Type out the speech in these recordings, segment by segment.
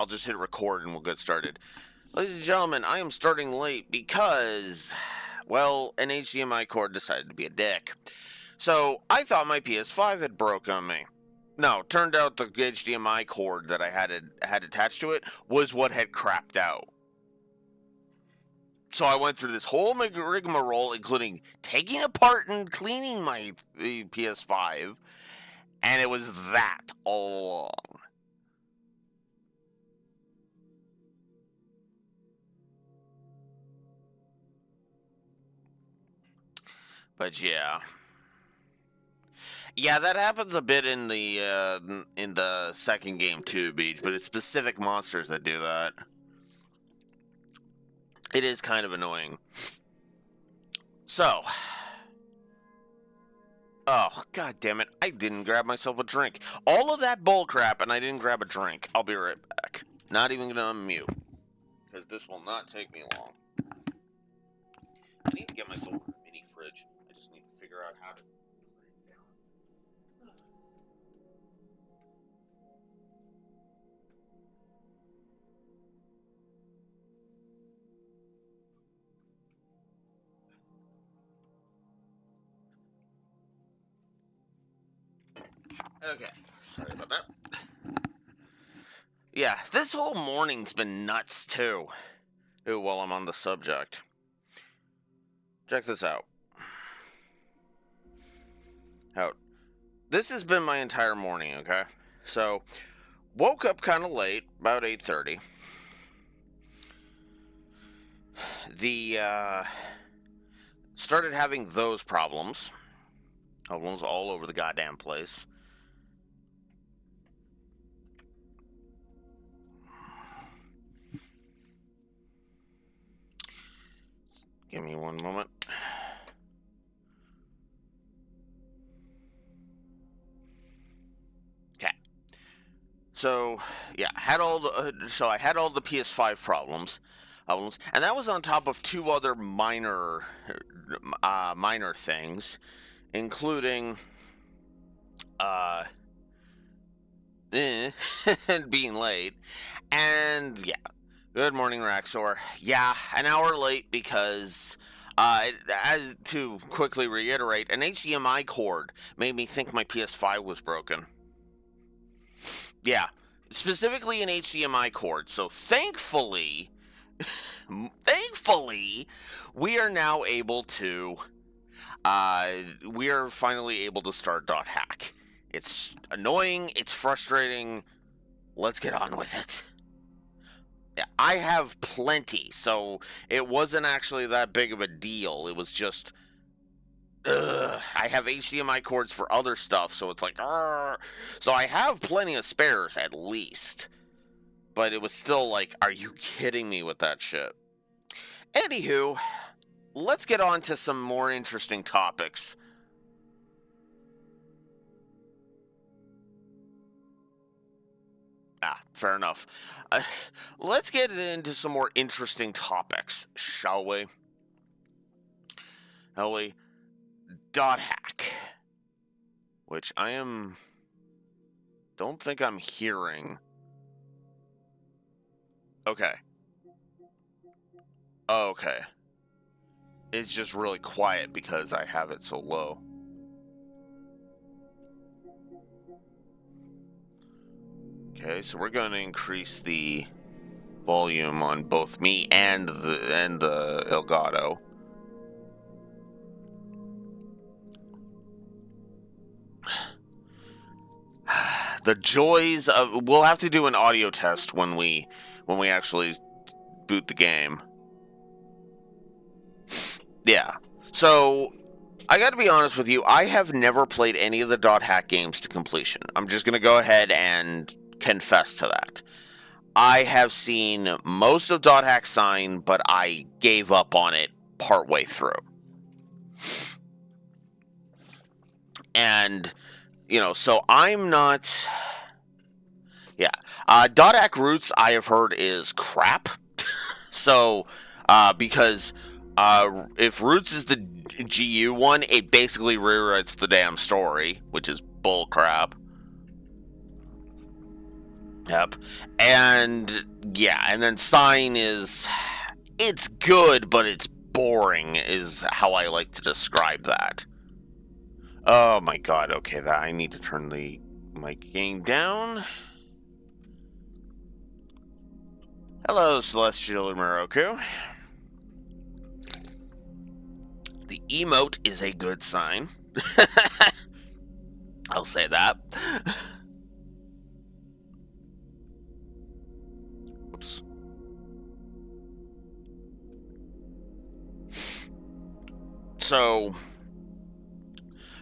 I'll just hit record and we'll get started. Ladies and gentlemen, I am starting late because, well, an HDMI cord decided to be a dick. So I thought my PS5 had broke on me. No, turned out the HDMI cord that I had attached to it was what had crapped out. So I went through this whole rigmarole, including taking apart and cleaning my PS5, and it was that all along. But yeah. Yeah, that happens a bit in the second game too, Beach, but it's specific monsters that do that. It is kind of annoying. So, oh, god damn it, I didn't grab myself a drink. All of that bull crap, and I didn't grab a drink. I'll be right back. Not even gonna unmute, because this will not take me long. I need to get myself a mini fridge. I just need to figure out how to. Okay, sorry about that. Yeah, this whole morning's been nuts too. Ooh, while I'm on the subject. Check this out. This has been my entire morning, okay? So, woke up kind of late, about 8:30. Started having those problems. Problems all over the goddamn place. Give me one moment. Okay. So, yeah, I had all the PS5 problems, and that was on top of two other minor things, including being late, and yeah. Good morning, Raxor. Yeah, an hour late because, as to quickly reiterate, an HDMI cord made me think my PS5 was broken. Yeah, specifically an HDMI cord. So thankfully, we are now able to, we are finally able to start .hack. It's annoying, it's frustrating. Let's get on with it. I have plenty, so it wasn't actually that big of a deal. It was just, I have HDMI cords for other stuff, so it's like, so I have plenty of spares at least. But it was still like, are you kidding me with that shit? Anywho, let's get on to some more interesting topics. Fair enough. Let's get into some more interesting topics, shall we? .hack, which don't think I'm hearing. Okay. Okay. It's just really quiet because I have it so low. Okay, so we're going to increase the volume on both me and the Elgato. The joys of, we'll have to do an audio test when we actually boot the game. Yeah. So I got to be honest with you, I have never played any of the .hack games to completion. I'm just going to go ahead and confess to that. I have seen most of .hack Sign, but I gave up on it partway through. And, so I'm not... Yeah. .hack Roots, I have heard, is crap. So, because if Roots is the GU one, it basically rewrites the damn story, which is bull crap. Yep. And yeah, and then Sign is, it's good, but it's boring, is how I like to describe that. Oh my god, okay, that I need to turn the mic gain down. Hello, Celestial Moroku. The emote is a good sign. I'll say that. Oops. So,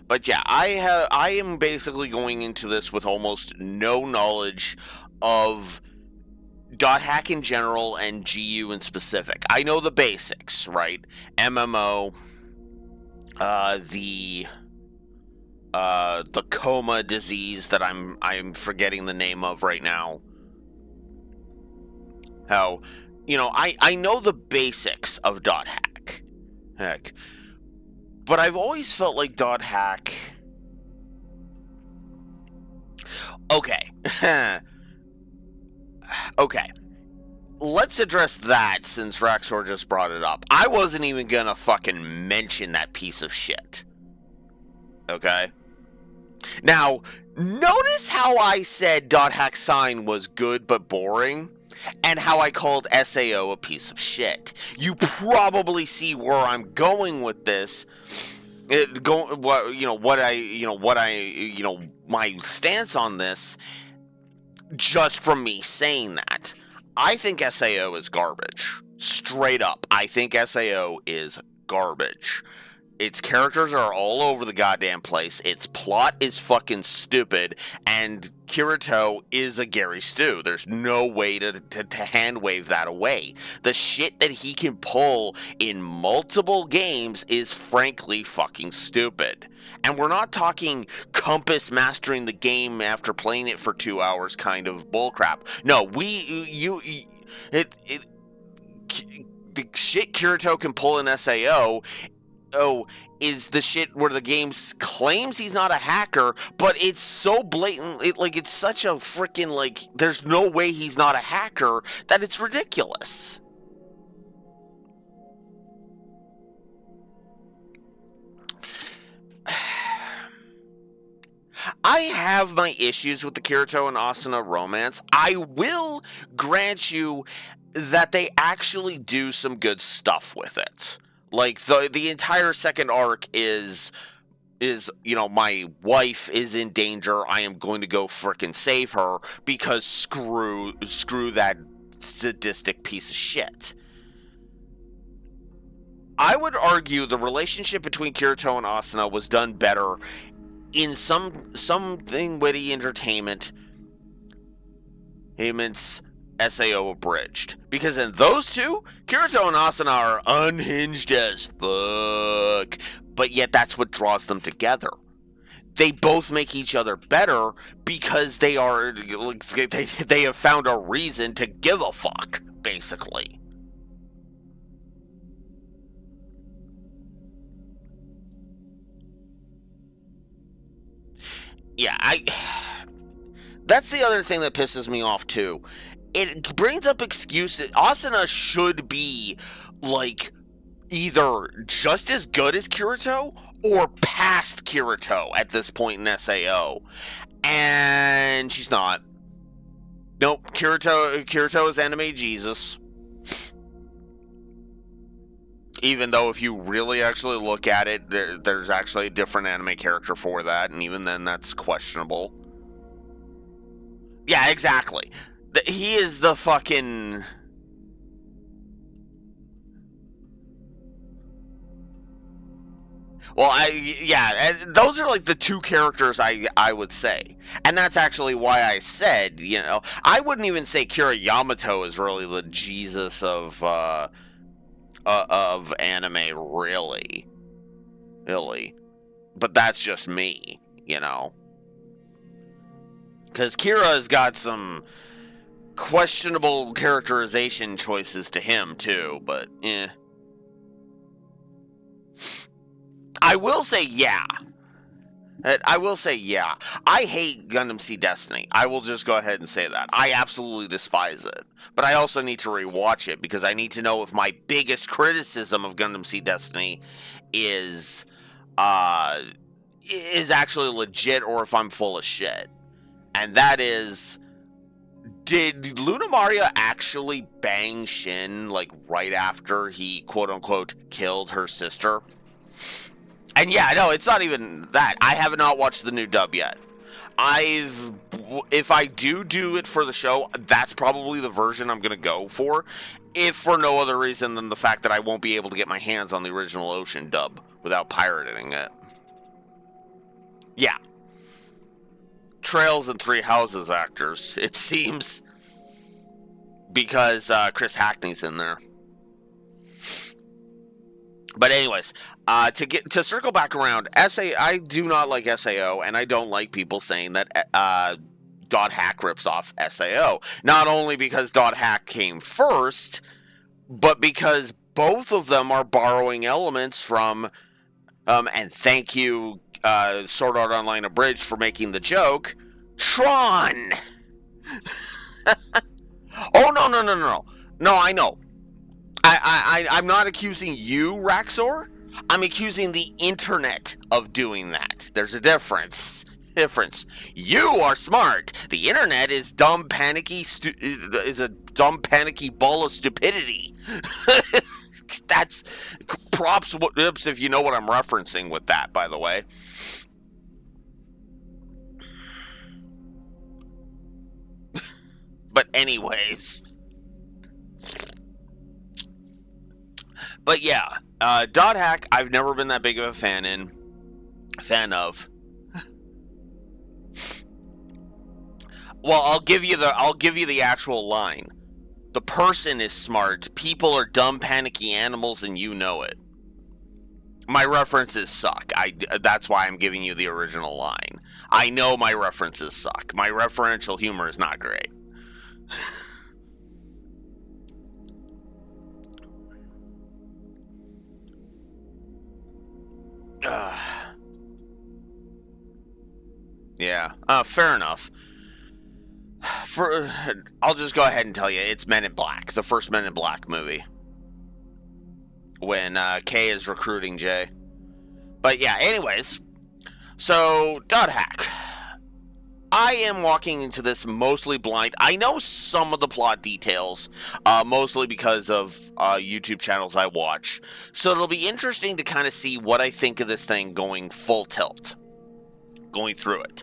but yeah, I am basically going into this with almost no knowledge of .hack in general and GU in specific. I know the basics, right? MMO, the coma disease that I'm forgetting the name of right now. How, I know the basics of .hack. Heck. But I've always felt like .hack... Okay. Okay. Let's address that since Raxor just brought it up. I wasn't even gonna fucking mention that piece of shit. Okay? Now, notice how I said .hack sign was good but boring, and how I called SAO a piece of shit. You probably see where I'm going with this. My stance on this, just from me saying that. I think SAO is garbage. Straight up, I think SAO is garbage. Its characters are all over the goddamn place. Its plot is fucking stupid, and Kirito is a Gary Stu. There's no way to hand wave that away. The shit that he can pull in multiple games is frankly fucking stupid. And we're not talking Compass mastering the game after playing it for 2 hours kind of bullcrap. No, the shit Kirito can pull in SAO is the shit where the game claims he's not a hacker, but it's so blatant, it's such a freaking, there's no way he's not a hacker that it's ridiculous. I have my issues with the Kirito and Asuna romance. I will grant you that they actually do some good stuff with it. Like, the entire second arc is, my wife is in danger, I am going to go frickin' save her, because screw that sadistic piece of shit. I would argue the relationship between Kirito and Asuna was done better in something witty entertainment, payments, SAO abridged. Because in those two, Kirito and Asuna are unhinged as fuck. But yet that's what draws them together. They both make each other better because they have found a reason to give a fuck, basically. Yeah, that's the other thing that pisses me off too. It brings up excuses. Asuna should be, either just as good as Kirito or past Kirito at this point in SAO. And she's not. Nope, Kirito is anime Jesus. Even though if you really actually look at it, there's actually a different anime character for that, and even then that's questionable. Yeah, exactly. He is the fucking... Well, those are the two characters I would say. And that's actually why I said, I wouldn't even say Kira Yamato is really the Jesus of anime, really. But that's just me, Because Kira's got some questionable characterization choices to him, too, but, I will say, yeah. I will say, yeah, I hate Gundam Seed Destiny. I will just go ahead and say that. I absolutely despise it. But I also need to rewatch it because I need to know if my biggest criticism of Gundam Seed Destiny is uh is actually legit or if I'm full of shit. And that is, did Luna Maria actually bang Shin like right after he quote unquote killed her sister? And yeah, no, it's not even that. I have not watched the new dub yet. If I do it for the show, that's probably the version I'm gonna go for, if for no other reason than the fact that I won't be able to get my hands on the original Ocean dub without pirating it. Yeah, Trails and Three Houses actors, it seems, because Chris Hackney's in there. But anyways, to circle back around, I do not like SAO, and I don't like people saying that Dot Hack rips off SAO. Not only because Dot Hack came first, but because both of them are borrowing elements from, and thank you, Sword Art Online Abridged, for making the joke, Tron. Oh no! No, I know. I'm not accusing you, Raxor. I'm accusing the internet of doing that. There's a difference. You are smart. The internet is dumb, panicky, is a dumb, panicky ball of stupidity. That's props if you know what I'm referencing with that, by the way. But anyways. But yeah, Dot Hack, I've never been that big of a fan of. Well, I'll give you the actual line. The person is smart. People are dumb, panicky animals, and you know it. My references suck. That's why I'm giving you the original line. I know my references suck. My referential humor is not great. Yeah, fair enough. I'll just go ahead and tell you, it's Men in Black, the first Men in Black movie, when Kay is recruiting Jay. But yeah, anyways, so Dot Hack. I am walking into this mostly blind. I know some of the plot details, mostly because of YouTube channels I watch. So it'll be interesting to kind of see what I think of this thing going full tilt, going through it.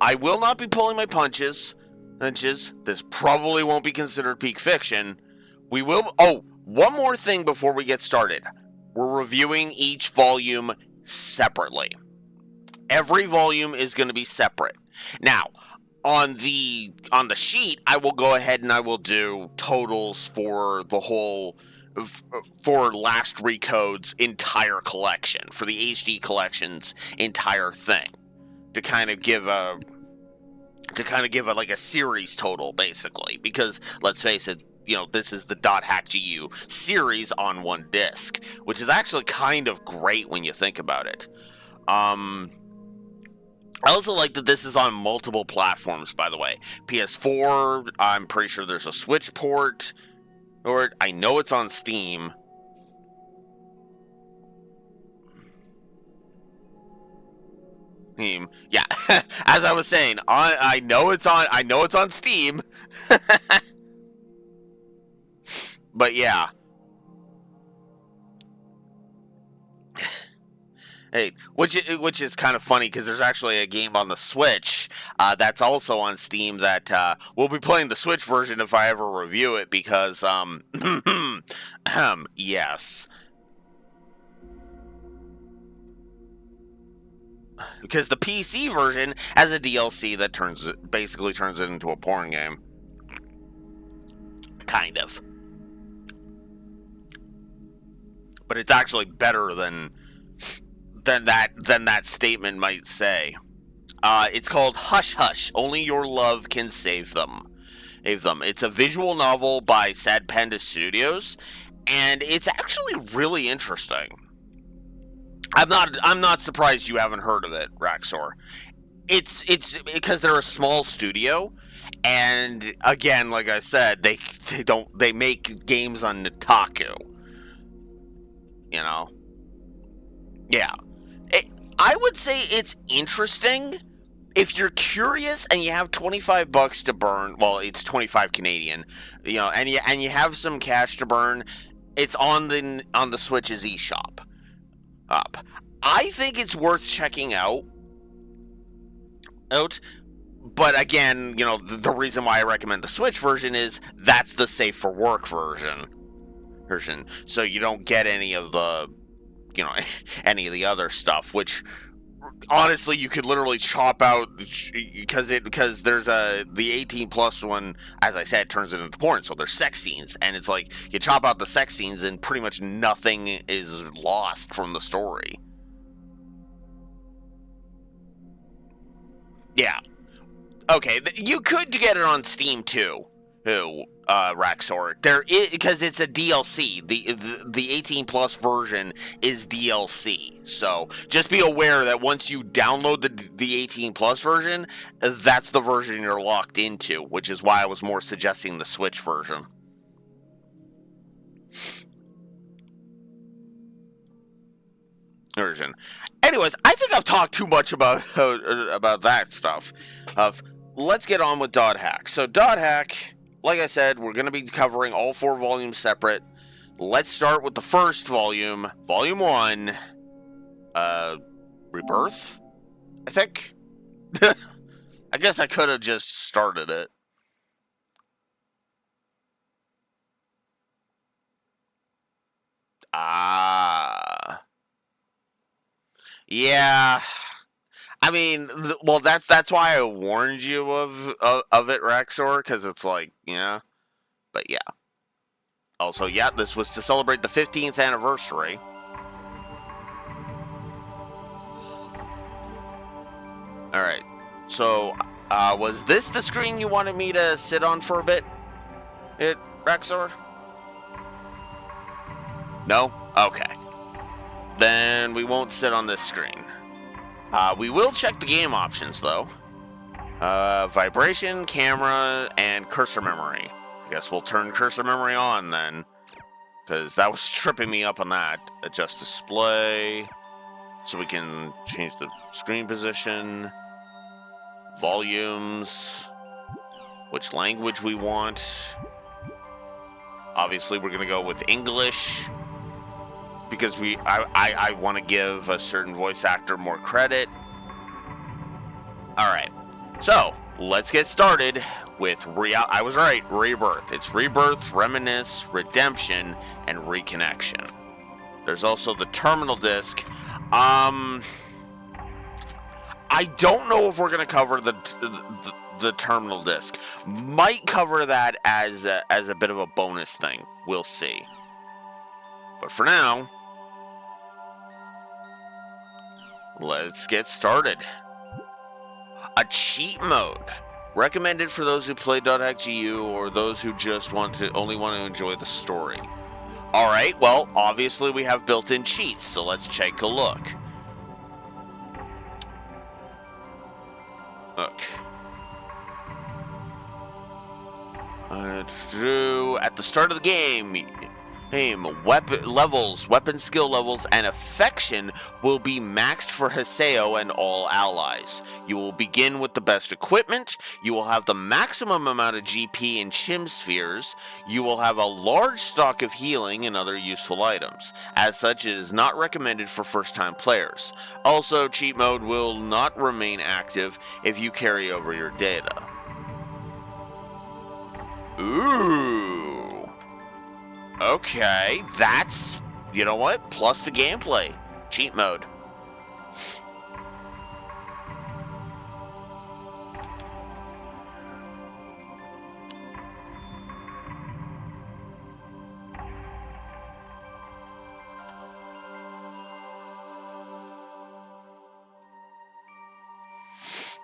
I will not be pulling my punches. This probably won't be considered peak fiction. We will. Oh, one more thing before we get started. We're reviewing each volume separately. Every volume is going to be separate. Now, on the sheet, I will go ahead and I will do totals for the whole, for Last Recode's entire collection, for the HD collection's entire thing, to kind of give a like a series total, basically, because let's face it, you know, this is the Dot Hack GU series on one disc, which is actually kind of great when you think about it. I also like that this is on multiple platforms, by the way. PS4, I'm pretty sure there's a Switch port, or I know it's on Steam. Yeah, as I was saying, I know it's on Steam. But yeah. Hey, which is kind of funny because there's actually a game on the Switch that's also on Steam that we'll be playing the Switch version if I ever review it because yes, because the PC version has a DLC that basically turns it into a porn game, kind of, but it's actually better than that statement might say. It's called Hush Hush. Only Your Love Can Save them. It's a visual novel by Sad Panda Studios, and it's actually really interesting. I'm not surprised you haven't heard of it, Raxor. It's because they're a small studio, and again, like I said, they make games on Nitaku. You know, yeah. It, I would say it's interesting if you're curious and you have $25 to burn. Well, it's 25 Canadian, and you have some cash to burn. It's on the Switch's eShop up. I think it's worth checking out. But again, the reason why I recommend the Switch version is that's the safe for work version. So you don't get any of the, any of the other stuff, which honestly you could literally chop out because there's the 18 plus one, as I said, turns it into porn. So there's sex scenes, and it's like you chop out the sex scenes and pretty much nothing is lost from the story. Yeah. Okay, you could get it on Steam too, Raxor. There is, because it's a DLC. The 18 plus version is DLC. So just be aware that once you download the 18 plus version, that's the version you're locked into, which is why I was more suggesting the Switch version. Anyways, I think I've talked too much about that stuff. Let's get on with Dot Hack. So Dot Hack, like I said, we're going to be covering all 4 volumes separate. Let's start with the first volume, Volume 1, Rebirth, I think. I guess I could have just started it. Yeah. I mean, well, that's why I warned you of it, Raxor, because it's like, yeah. But yeah. Also, yeah, this was to celebrate the 15th anniversary. All right. So, was this the screen you wanted me to sit on for a bit, Raxor? No? Okay. Then we won't sit on this screen. We will check the game options, though. Vibration, camera, and cursor memory. I guess we'll turn cursor memory on then, because that was tripping me up on that. Adjust display, so we can change the screen position, volumes, which language we want. Obviously, we're going to go with English, because I want to give a certain voice actor more credit. All right, so let's get started with I was right, Rebirth. It's Rebirth, Reminisce, Redemption, and Reconnection. There's also the terminal disc. I don't know if we're going to cover the terminal disc. Might cover that as a bit of a bonus thing. We'll see. But for now, let's get started. A cheat mode. Recommended for those who play .hack.gu or those who just only want to enjoy the story. Alright, well, obviously we have built-in cheats, so let's take a look. At the start of the game, weapon skill levels, and affection will be maxed for Haseo and all allies. You will begin with the best equipment. You will have the maximum amount of GP and Chim spheres. You will have a large stock of healing and other useful items. As such, it is not recommended for first-time players. Also, cheat mode will not remain active if you carry over your data. Ooh. Okay, that's, you know what? Plus the gameplay. Cheat mode.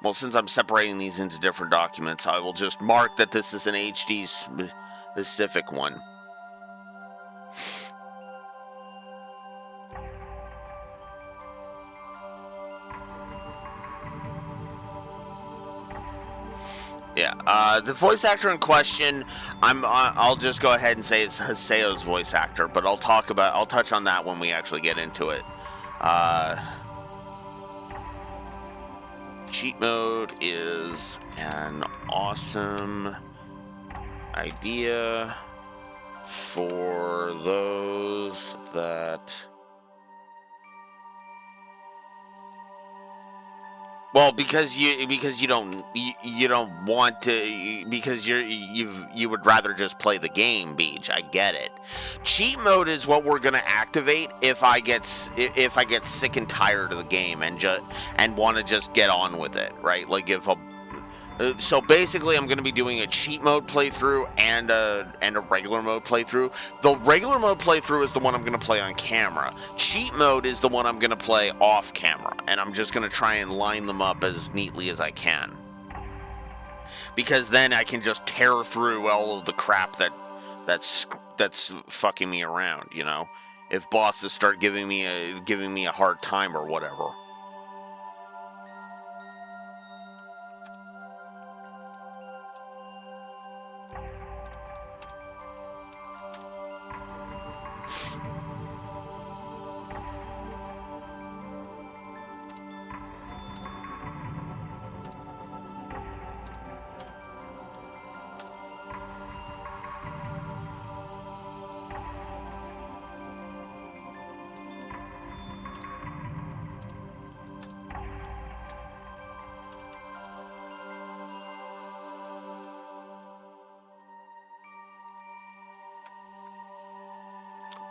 Well, since I'm separating these into different documents, I will just mark that this is an HD specific one. The voice actor in question, I'll just go ahead and say it's Haseo's voice actor, but I'll touch on that when we actually get into it. Cheat mode is an awesome idea for those that... Well, because you don't want to, because you would rather just play the game, Beach. I get it. Cheat mode is what we're gonna activate if I get sick and tired of the game and want to just get on with it, right? Like if a so basically, I'm going to be doing a cheat mode playthrough and a regular mode playthrough. The regular mode playthrough is the one I'm going to play on camera. Cheat mode is the one I'm going to play off camera, and I'm just going to try and line them up as neatly as I can. Because then I can just tear through all of the crap that's fucking me around, you know? If bosses start giving me a hard time or whatever.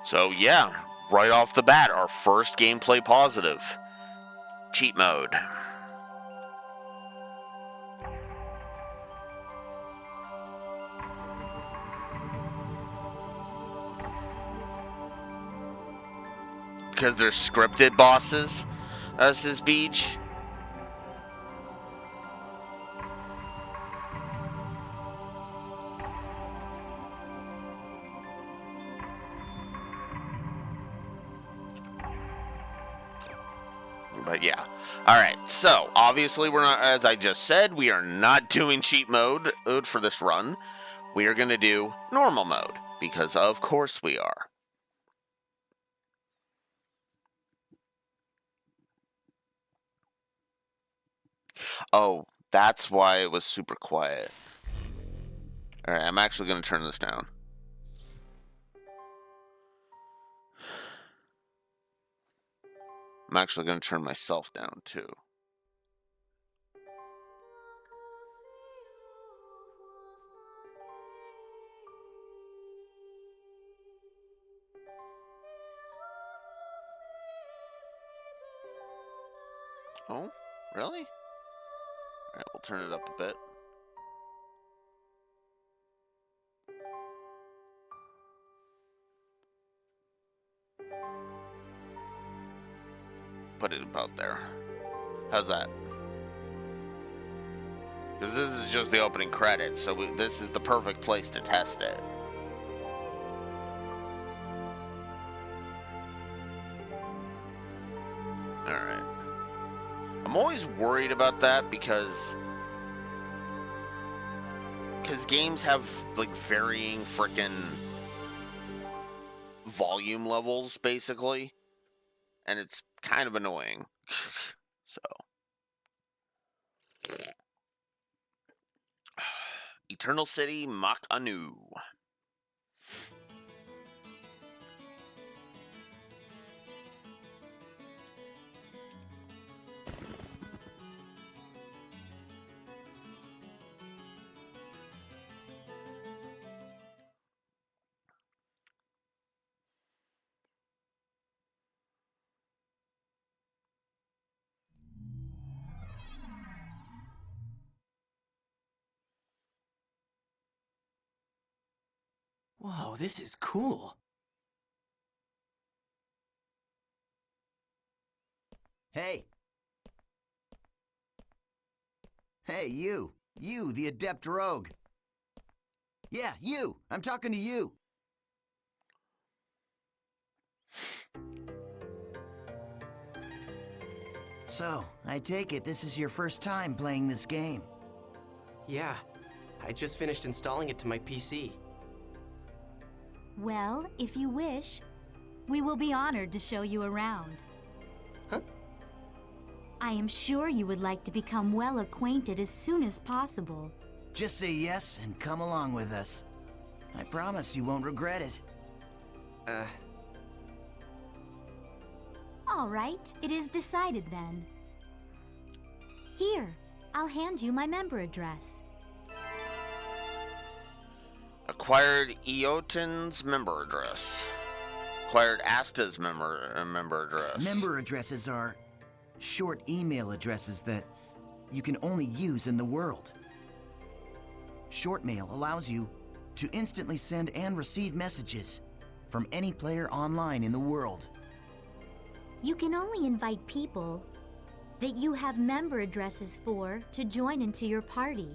So yeah, right off the bat, our first gameplay positive. Cheat mode. Because they're scripted bosses, as his Beach. But yeah. Alright, so obviously we're not, as I just said, we are not doing cheat mode for this run. We are going to do normal mode, because of course we are. Oh, that's why it was super quiet. Alright, I'm actually going to turn this down. I'm actually going to turn myself down, too. Oh, really? Alright, we'll turn it up a bit. Put it about there. How's that? Because this is just the opening credits, so this is the perfect place to test it. Alright. I'm always worried about that because games have, like, varying frickin' volume levels, basically. And it's kind of annoying. So. Eternal City Mach Anu. Whoa, this is cool. Hey! Hey, you! You, the adept rogue! Yeah, you! I'm talking to you! So, I take it this is your first time playing this game. Yeah, I just finished installing it to my PC. Well, if you wish, we will be honored to show you around. Huh? I am sure you would like to become well acquainted as soon as possible. Just say yes and come along with us. I promise you won't regret it. All right, it is decided then. Here, I'll hand you my member address. Acquired Eoten's member address. Acquired Asta's member address. Member addresses are short email addresses that you can only use in the world. Short mail allows you to instantly send and receive messages from any player online in the world. You can only invite people that you have member addresses for to join into your party.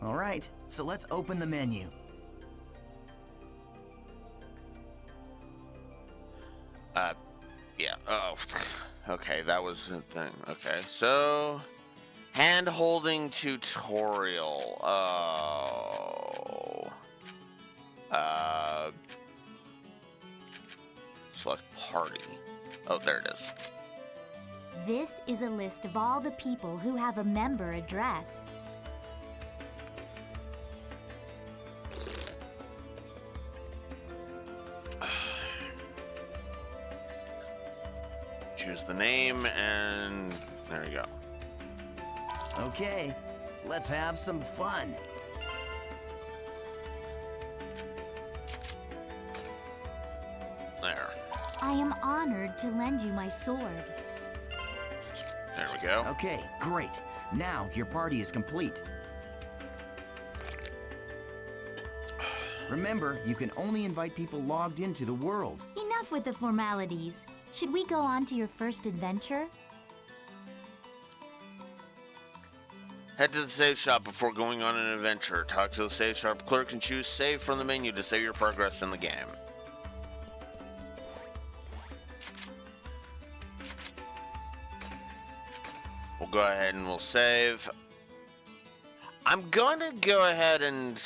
All right, so let's open the menu. Yeah. Oh, okay. That was a thing. Okay, so hand-holding tutorial. Oh. Select party. Oh, there it is. This is a list of all the people who have a member address. Choose the name, and there we go. Okay, let's have some fun. There. I am honored to lend you my sword. There we go. Okay, great. Now your party is complete. Remember, you can only invite people logged into the world. Enough with the formalities. Should we go on to your first adventure? Head to the save shop before going on an adventure. Talk to the save shop clerk and choose save from the menu to save your progress in the game. We'll go ahead and we'll save. I'm gonna go ahead and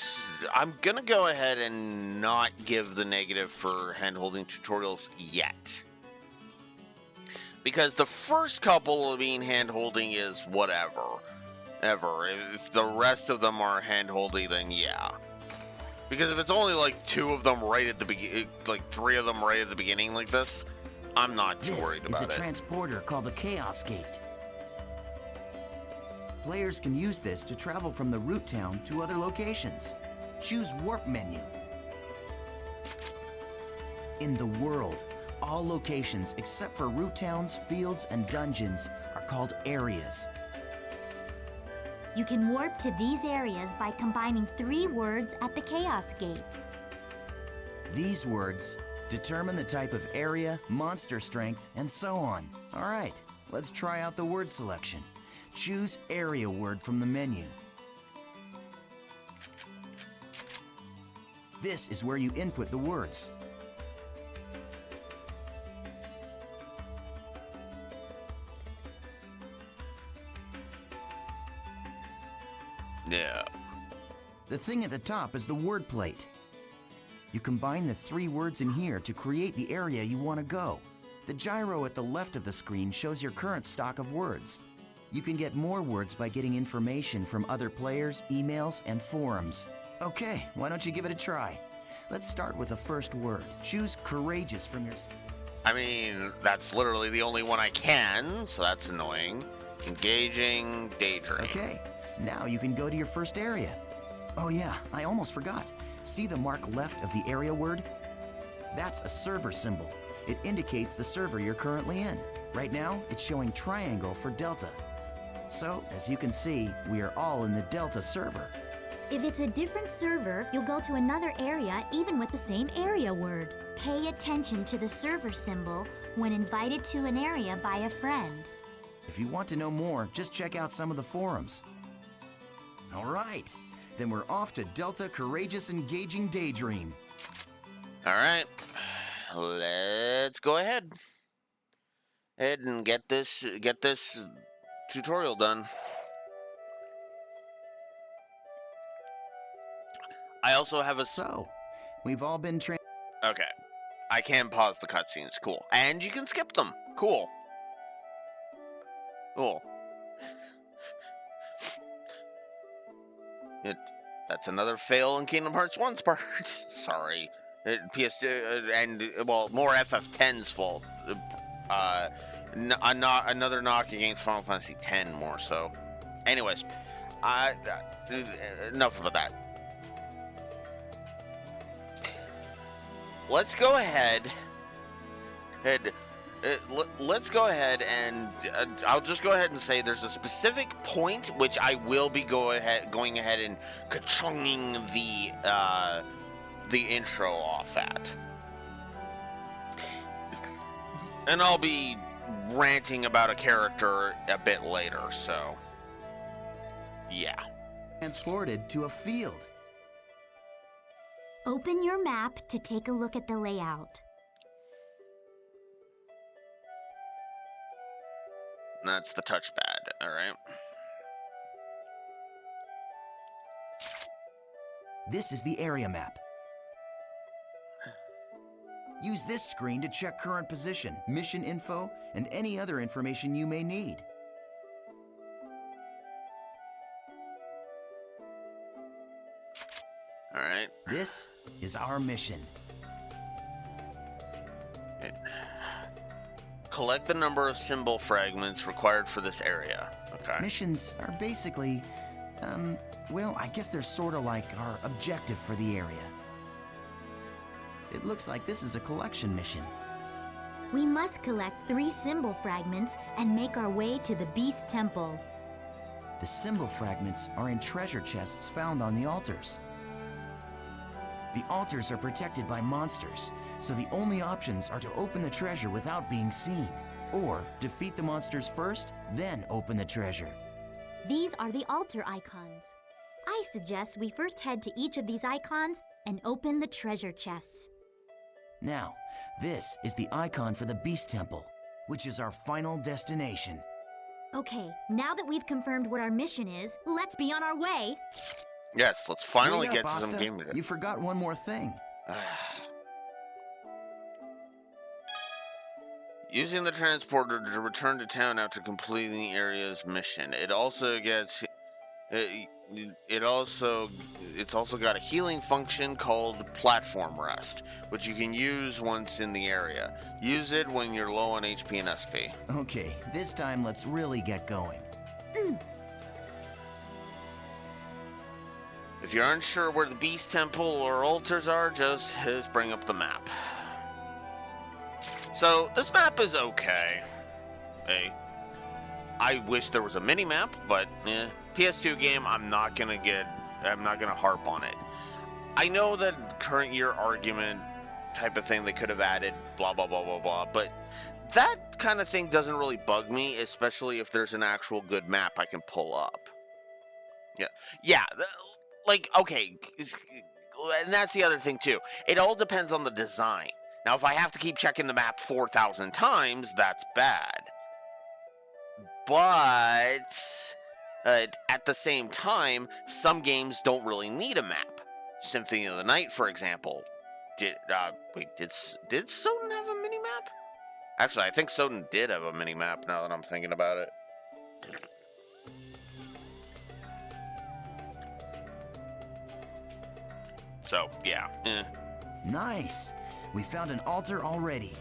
not give the negative for hand-holding tutorials yet. Because the first couple of being hand-holding is whatever. If the rest of them are hand-holding, then yeah. Because if it's only like two of them right at the beginning, like three of them right at the beginning like this, I'm not too worried about it. This is a transporter called the Chaos Gate. Players can use this to travel from the root town to other locations. Choose Warp menu. In the world, all locations except for root towns, fields, and dungeons are called areas. You can warp to these areas by combining 3 words at the Chaos Gate. These words determine the type of area, monster strength, and so on. All right, let's try out the word selection. Choose area word from the menu. This is where you input the words. Yeah. The thing at the top is the word plate. You combine the 3 words in here to create the area you want to go. The gyro at the left of the screen shows your current stock of words. You can get more words by getting information from other players, emails, and forums. Okay, why don't you give it a try? Let's start with the first word. Choose courageous from your... I mean, that's literally the only one I can, so that's annoying. Engaging, daydream. Okay, now you can go to your first area. Oh yeah, I almost forgot. See the mark left of the area word? That's a server symbol. It indicates the server you're currently in. Right now, it's showing triangle for Delta. So, as you can see, we are all in the Delta server. If it's a different server, you'll go to another area even with the same area word. Pay attention to the server symbol when invited to an area by a friend. If you want to know more, just check out some of the forums. All right, then we're off to Delta Courageous Engaging Daydream. All right, let's go ahead and get this tutorial done. I also have a... So, we've all been trained. Okay. I can pause the cutscenes. Cool. And you can skip them. Cool. Cool. That's another fail in Kingdom Hearts 1's part. Sorry. PS2, and, well, more FF10's fault. Another knock against Final Fantasy X more so. Anyways, enough about that. Let's go ahead and I'll just go ahead and say there's a specific point which I will be going ahead and ka-chunging the intro off at. And I'll be ranting about a character a bit later, so yeah. Transported to a field. Open your map to take a look at the layout. That's the touchpad, alright? This is the area map. Use this screen to check current position, mission info, and any other information you may need. Alright. This is our mission. Collect the number of symbol fragments required for this area. Okay. Missions are basically, well, I guess they're sort of like our objective for the area. It looks like this is a collection mission. We must collect 3 symbol fragments and make our way to the Beast Temple. The symbol fragments are in treasure chests found on the altars. The altars are protected by monsters, so the only options are to open the treasure without being seen, or defeat the monsters first, then open the treasure. These are the altar icons. I suggest we first head to each of these icons and open the treasure chests. Now, this is the icon for the Beast Temple, which is our final destination. Okay, now that we've confirmed what our mission is, let's be on our way. Yes, let's finally Wait up, get to some Asta. game. You forgot one more thing. Using the transporter to return to town after completing the area's mission. It also gets... It's also got a healing function called Platform Rest, which you can use once in the area. Use it when you're low on HP and SP. Okay, this time let's really get going. If you're unsure where the Beast Temple or altars are, just bring up the map. So, this map is okay. Hey, I wish there was a mini-map, but PS2 game, I'm not gonna harp on it. I know that current year argument type of thing they could have added, blah, blah, blah, blah, blah, but that kind of thing doesn't really bug me, especially if there's an actual good map I can pull up. Yeah, like, okay, and that's the other thing too. It all depends on the design. Now, if I have to keep checking the map 4,000 times, that's bad. But at the same time, some games don't really need a map. Symphony of the Night, for example. Did Soden have a mini-map? Actually, I think Soden did have a mini-map now that I'm thinking about it. So, yeah. Nice. We found an altar already.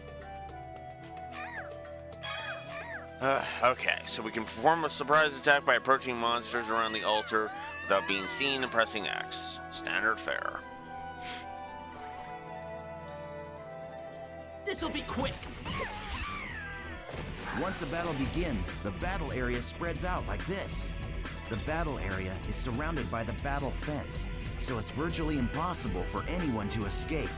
Okay, so we can perform a surprise attack by approaching monsters around the altar without being seen and pressing X. Standard fare. This'll be quick. Once the battle begins, the battle area spreads out like this. The battle area is surrounded by the battle fence, so it's virtually impossible for anyone to escape.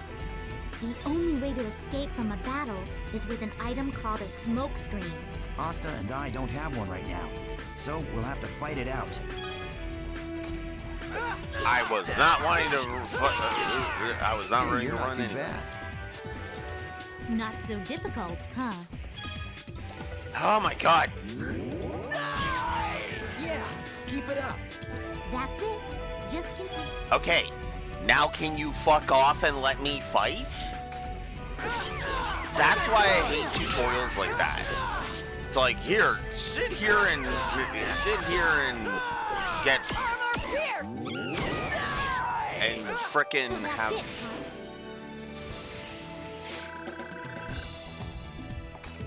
The only way to escape from a battle is with an item called a smoke screen. Asta and I don't have one right now, so we'll have to fight it out. I was not wanting to. I was not ready to You're not run too in. bad. Not so difficult, huh? Oh my god! Yeah, keep it up. That's it. Just continue. Okay, Now can you fuck off and let me fight? That's why I hate tutorials like that. It's like, here, sit here and get and frickin' So that's have. it,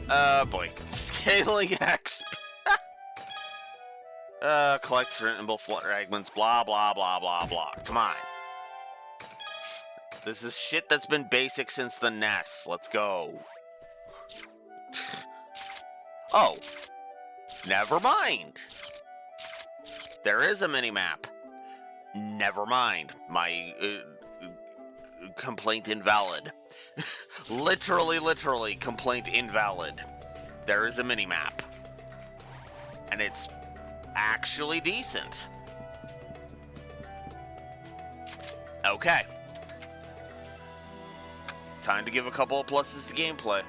huh? Boy, scaling XP. Collect threatenable fragments, blah, blah, blah, blah, blah. Come on. This is shit that's been basic since the NES. Let's go. Oh. Never mind. There is a mini-map. Never mind. My complaint invalid. Literally, complaint invalid. There is a mini-map. And it's actually decent. Okay. Time to give a couple of pluses to gameplay.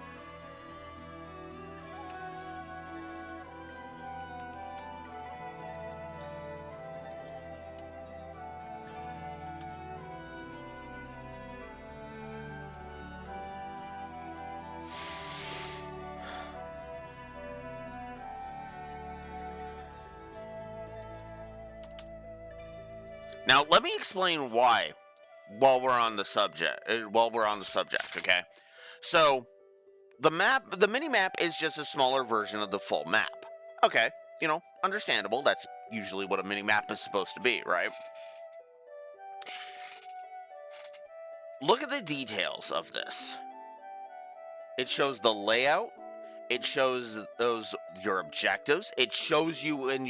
Now, let me explain why while we're on the subject, okay? So, the mini-map is just a smaller version of the full map. Okay, understandable. That's usually what a mini-map is supposed to be, right? Look at the details of this. It shows the layout. It shows your objectives. It shows you when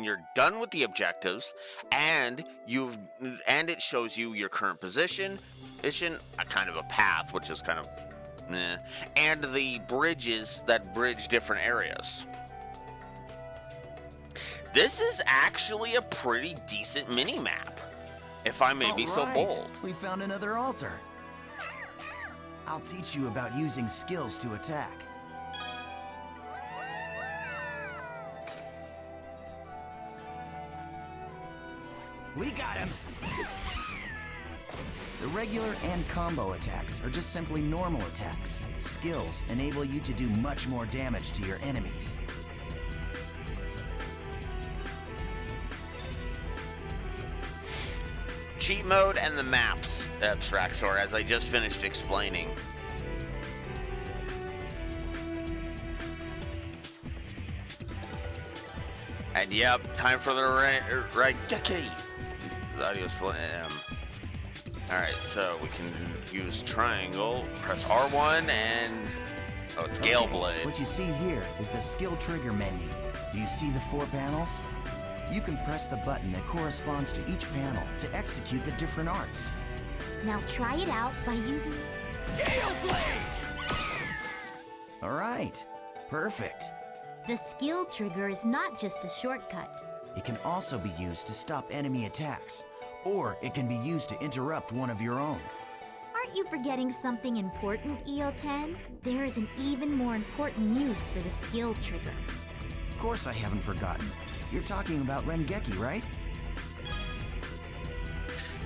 you're done with the objectives, and it shows you your current position, a kind of a path, which is kind of meh, and the bridges that bridge different areas. This is actually a pretty decent mini-map, if I may be so bold. We found another altar. I'll teach you about using skills to attack. We got him! The regular and combo attacks are just simply normal attacks. Skills enable you to do much more damage to your enemies. Cheat mode and the maps, Abstractor, as I just finished explaining. And yep, time for the Raigeki. The audio slam. Alright, so we can use triangle, press R1, and oh, it's Gale Blade. What you see here is the skill trigger menu. Do you see the 4 panels? You can press the button that corresponds to each panel to execute the different arts. Now try it out by using Gale Blade! All right, perfect. the skill trigger is not just a shortcut. It can also be used to stop enemy attacks, or it can be used to interrupt one of your own. Aren't you forgetting something important, EO10? There is an even more important use for the skill trigger. Of course I haven't forgotten. You're talking about Rengeki, right?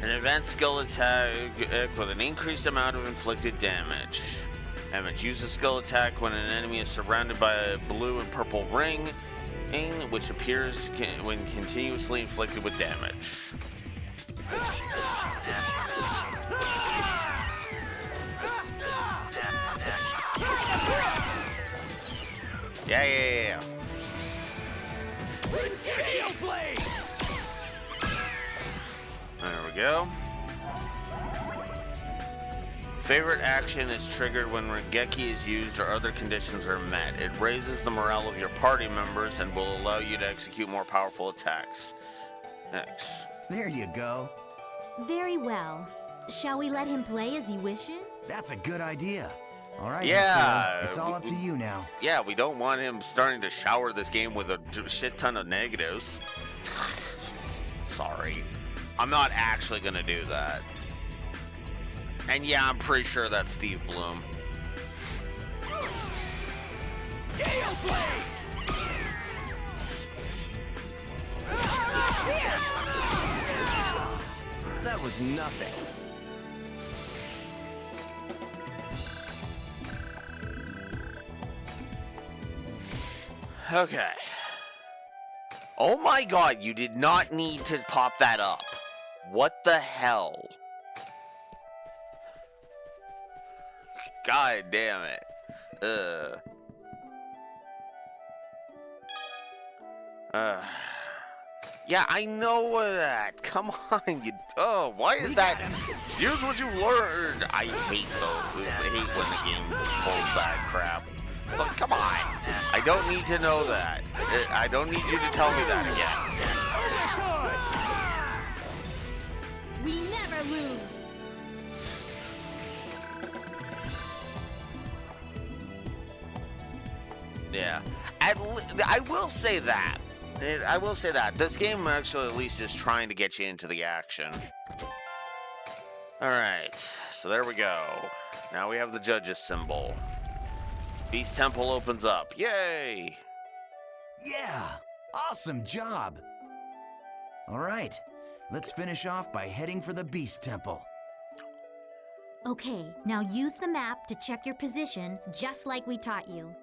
An advanced skill attack with an increased amount of inflicted damage. Use a skill attack when an enemy is surrounded by a blue and purple ring, which appears when continuously inflicted with damage. Yeah. There we go. Favorite action is triggered when Rengeki is used or other conditions are met. It raises the morale of your party members and will allow you to execute more powerful attacks. Next. There you go. Very well. Shall we let him play as he wishes? That's a good idea. All right, Yeah. Marcelo, it's all up to you now. Yeah, we don't want him starting to shower this game with a shit ton of negatives. Sorry. I'm not actually gonna do that. And yeah, I'm pretty sure that's Steve Bloom. Gale Blade! That was nothing. Okay. Oh my god, you did not need to pop that up. What the hell? God damn it. Yeah, I know that. Come on, you. Oh, why is that? Use what you've learned. I hate those. I hate when the game pulls that crap. It's like, come on. I don't need to know that. I don't need you to tell me that again. We never lose. Yeah. I will say that. I will say that. This game actually at least is trying to get you into the action. Alright, so there we go. Now we have the judge's symbol. Beast Temple opens up. Yay! Yeah, awesome job. All right, let's finish off by heading for the Beast Temple. Okay, now use the map to check your position, just like we taught you.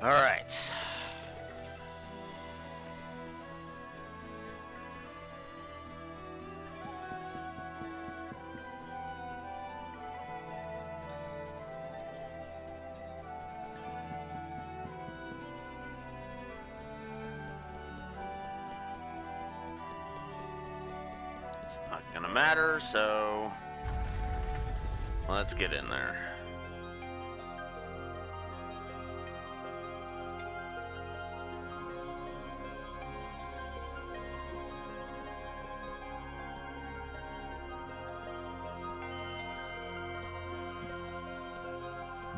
All right. It's not gonna matter, so let's get in there.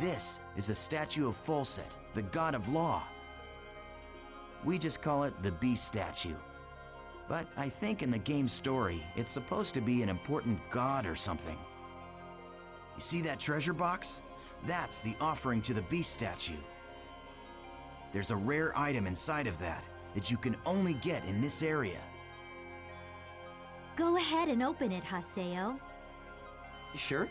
This is a statue of Folset, the god of law. We just call it the Beast statue. But I think in the game's story, it's supposed to be an important god or something. You see that treasure box? That's the offering to the Beast statue. There's a rare item inside of that you can only get in this area. Go ahead and open it, Haseo. You sure?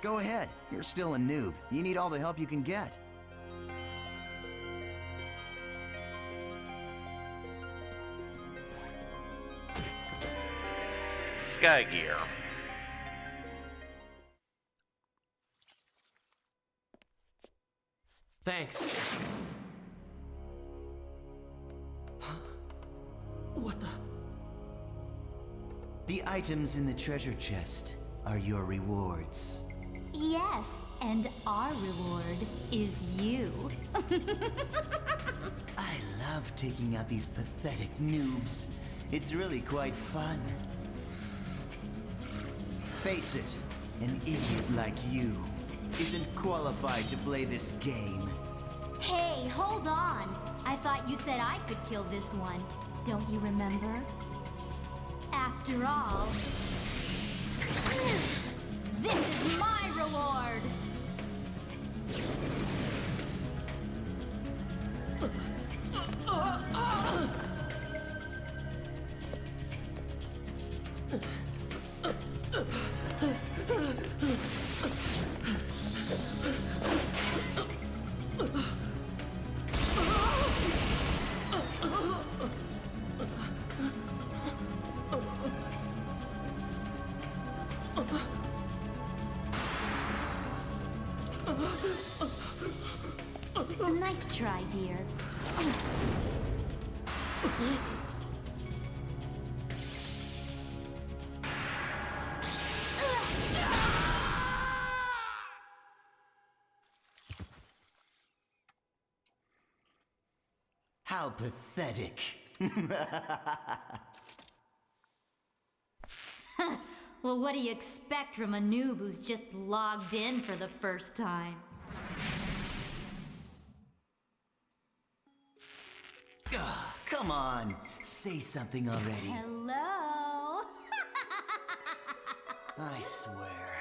Go ahead, you're still a noob. You need all the help you can get. Sky Gear. Thanks. What the? The items in the treasure chest are your rewards. Yes, and our reward is you. I love taking out these pathetic noobs. It's really quite fun. Face it, an idiot like you isn't qualified to play this game. Hey, hold on. I thought you said I could kill this one. Don't you remember? After all, this is my reward! Nice try, dear. How pathetic. Well, what do you expect from a noob who's just logged in for the first time? Ugh, come on, say something already. Hello? I swear.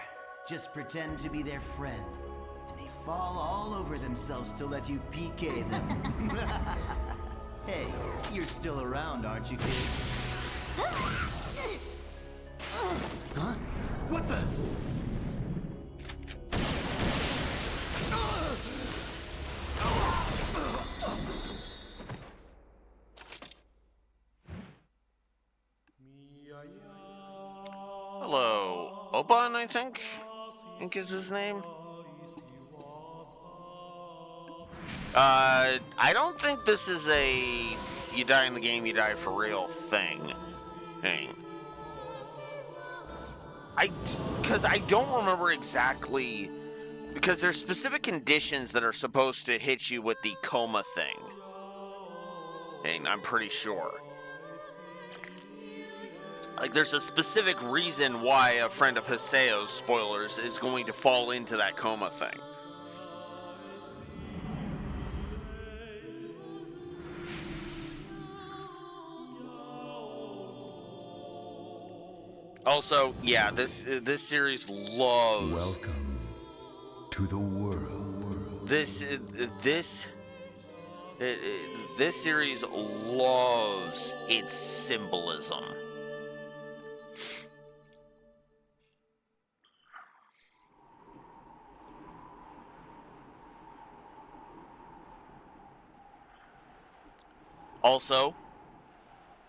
Just pretend to be their friend, and they fall all over themselves to let you PK them. Hey, you're still around, aren't you, kid? Huh? What the? Hello, Oban, I think is his name. I don't think this is a you die in the game, you die for real thing. Because I don't remember exactly, because there's specific conditions that are supposed to hit you with the coma thing. I'm pretty sure. Like, there's a specific reason why a friend of Haseo's, spoilers, is going to fall into that coma thing. Also, yeah, this series loves. Welcome to the world. This series loves its symbolism. Also,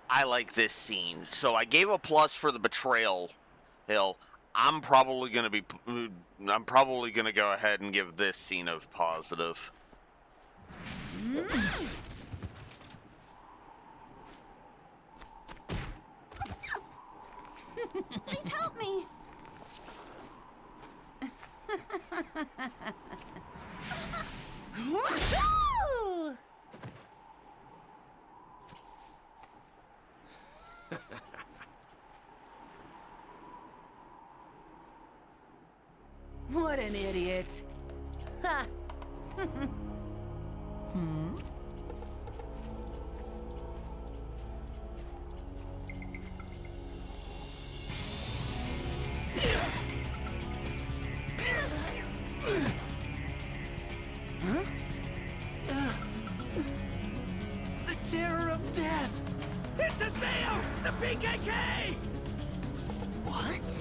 I like this scene, so I gave a plus for the betrayal. I'm probably gonna go ahead and give this scene a positive. Please help me! What an idiot. Ha! The terror of death! It's Aseo! The PKK! What?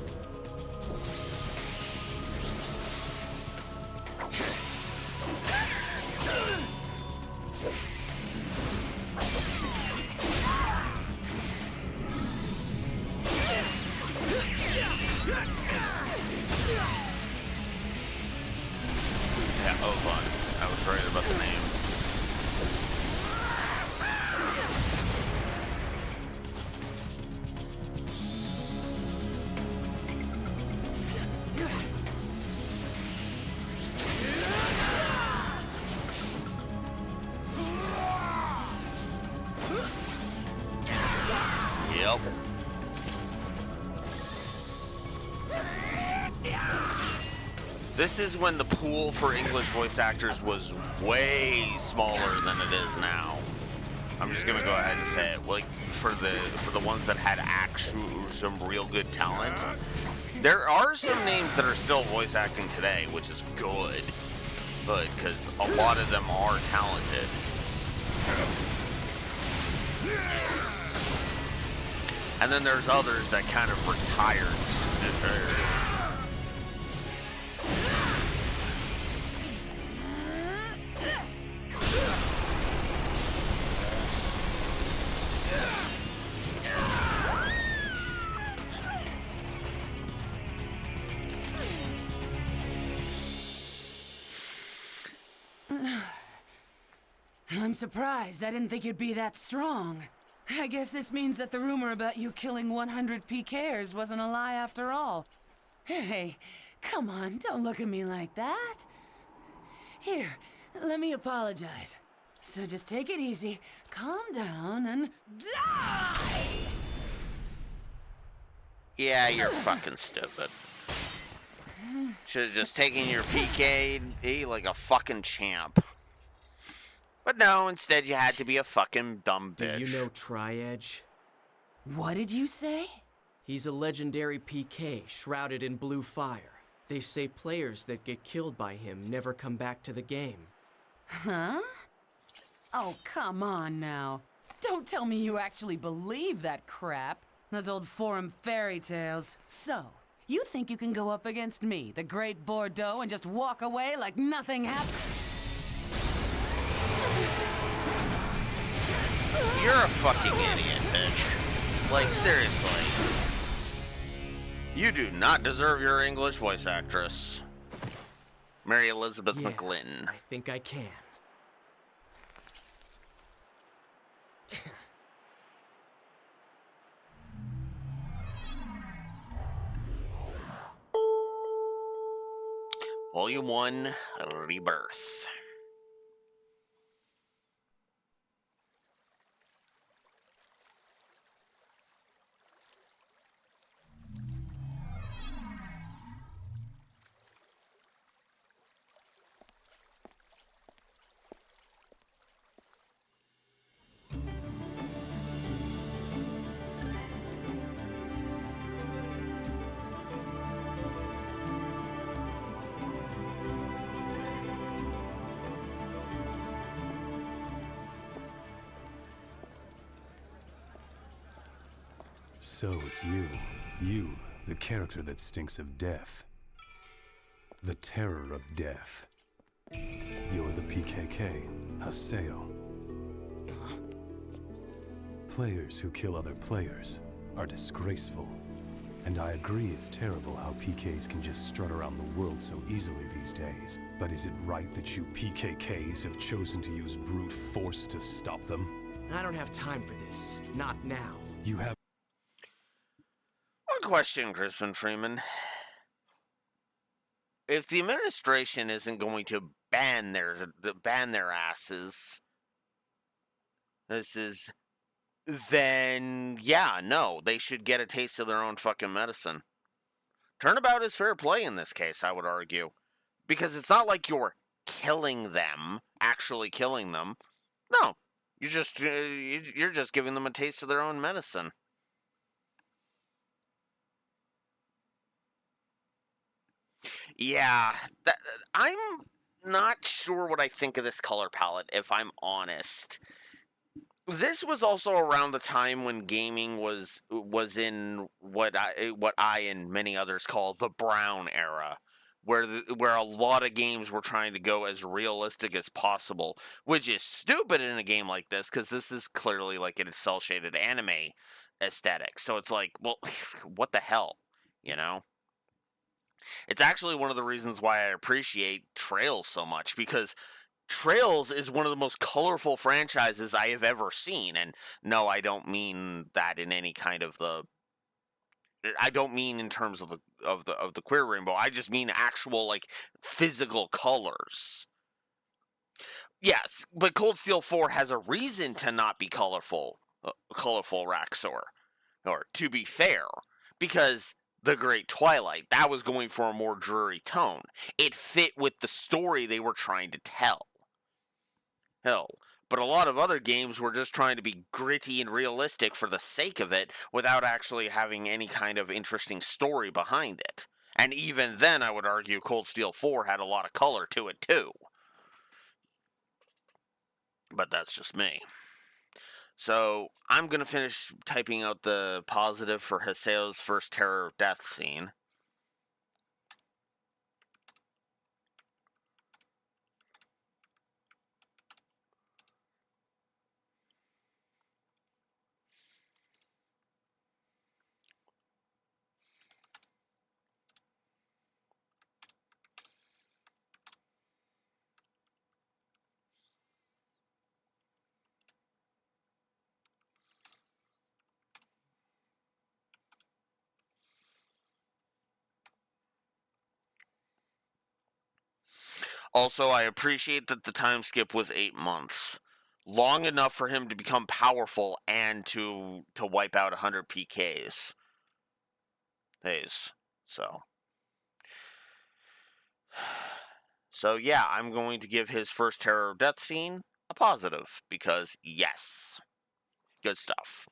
Yeah, Oban. I was right about the name. Yep. This is when the pool for English voice actors was way smaller than it is now. I'm just gonna go ahead and say it. Like for the ones that had some real good talent. There are some names that are still voice acting today, which is good. But because a lot of them are talented. And then there's others that kind of retired. I'm surprised. I didn't think you'd be that strong. I guess this means that the rumor about you killing 100 PKers wasn't a lie after all. Hey, come on, don't look at me like that. Here, let me apologize. So just take it easy, calm down, and die! Yeah, you're fucking stupid. Should have just taken your PK like a fucking champ. But no, instead you had to be a fucking dumb bitch. Do you know Tri-Edge? What did you say? He's a legendary PK shrouded in blue fire. They say players that get killed by him never come back to the game. Huh? Oh, come on now. Don't tell me you actually believe that crap. Those old forum fairy tales. So, you think you can go up against me, the Great Bordeaux, and just walk away like nothing happened? You're a fucking idiot, bitch. Like, seriously. You do not deserve your English voice actress. Mary Elizabeth Yeah, McGlinton. I think I can. Volume 1, Rebirth. So it's you. You, the character that stinks of death. The terror of death. You're the PKK, Haseo. Players who kill other players are disgraceful. And I agree it's terrible how PKs can just strut around the world so easily these days. But is it right that you PKKs have chosen to use brute force to stop them? I don't have time for this. Not now. You have... One question, Crispin Freeman. If the administration isn't going to ban their asses, then yeah, no, they should get a taste of their own fucking medicine. Turnabout is fair play in this case, I would argue, because it's not like you're killing them, actually killing them. No, you're just giving them a taste of their own medicine. Yeah, I'm not sure what I think of this color palette, if I'm honest. This was also around the time when gaming was in what I and many others call the brown era, where a lot of games were trying to go as realistic as possible, which is stupid in a game like this because this is clearly like a cel shaded anime aesthetic. So it's like, well, what the hell, you know? It's actually one of the reasons why I appreciate Trails so much, because Trails is one of the most colorful franchises I have ever seen. And no, I don't mean that in any kind of I don't mean in terms of the queer rainbow. I just mean actual like physical colors. Yes, but Cold Steel 4 has a reason to not be colorful, Raxor, or to be fair, because The Great Twilight, that was going for a more dreary tone. It fit with the story they were trying to tell. Hell, but a lot of other games were just trying to be gritty and realistic for the sake of it without actually having any kind of interesting story behind it. And even then, I would argue Cold Steel 4 had a lot of color to it too. But that's just me. So, I'm going to finish typing out the positive for Haseo's first terror death scene. Also, I appreciate that the time skip was 8 months. Long enough for him to become powerful and to wipe out 100 PKs. So. So yeah, I'm going to give his first terror death scene a positive, because yes. Good stuff.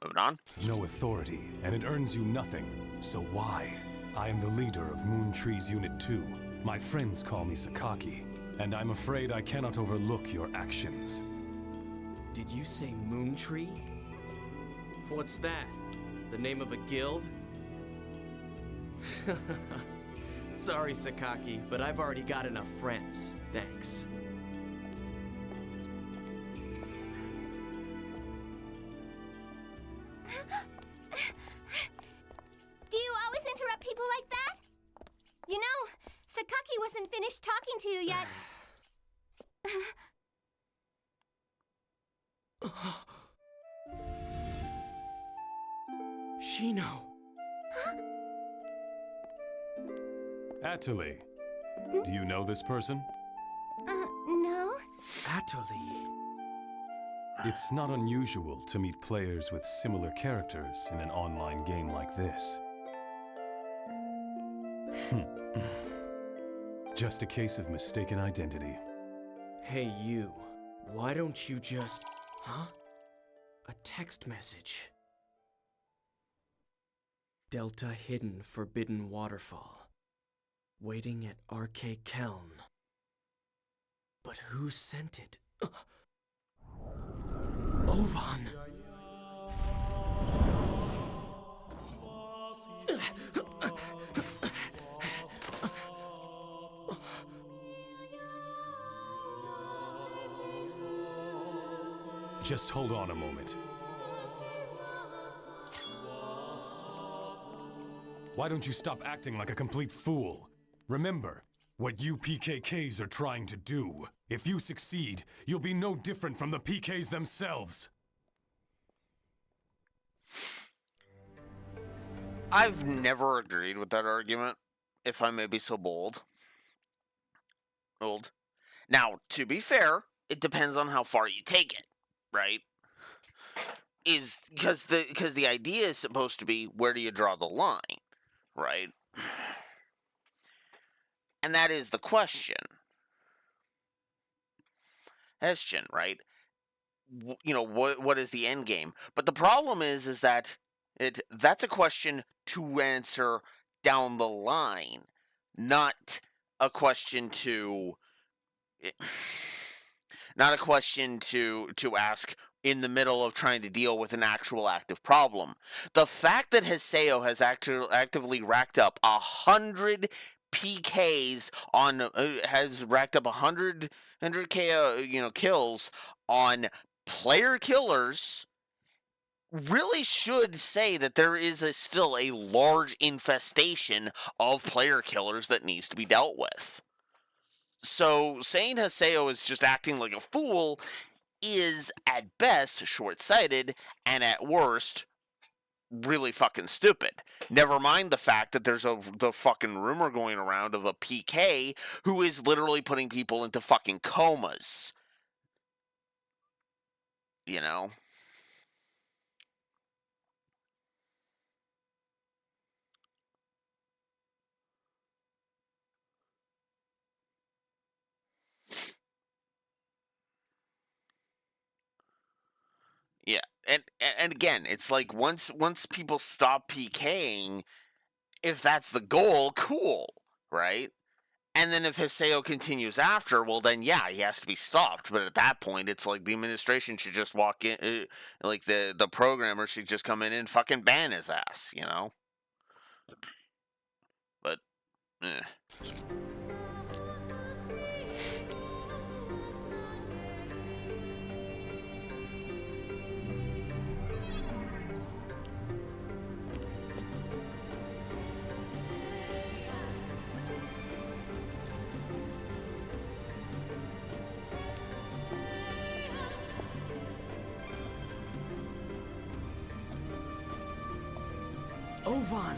Moving on. No authority, and it earns you nothing. So why? I am the leader of Moon Tree's Unit 2. My friends call me Sakaki, and I'm afraid I cannot overlook your actions. Did you say Moon Tree? What's that? The name of a guild? Sorry, Sakaki, but I've already got enough friends. Thanks. Do you always interrupt people like that? You know, Sakaki wasn't finished talking to you yet. Shino. Atuli, do you know this person? No? Atuli. It's not unusual to meet players with similar characters in an online game like this. Just a case of mistaken identity. Hey, you. Why don't you just... Huh? A text message. Delta Hidden Forbidden Waterfall. Waiting at RK Keln. But who sent it? Ovan! Just hold on a moment. Why don't you stop acting like a complete fool? Remember what you PKKs are trying to do. If you succeed, you'll be no different from the PKs themselves. I've never agreed with that argument, if I may be so bold. Now, to be fair, it depends on how far you take it, right? Is because the idea is supposed to be, where do you draw the line, right? And that is the question. Right? You know, what is the end game? But the problem is that that's a question to answer down the line, not a question to ask in the middle of trying to deal with an actual active problem. The fact that Haseo has actively racked up 100 PKs on has racked up 100 kills on player killers really should say that there is still a large infestation of player killers that needs to be dealt with. So saying Haseo is just acting like a fool is at best short-sighted and at worst really fucking stupid. Never mind the fact that there's the fucking rumor going around of a PK who is literally putting people into fucking comas. You know? Yeah, and again, it's like once people stop PKing, if that's the goal, cool, right? And then if Haseo continues after, well then yeah, he has to be stopped. But at that point, it's like the administration should just walk in, like the programmer should just come in and fucking ban his ass, you know? But, eh. Ovan!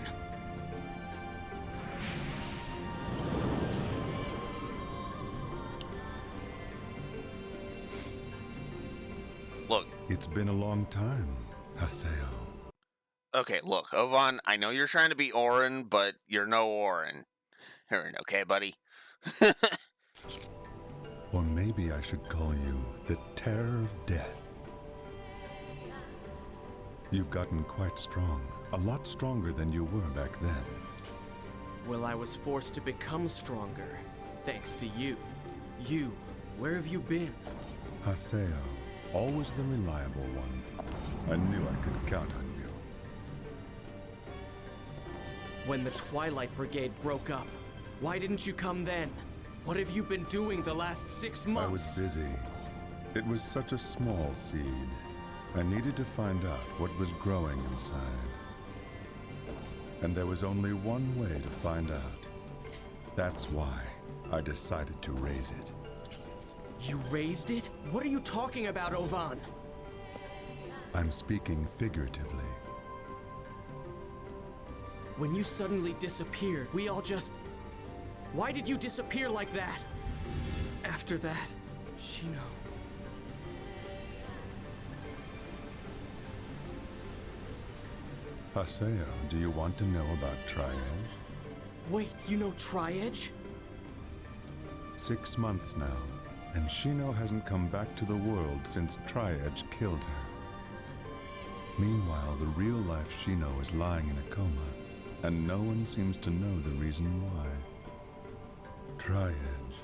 Look. It's been a long time, Haseo. Okay, look, Ovan, I know you're trying to be Orin, but you're no Orin. Orin, okay, buddy? Or maybe I should call you the Terror of Death. You've gotten quite strong. A lot stronger than you were back then. Well, I was forced to become stronger, thanks to you. You, where have you been? Haseo, always the reliable one. I knew I could count on you. When the Twilight Brigade broke up, why didn't you come then? What have you been doing the last 6 months? I was busy. It was such a small seed. I needed to find out what was growing inside. And there was only one way to find out. That's why I decided to raise it. You raised it? What are you talking about, Ovan? I'm speaking figuratively. When you suddenly disappeared, we all just... Why did you disappear like that? After that, Shino... Haseo, do you want to know about Tri-Edge? Wait, you know Tri-Edge? 6 months now, and Shino hasn't come back to the world since Tri-Edge killed her. Meanwhile, the real-life Shino is lying in a coma, and no one seems to know the reason why. Tri-Edge.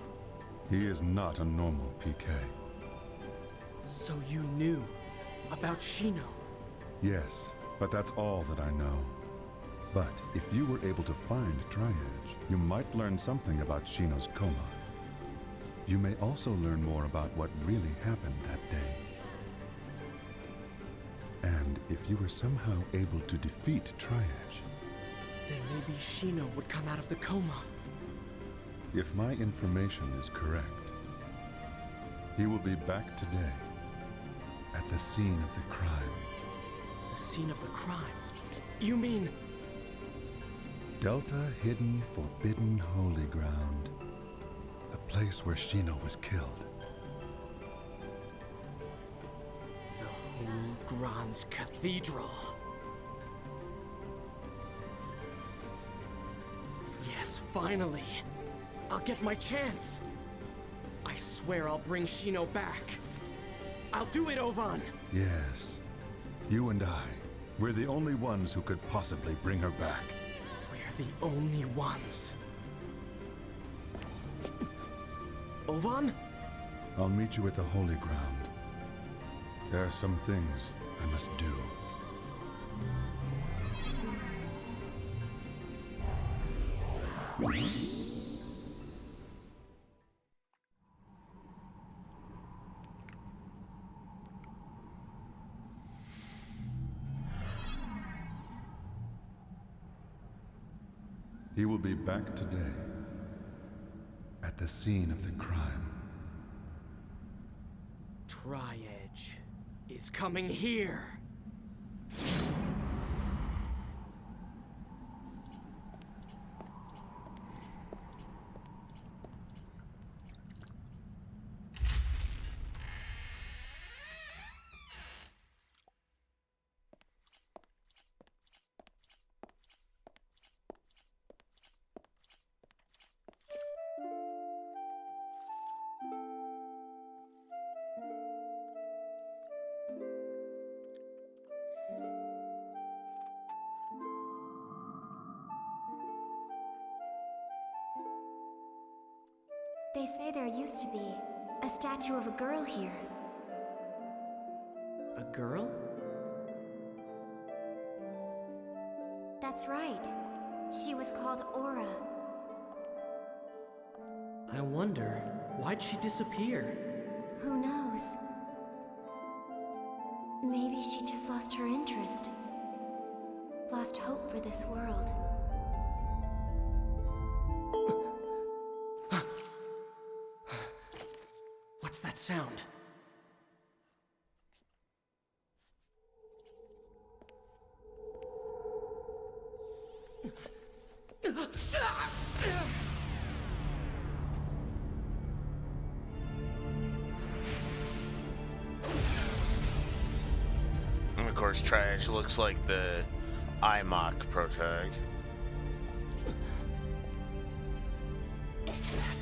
He is not a normal PK. So you knew about Shino? Yes, but that's all that I know. But if you were able to find Tri-Edge, you might learn something about Shino's coma. You may also learn more about what really happened that day. And if you were somehow able to defeat Tri-Edge, then maybe Shino would come out of the coma. If my information is correct, he will be back today, at the scene of the crime. The scene of the crime? You mean... Delta Hidden Forbidden Holy Ground. The place where Shino was killed. The Hulgran's Cathedral. Yes, finally! I'll get my chance! I swear I'll bring Shino back. I'll do it, Ovan! Yes. You and I. We're the only ones who could possibly bring her back. We're the only ones. Ovan? I'll meet you at the Holy Ground. There are some things I must do. He will be back today, at the scene of the crime. Tri-Edge is coming here. They say there used to be a statue of a girl here. A girl? That's right. She was called Aura. I wonder, why'd she disappear? Who knows? Maybe she just lost her interest. Lost hope for this world. What's that sound? And of course, Tri-Edge looks like the IMOC protag. Is that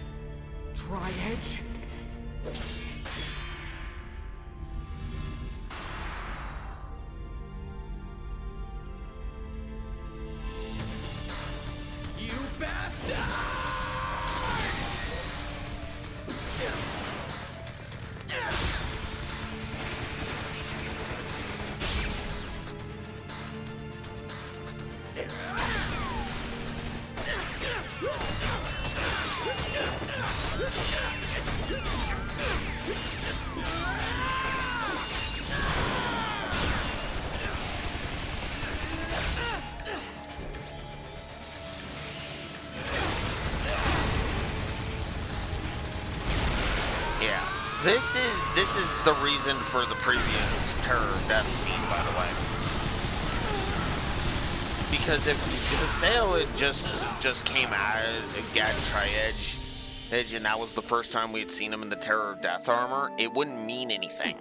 Tri-Edge? Yeah. This is the reason for the previous terror death scene, by the way. Because if Haseo had just came out at Tri-Edge, and that was the first time we had seen him in the Terror Death armor, it wouldn't mean anything.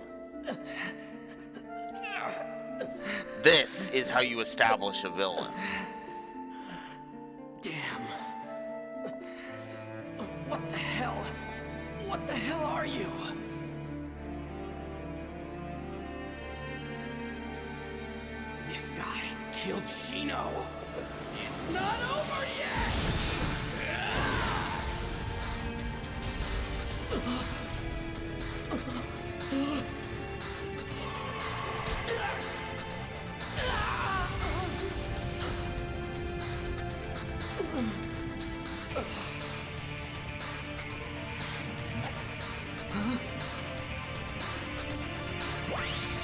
This is how you establish a villain. Damn. What the hell? What the hell are you? This guy killed Shino. It's not over yet!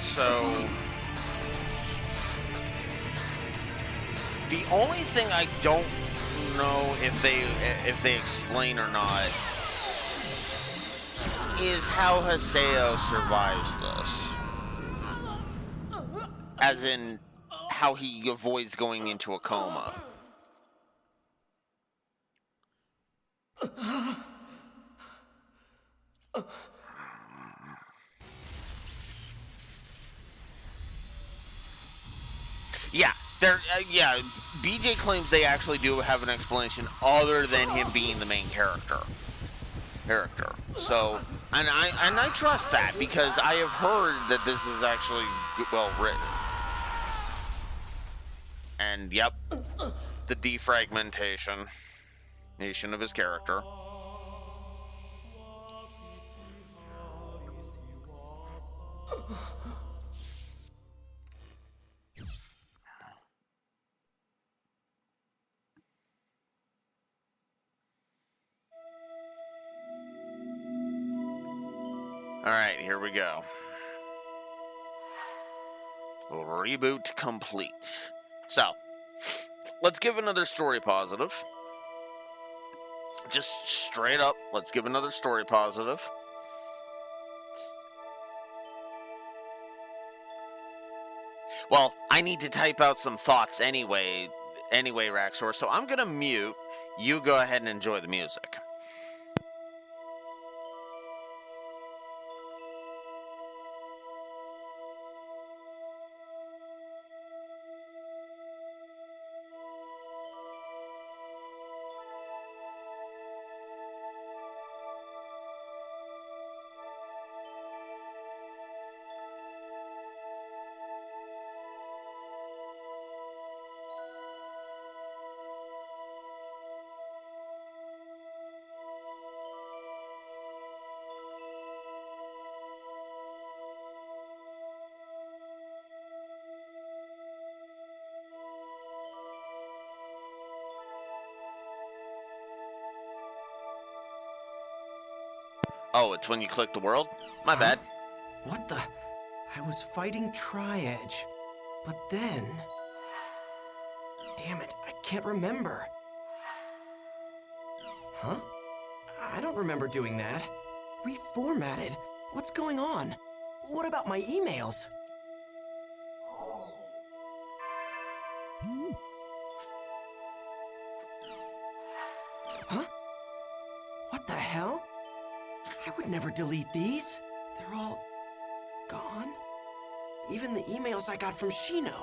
So the only thing I don't know if they explain or not is how Haseo survives this. As in how he avoids going into a coma. Yeah, BJ claims they actually do have an explanation other than him being the main character. So, and I trust that because I have heard that this is actually well written. And yep, the defragmentation of his character. Alright, here we go. Reboot complete. So, let's give another story positive. Just straight up, let's give another story positive. Well, I need to type out some thoughts anyway, Raxor, so I'm gonna mute. You go ahead and enjoy the music. Oh, it's when you click the world? My bad. What the? I was fighting Tri-Edge, but then... Damn it, I can't remember. Huh? I don't remember doing that. Reformatted? What's going on? What about my emails? Huh? What the hell? I would never delete these. They're all gone. Even the emails I got from Shino.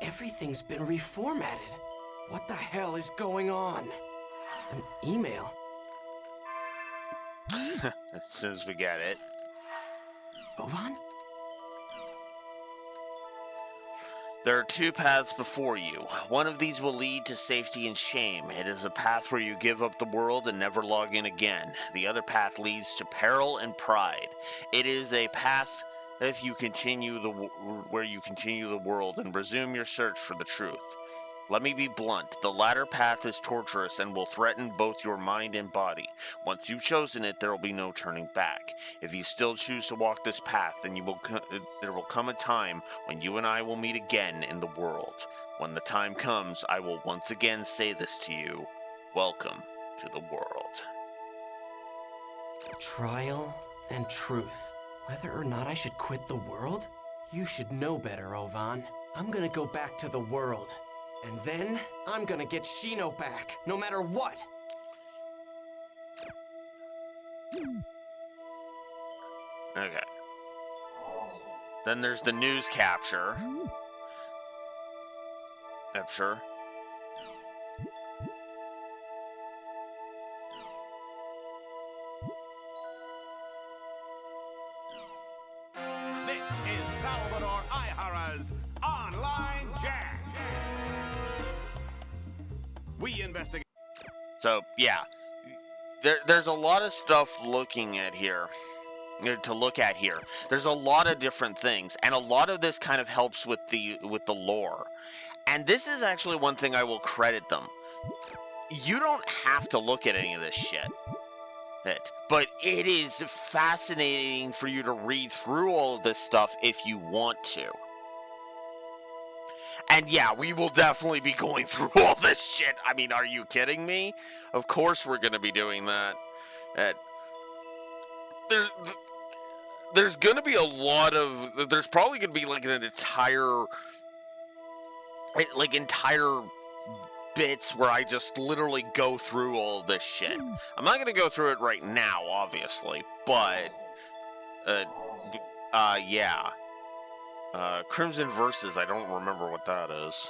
Everything's been reformatted. What the hell is going on? An email? As soon as we get it. Ovan? There are two paths before you. One of these will lead to safety and shame. It is a path where you give up the world and never log in again. The other path leads to peril and pride. It is a path that you continue where you continue the world and resume your search for the truth. Let me be blunt. The latter path is torturous and will threaten both your mind and body. Once you've chosen it, there will be no turning back. If you still choose to walk this path, then there will come a time when you and I will meet again in the world. When the time comes, I will once again say this to you. Welcome to the world. Trial and truth. Whether or not I should quit the world? You should know better, Ovan. I'm gonna go back to the world. And then, I'm gonna get Shino back, no matter what! Okay. Then there's the news capture. Capture. This is Salvador Aihara's Online Jam. We investigate. So, yeah. There's a lot of stuff looking at here. To look at here. There's a lot of different things, and a lot of this kind of helps with the lore. And this is actually one thing I will credit them. You don't have to look at any of this shit. But it is fascinating for you to read through all of this stuff if you want to. And yeah, we will definitely be going through all this shit. I mean, are you kidding me? Of course we're going to be doing that. There's going to be a lot of... There's probably going to be like an entire bits where I just literally go through all of this shit. I'm not going to go through it right now, obviously, but... yeah. Crimson Versus, I don't remember what that is.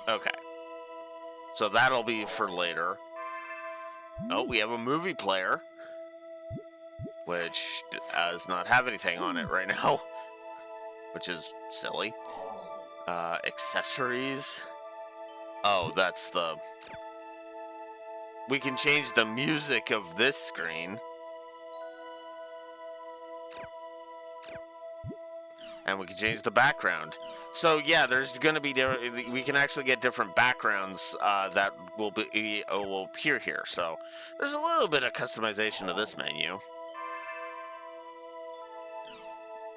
Okay. So that'll be for later. Oh, we have a movie player, which does not have anything on it right now, which is silly. Accessories. Oh, that's the... We can change the music of this screen. And we can change the background. So yeah, there's going to be we can actually get different backgrounds that will appear here. So there's a little bit of customization to this menu.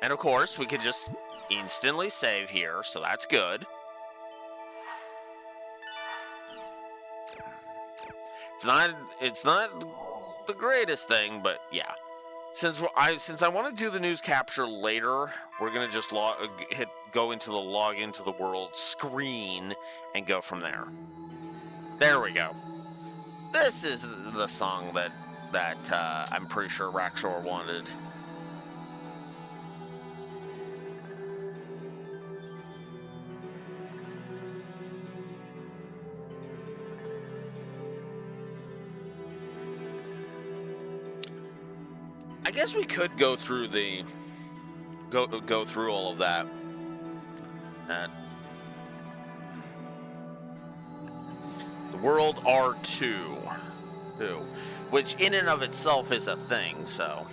And of course, we could just instantly save here, so that's good. It's not the greatest thing, but yeah. Since I want to do the news capture later, we're gonna just go into the log into the world screen and go from there. There we go. This is the song that I'm pretty sure Raxor wanted. I guess we could go through go through all of that. The World R2, which in and of itself is a thing, so.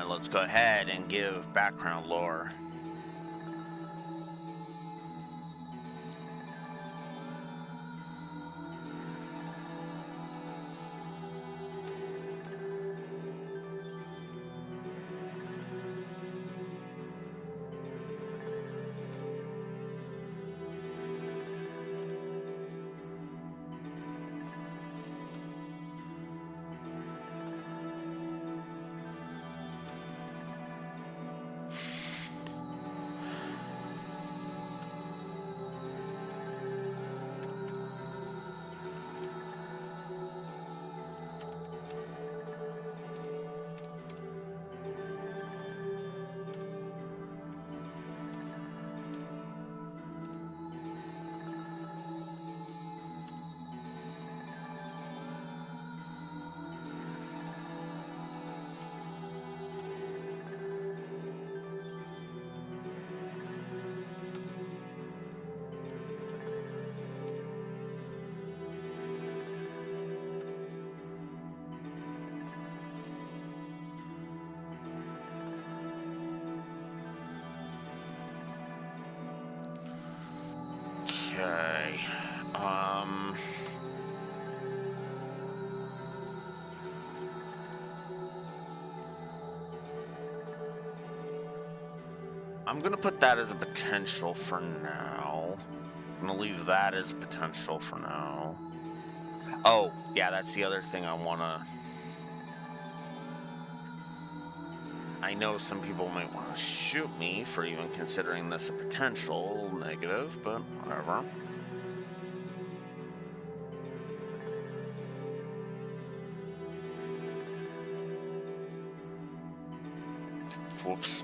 Let's go ahead and give background lore. I'm gonna put that as a potential for now. I'm gonna leave that as potential for now. Oh, yeah, that's the other thing I wanna... I know some people might want to shoot me for even considering this a potential negative, but whatever. Whoops.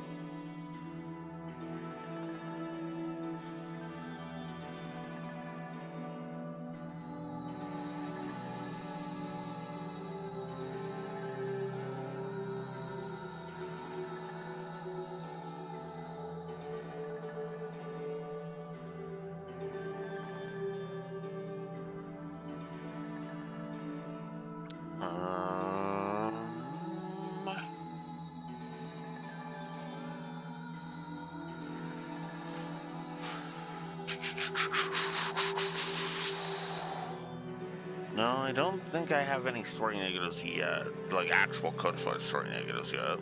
No, I don't think I have any story negatives yet. Like actual codified story negatives yet.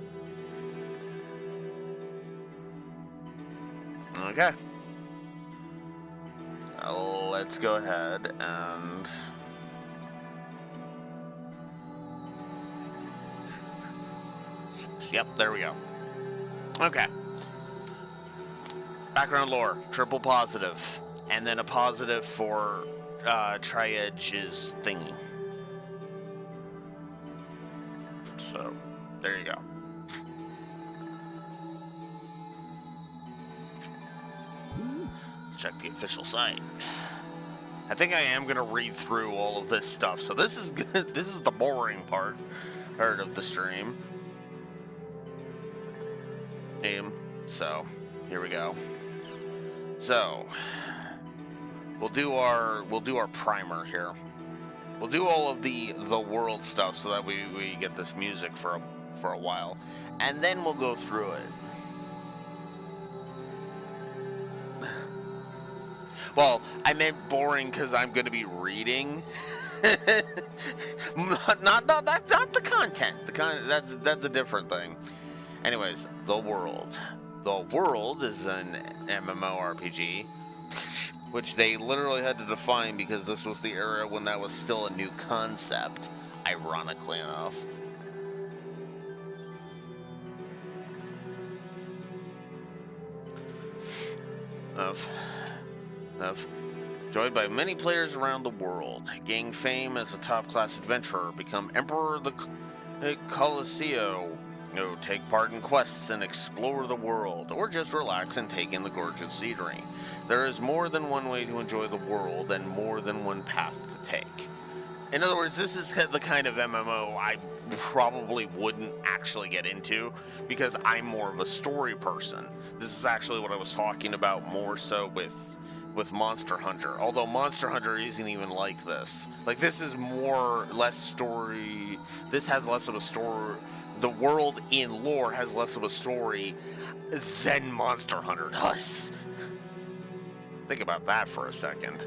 Okay. Let's go ahead and... Yep, there we go. Okay. Background lore, triple positive. And then a positive for Tri-Edge's thingy. So, there you go. Let's check the official site. I think I am gonna read through all of this stuff. So this is good. This is the boring part of the stream. So, here we go. So, we'll do our primer here. We'll do all of the world stuff so that we get this music for a while, and then we'll go through it. Well, I meant boring because I'm going to be reading. That's not the content. That's a different thing. Anyways, the world. The world is an MMORPG, which they literally had to define because this was the era when that was still a new concept, ironically enough. Enjoyed by many players around the world. Gain fame as a top-class adventurer. Become Emperor of the Colosseo. Take part in quests and explore the world, or just relax and take in the gorgeous scenery. There is more than one way to enjoy the world and more than one path to take. In other words, this is the kind of MMO I probably wouldn't actually get into because I'm more of a story person. This is actually what I was talking about more so with Monster Hunter. Although Monster Hunter isn't even like this. Like, this is less story. This has less of a story. The world in lore has less of a story than Monster Hunter does. Think about that for a second.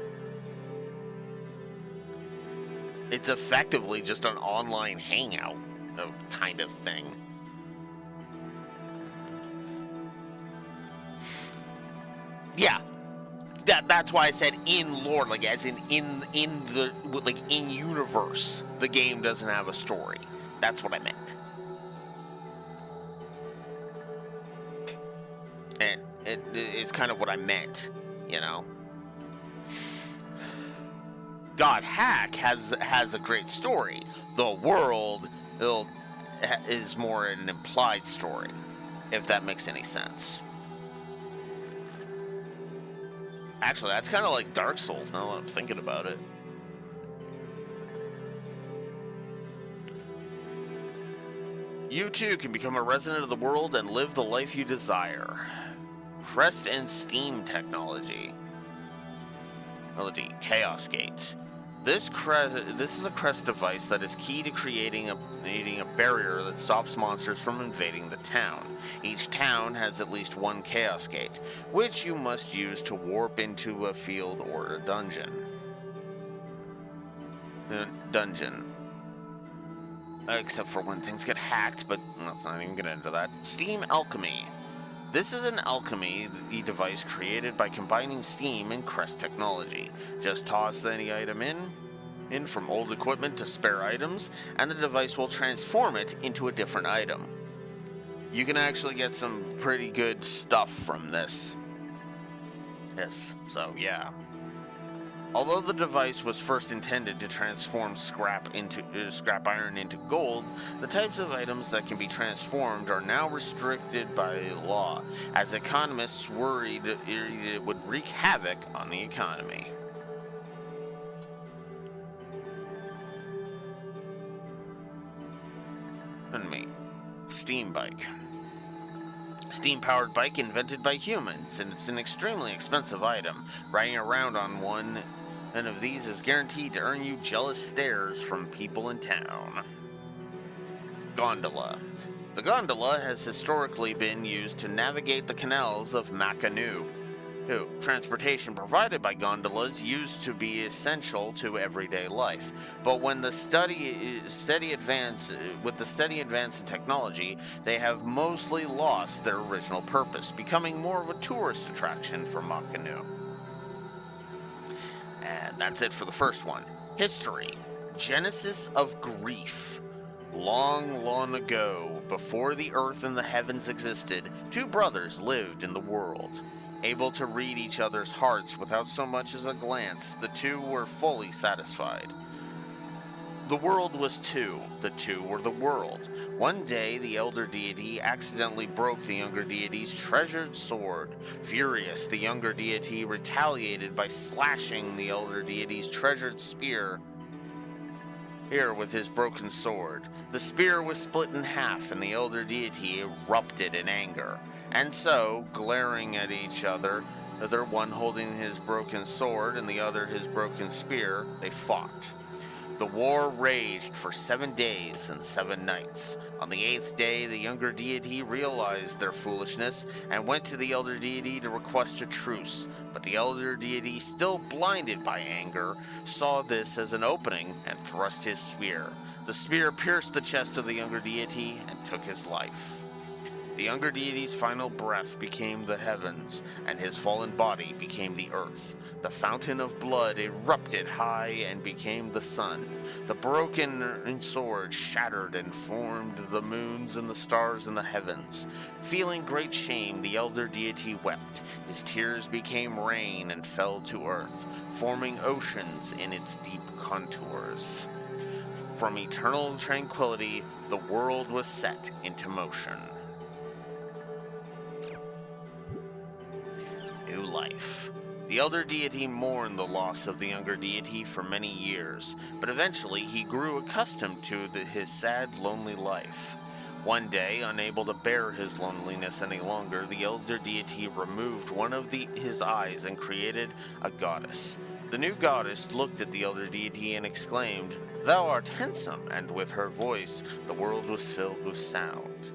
It's effectively just an online hangout kind of thing. Yeah. That's why I said in lore, like as in the like in universe. The game doesn't have a story. That's what I meant. And it's kind of what I meant, you know. .hack has a great story. The world is more an implied story, if that makes any sense. Actually, that's kind of like Dark Souls now that I'm thinking about it. You too can become a resident of the world and live the life you desire. Crest and Steam technology. Melody, Chaos Gate. This is a crest device that is key to creating a barrier that stops monsters from invading the town. Each town has at least one Chaos Gate, which you must use to warp into a field or a dungeon. Except for when things get hacked, but let's not even get into that. Steam Alchemy. This is an alchemy device created by combining steam and crest technology. Just toss any item in from old equipment to spare items, and the device will transform it into a different item. You can actually get some pretty good stuff from this. Yes, so yeah. Although the device was first intended to transform scrap iron into gold, the types of items that can be transformed are now restricted by law, as economists worried it would wreak havoc on the economy. And me. Steam bike. Steam-powered bike invented by humans, and it's an extremely expensive item. Riding around on one of these is guaranteed to earn you jealous stares from people in town. Gondola. The gondola has historically been used to navigate the canals of Makanu. Transportation provided by gondolas used to be essential to everyday life, but when the steady advance in technology, they have mostly lost their original purpose, becoming more of a tourist attraction for Makanu. And that's it for the first one. History. Genesis of grief. Long, long ago, before the earth and the heavens existed, two brothers lived in the world. Able to read each other's hearts without so much as a glance, the two were fully satisfied. The world was two. The two were the world. One day, the elder deity accidentally broke the younger deity's treasured sword. Furious, the younger deity retaliated by slashing the elder deity's treasured spear here with his broken sword. The spear was split in half, and the elder deity erupted in anger. And so, glaring at each other, one holding his broken sword and the other his broken spear, they fought. The war raged for 7 days and 7 nights. On the 8th day, the younger deity realized their foolishness and went to the elder deity to request a truce. But the elder deity, still blinded by anger, saw this as an opening and thrust his spear. The spear pierced the chest of the younger deity and took his life. The younger deity's final breath became the heavens, and his fallen body became the earth. The fountain of blood erupted high and became the sun. The broken sword shattered and formed the moons and the stars in the heavens. Feeling great shame, the elder deity wept. His tears became rain and fell to earth, forming oceans in its deep contours. From eternal tranquility, the world was set into motion. New life. The elder deity mourned the loss of the younger deity for many years, but eventually he grew accustomed to his sad, lonely life. One day, unable to bear his loneliness any longer, the elder deity removed one of his eyes and created a goddess. The new goddess looked at the elder deity and exclaimed, "Thou art handsome," and with her voice, the world was filled with sound.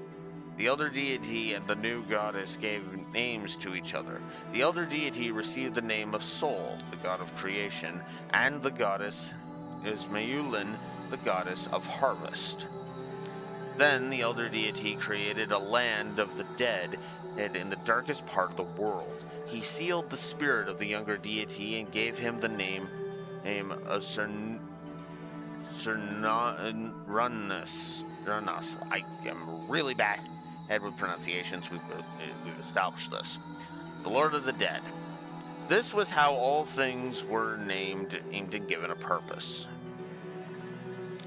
The elder deity and the new goddess gave names to each other. The elder deity received the name of Sol, the god of creation, and the goddess is Mayulin, the goddess of harvest. Then the elder deity created a land of the dead in the darkest part of the world. He sealed the spirit of the younger deity and gave him the name of Cernunnos. I am really bad with pronunciations. We've established this. The Lord of the Dead. This was how all things were named, aimed and given a purpose.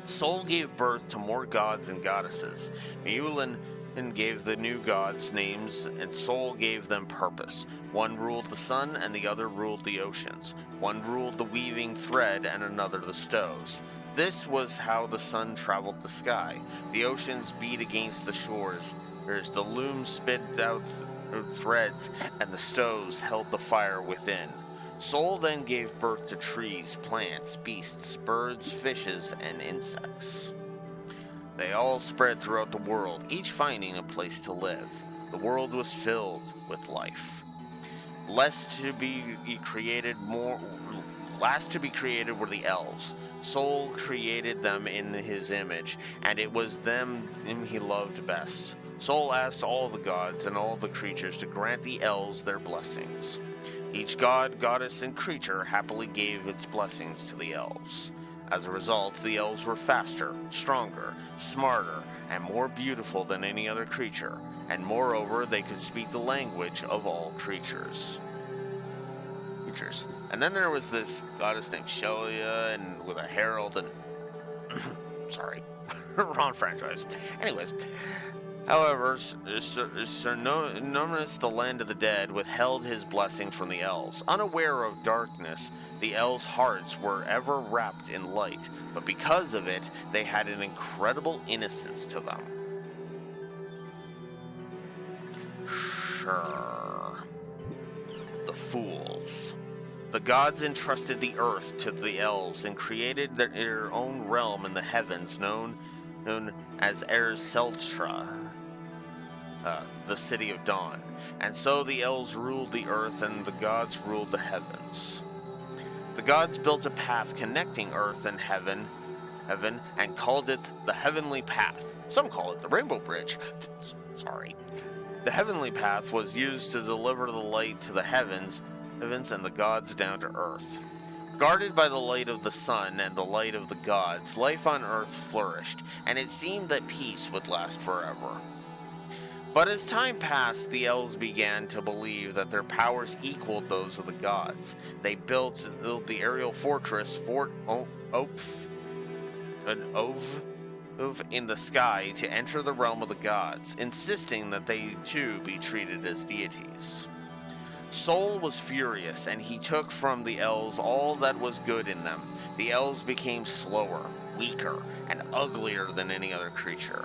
Sol gave birth to more gods and goddesses. Mayulin gave the new gods names, and Sol gave them purpose. One ruled the sun, and the other ruled the oceans. One ruled the weaving thread, and another the stoves. This was how the sun traveled the sky. The oceans beat against the shores. The loom spit out threads, and the stoves held the fire within. Sol then gave birth to trees, plants, beasts, birds, fishes, and insects. They all spread throughout the world, each finding a place to live. The world was filled with life. Last to be created were the elves. Sol created them in his image, and it was them he loved best. Sol asked all the gods and all the creatures to grant the elves their blessings. Each god, goddess, and creature happily gave its blessings to the elves. As a result, the elves were faster, stronger, smarter, and more beautiful than any other creature, and moreover, they could speak the language of all creatures. And then there was this goddess named Shelia, and with a herald, and sorry, wrong franchise. Anyways, however, Nominus, the land of the dead, withheld his blessing from the elves. Unaware of darkness, the elves' hearts were ever wrapped in light, but because of it, they had an incredible innocence to them. Sure. The fools. The gods entrusted the earth to the elves and created their own realm in the heavens known as Erseltra, the city of dawn. And so the elves ruled the earth and the gods ruled the heavens. The gods built a path connecting earth and heaven and called it the heavenly path. Some call it the rainbow bridge. Sorry. The heavenly path was used to deliver the light to the heavens and the gods down to earth. Guarded by the light of the sun and the light of the gods, life on earth flourished, and it seemed that peace would last forever. But as time passed, the elves began to believe that their powers equaled those of the gods. They built the aerial fortress Fort Oph in the sky to enter the realm of the gods, insisting that they too be treated as deities. Sol was furious, and he took from the elves all that was good in them. The elves became slower, weaker, and uglier than any other creature.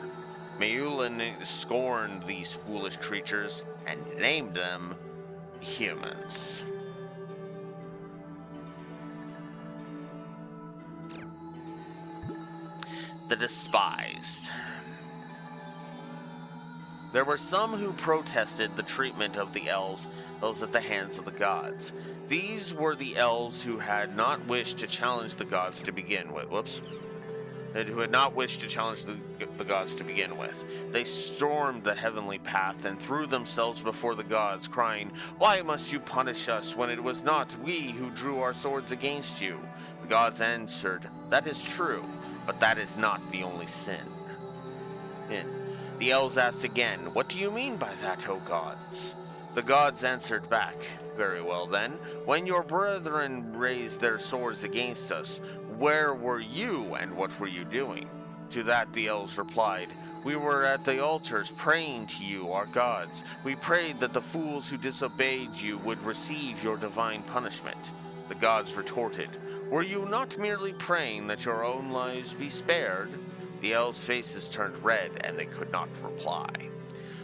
Meulin scorned these foolish creatures and named them humans. The despised. There were some who protested the treatment of the elves at the hands of the gods. These were the elves who had not wished to challenge the gods to begin with. Who had not wished to challenge the gods to begin with. They stormed the heavenly path and threw themselves before the gods, crying, "Why must you punish us when it was not we who drew our swords against you?" The gods answered, "That is true, but that is not the only sin." The elves asked again, "What do you mean by that, O gods?" The gods answered back, "Very well then, when your brethren raised their swords against us, where were you and what were you doing?" To that the elves replied, "We were at the altars praying to you, our gods. We prayed that the fools who disobeyed you would receive your divine punishment." The gods retorted, "Were you not merely praying that your own lives be spared?" The elves' faces turned red, and they could not reply.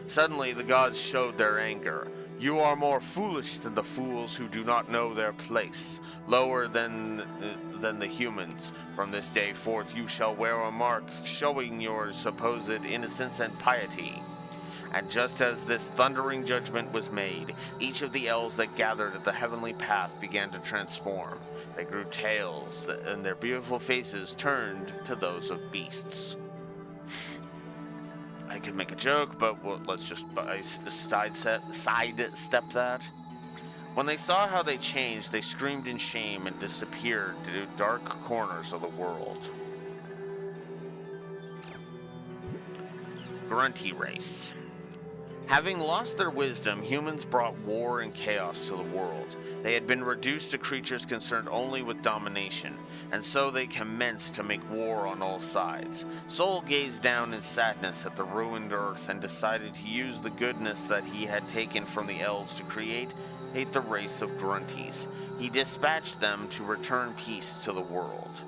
Suddenly the gods showed their anger. "You are more foolish than the fools who do not know their place, lower than the humans. From this day forth you shall wear a mark showing your supposed innocence and piety." And just as this thundering judgment was made, each of the elves that gathered at the heavenly path began to transform. They grew tails, and their beautiful faces turned to those of beasts. I could make a joke, but let's just sidestep that. When they saw how they changed, they screamed in shame and disappeared to dark corners of the world. Grunty race. Having lost their wisdom, humans brought war and chaos to the world. They had been reduced to creatures concerned only with domination, and so they commenced to make war on all sides. Sol gazed down in sadness at the ruined earth and decided to use the goodness that he had taken from the elves to create the race of Grunties. He dispatched them to return peace to the world.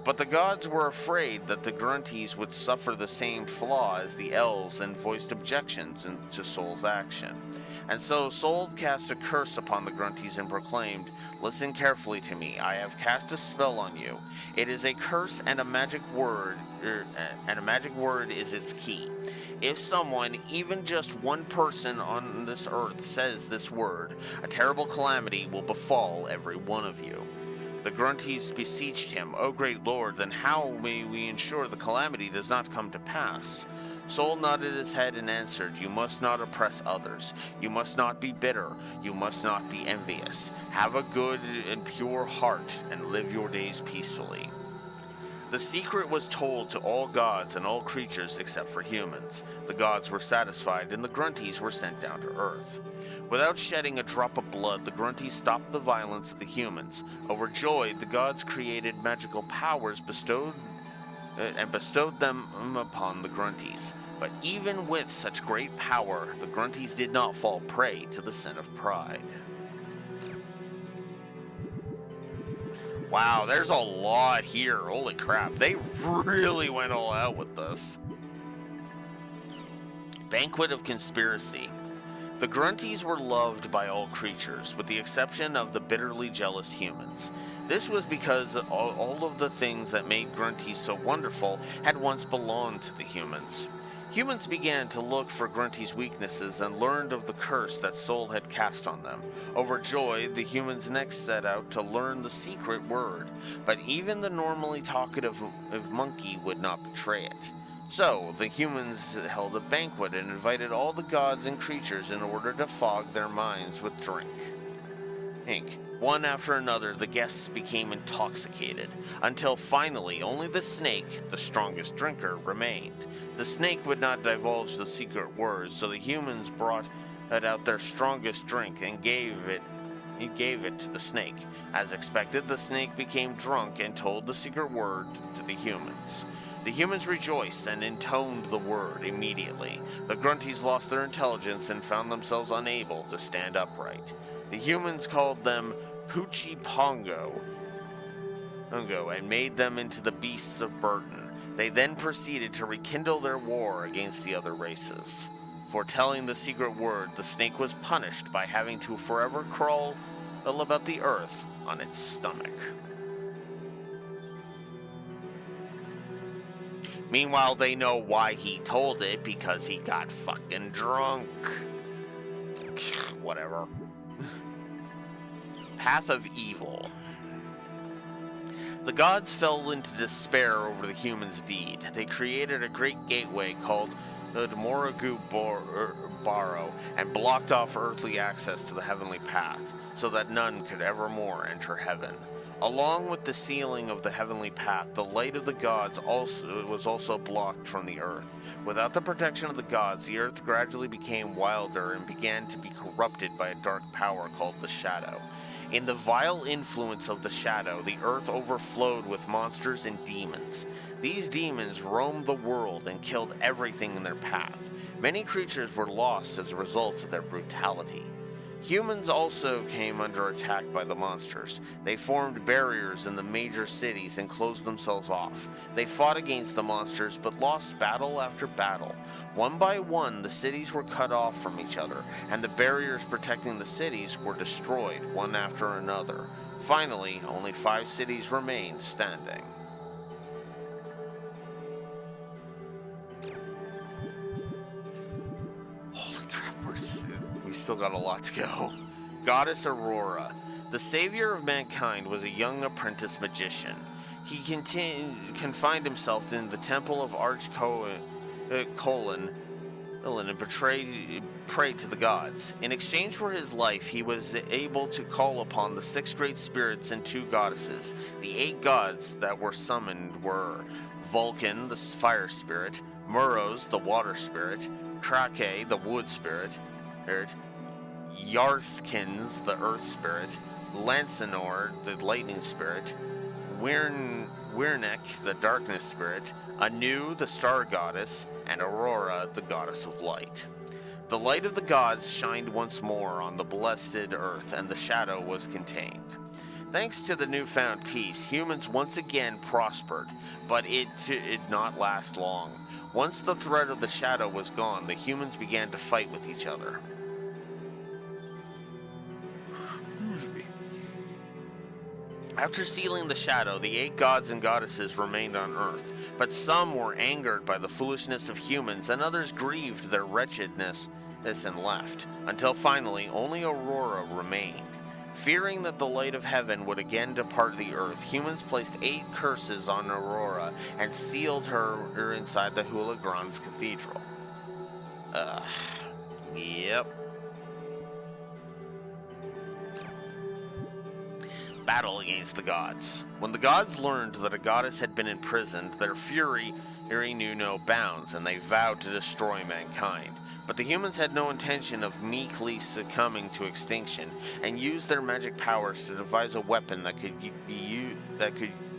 But the gods were afraid that the Grunties would suffer the same flaw as the elves and voiced objections to Sol's action. And so Sol cast a curse upon the Grunties and proclaimed, "Listen carefully to me. I have cast a spell on you. It is a curse and a magic word, is its key. If someone, even just one person on this earth, says this word, a terrible calamity will befall every one of you." The Grunties beseeched him, "O great lord, then how may we ensure the calamity does not come to pass?" Sol nodded his head and answered, "You must not oppress others. You must not be bitter. You must not be envious. Have a good and pure heart and live your days peacefully." The secret was told to all gods and all creatures except for humans. The gods were satisfied and the grunties were sent down to Earth. Without shedding a drop of blood, the grunties stopped the violence of the humans. Overjoyed, the gods created magical powers bestowed them upon the grunties. But even with such great power, the grunties did not fall prey to the sin of pride. Wow, there's a lot here. Holy crap. They really went all out with this. Banquet of Conspiracy. The grunties were loved by all creatures, with the exception of the bitterly jealous humans. This was because all of the things that made grunties so wonderful had once belonged to the humans. Humans began to look for grunties' weaknesses and learned of the curse that Sol had cast on them. Overjoyed, the humans next set out to learn the secret word, but even the normally talkative monkey would not betray it. So, the humans held a banquet and invited all the gods and creatures in order to fog their minds with drink. One after another, the guests became intoxicated, until finally only the snake, the strongest drinker, remained. The snake would not divulge the secret words, so the humans brought out their strongest drink and gave it to the snake. As expected, the snake became drunk and told the secret word to the humans. The humans rejoiced and intoned the word immediately. The grunties lost their intelligence and found themselves unable to stand upright. The humans called them Poochie Pongo and made them into the beasts of burden. They then proceeded to rekindle their war against the other races. For telling the secret word, the snake was punished by having to forever crawl about the earth on its stomach. Meanwhile, they know why he told it, because he got fucking drunk. Whatever. Path of Evil. The gods fell into despair over the humans' deed. They created a great gateway called the Moragu Barrow and blocked off earthly access to the heavenly path, so that none could ever more enter heaven. Along with the sealing of the heavenly path, the light of the gods was also blocked from the earth. Without the protection of the gods, the earth gradually became wilder and began to be corrupted by a dark power called the Shadow. In the vile influence of the Shadow, the earth overflowed with monsters and demons. These demons roamed the world and killed everything in their path. Many creatures were lost as a result of their brutality. Humans also came under attack by the monsters. They formed barriers in the major cities and closed themselves off. They fought against the monsters but lost battle after battle. One by one, the cities were cut off from each other, and the barriers protecting the cities were destroyed one after another. Finally, only 5 cities remained standing. Holy crap, we still got a lot to go. Goddess Aurora. The savior of mankind was a young apprentice magician. He confined himself in the temple of Archcolon and prayed to the gods. In exchange for his life, he was able to call upon the 6 great spirits and 2 goddesses. The 8 gods that were summoned were Vulcan, the fire spirit, Muros, the water spirit, Krake, the wood spirit, Yarthkins, the earth spirit, Lansanor, the lightning spirit, Wyrnek, the darkness spirit, Anu, the star goddess, and Aurora, the goddess of light. The light of the gods shined once more on the blessed earth, and the shadow was contained. Thanks to the newfound peace, humans once again prospered, but it did not last long. Once the threat of the shadow was gone, the humans began to fight with each other. After sealing the shadow, the 8 gods and goddesses remained on Earth, but some were angered by the foolishness of humans, and others grieved their wretchedness and left, until finally only Aurora remained. Fearing that the light of heaven would again depart the earth, humans placed 8 curses on Aurora and sealed her inside the Hula Grand's cathedral. Yep. Battle against the gods. When the gods learned that a goddess had been imprisoned, their fury knew no bounds, and they vowed to destroy mankind. But the humans had no intention of meekly succumbing to extinction, and used their magic powers to devise a weapon that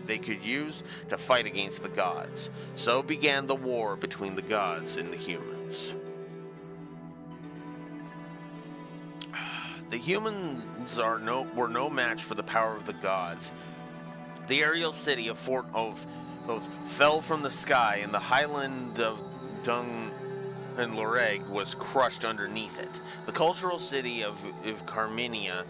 they could use to fight against the gods. So began the war between the gods and the humans. The humans were no match for the power of the gods. The aerial city of Fort Oath fell from the sky, and the highland of Dung and Loreg was crushed underneath it. The cultural city of Carmina,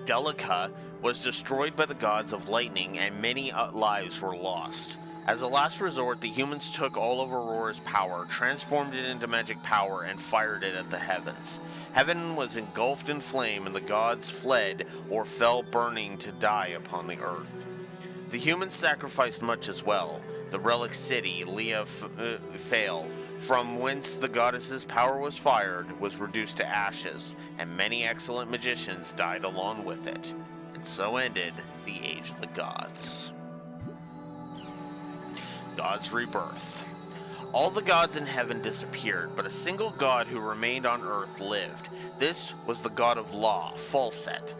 Gadelica, was destroyed by the gods of lightning, and many lives were lost. As a last resort, the humans took all of Aurora's power, transformed it into magic power, and fired it at the heavens. Heaven was engulfed in flame, and the gods fled or fell burning to die upon the earth. The humans sacrificed much as well. The relic city, Fail, from whence the goddess's power was fired, was reduced to ashes, and many excellent magicians died along with it. And so ended the Age of the Gods. God's Rebirth. All the gods in heaven disappeared, but a single god who remained on earth lived. This was the god of law, Falset,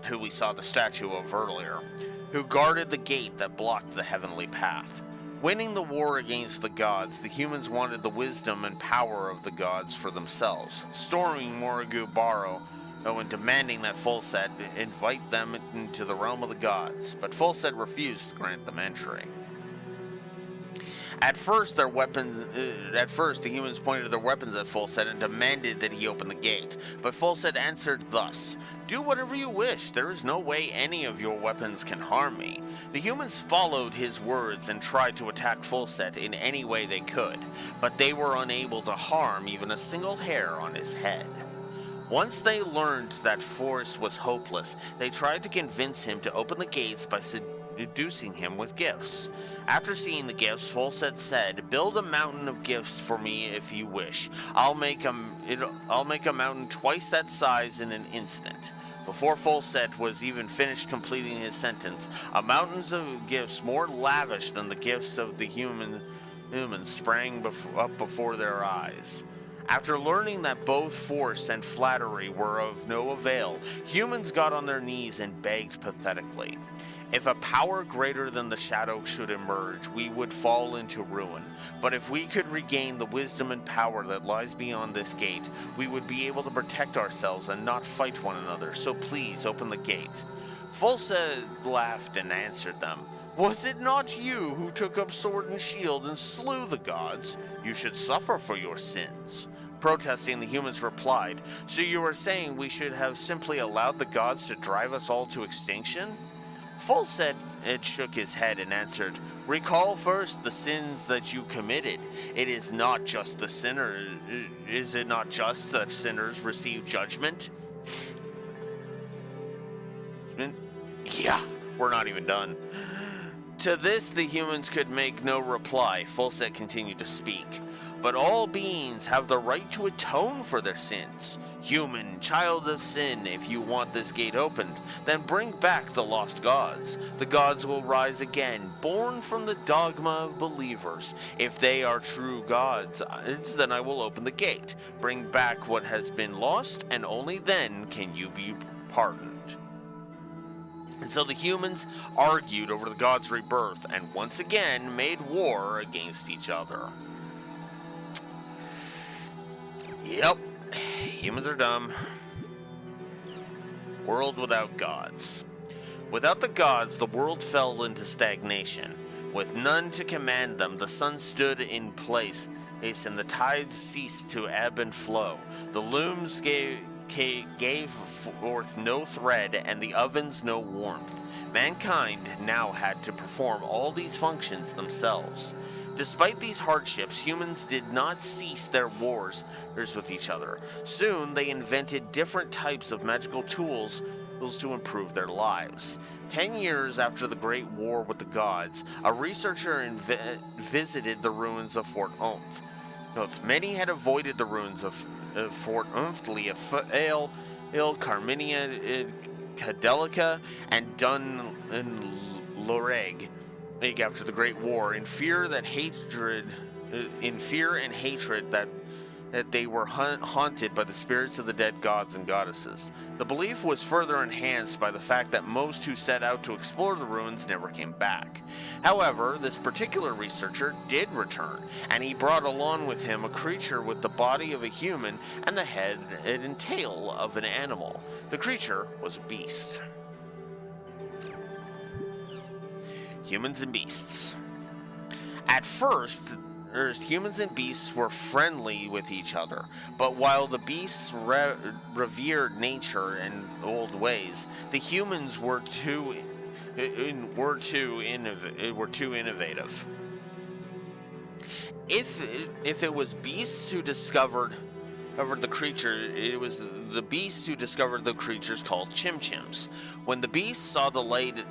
who we saw the statue of earlier, who guarded the gate that blocked the heavenly path. Winning the war against the gods, the humans wanted the wisdom and power of the gods for themselves, storming Morrigu Barrow and demanding that Falset invite them into the realm of the gods, but Falset refused to grant them entry. At first, the humans pointed their weapons at Falset and demanded that he open the gate. But Falset answered thus: "Do whatever you wish. There is no way any of your weapons can harm me." The humans followed his words and tried to attack Falset in any way they could, but they were unable to harm even a single hair on his head. Once they learned that force was hopeless, they tried to convince him to open the gates by seducing him with gifts. After seeing the gifts, Falset said, "Build a mountain of gifts for me if you wish. I'll make a mountain twice that size in an instant." Before Falset was even finished completing his sentence, a mountain of gifts more lavish than the gifts of the humans sprang up before their eyes. After learning that both force and flattery were of no avail, humans got on their knees and begged pathetically. If a power greater than the shadow should emerge, we would fall into ruin. But if we could regain the wisdom and power that lies beyond this gate, we would be able to protect ourselves and not fight one another, so please open the gate. Falset laughed and answered them, "Was it not you who took up sword and shield and slew the gods? You should suffer for your sins." Protesting, the humans replied, "So you are saying we should have simply allowed the gods to drive us all to extinction?" Falset shook his head and answered, "Recall first the sins that you committed. Is it not just that sinners receive judgment?" Yeah, we're not even done. To this, the humans could make no reply. Falset continued to speak. "But all beings have the right to atone for their sins. Human, child of sin, if you want this gate opened, then bring back the lost gods. The gods will rise again, born from the dogma of believers. If they are true gods, then I will open the gate. Bring back what has been lost, and only then can you be pardoned." And so the humans argued over the gods' rebirth, and once again made war against each other. Yep, humans are dumb. World without gods. Without the gods, the world fell into stagnation. With none to command them, the sun stood in place, and the tides ceased to ebb and flow. The looms gave forth no thread, and the ovens no warmth. Mankind now had to perform all these functions themselves. Despite these hardships, humans did not cease their wars with each other. Soon, they invented different types of magical tools to improve their lives. 10 years after the Great War with the gods, a researcher visited the ruins of Fort Oomph. Many had avoided the ruins of Fort Oomph, Leafail, Carminia, Cadelica, and Dun and Loreg after the Great War, in fear and hatred that they were haunted by the spirits of the dead gods and goddesses. The belief was further enhanced by the fact that most who set out to explore the ruins never came back. However, this particular researcher did return, and he brought along with him a creature with the body of a human and the head and tail of an animal. The creature was a beast. Humans and beasts. At first, humans and beasts were friendly with each other, but while the beasts revered nature and old ways, the humans were too innovative. If it was beasts who discovered the creature, it was the beasts who discovered the creatures called chimchims. When the beasts saw the light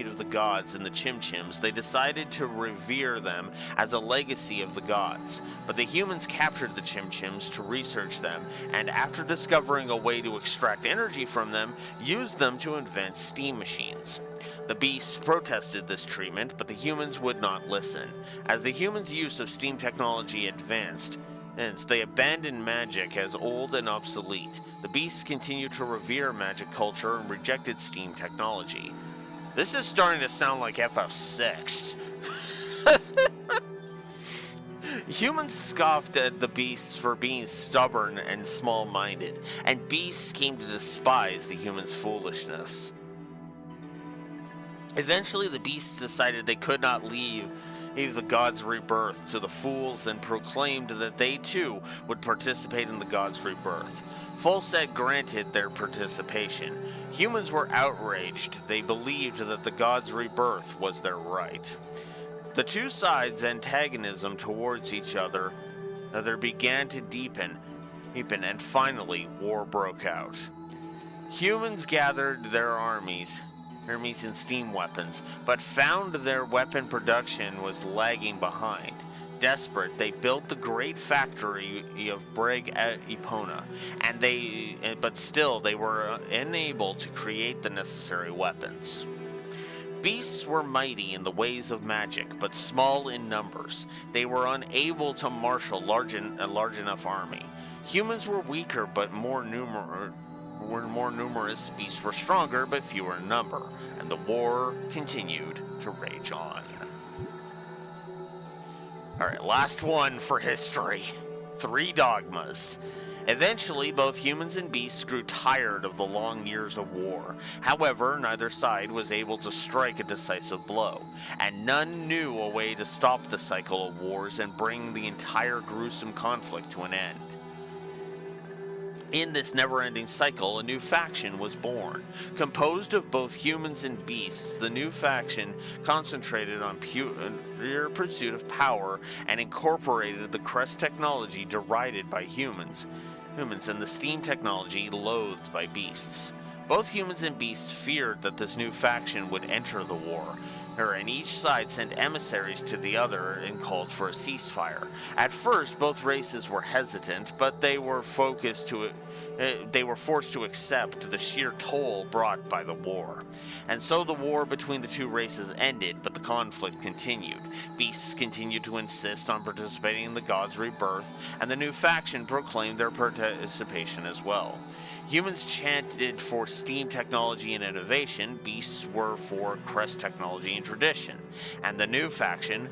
of the gods and the chimchims, they decided to revere them as a legacy of the gods. But the humans captured the chimchims to research them, and after discovering a way to extract energy from them, used them to invent steam machines. The beasts protested this treatment, but the humans would not listen. As the humans' use of steam technology advanced, they abandoned magic as old and obsolete. The beasts continued to revere magic culture and rejected steam technology. This is starting to sound like FF6. Humans scoffed at the beasts for being stubborn and small-minded, and beasts came to despise the humans' foolishness. Eventually, the beasts decided they could not leave the gods' rebirth to the fools and proclaimed that they too would participate in the gods' rebirth. Folset granted their participation. Humans were outraged. They believed that the gods' rebirth was their right. The two sides' antagonism towards each other began to deepen, and finally war broke out. Humans gathered their armies and steam weapons, but found their weapon production was lagging behind. Desperate, they built the great factory of Breg Epona, but still they were unable to create the necessary weapons. Beasts were mighty in the ways of magic, but small in numbers. They were unable to marshal a large enough army. Humans were weaker but more numerous. Beasts were stronger but fewer in number, and the war continued to rage on. Alright, last one for history. 3 dogmas. Eventually, both humans and beasts grew tired of the long years of war. However, neither side was able to strike a decisive blow, and none knew a way to stop the cycle of wars and bring the entire gruesome conflict to an end. In this never-ending cycle, a new faction was born. Composed of both humans and beasts, the new faction concentrated on pure pursuit of power and incorporated the crest technology derided by humans and the steam technology loathed by beasts. Both humans and beasts feared that this new faction would enter the war, and each side sent emissaries to the other and called for a ceasefire. At first, both races were hesitant, but they were forced to accept the sheer toll brought by the war. And so the war between the two races ended, but the conflict continued. Beasts continued to insist on participating in the gods' rebirth, and the new faction proclaimed their participation as well. Humans chanted for steam technology and innovation, beasts were for crest technology and tradition, and the new faction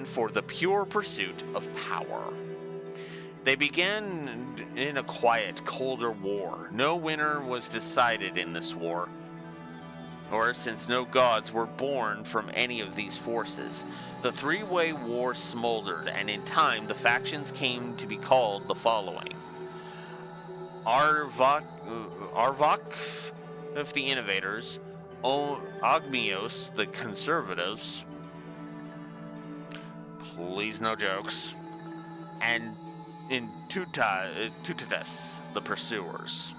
for the pure pursuit of power. They began in a quiet, colder war. No winner was decided in this war, since no gods were born from any of these forces. The three-way war smoldered, and in time the factions came to be called the following: Arvok of the innovators, Ogmios the conservatives, please no jokes, and in Tutatis, the pursuers.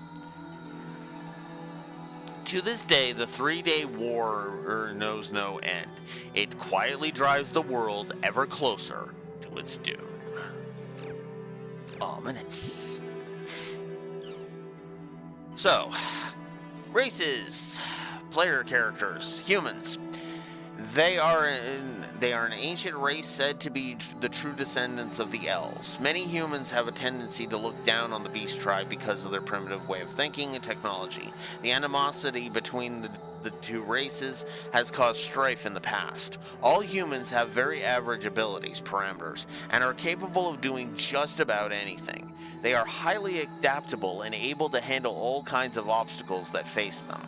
To this day, the 3-day war knows no end. It quietly drives the world ever closer to its doom. Ominous. So, races, player characters, humans. They are an ancient race said to be the true descendants of the elves. Many humans have a tendency to look down on the beast tribe because of their primitive way of thinking and technology. The animosity between the two races has caused strife in the past. All humans have very average abilities, parameters, and are capable of doing just about anything. They are highly adaptable and able to handle all kinds of obstacles that face them.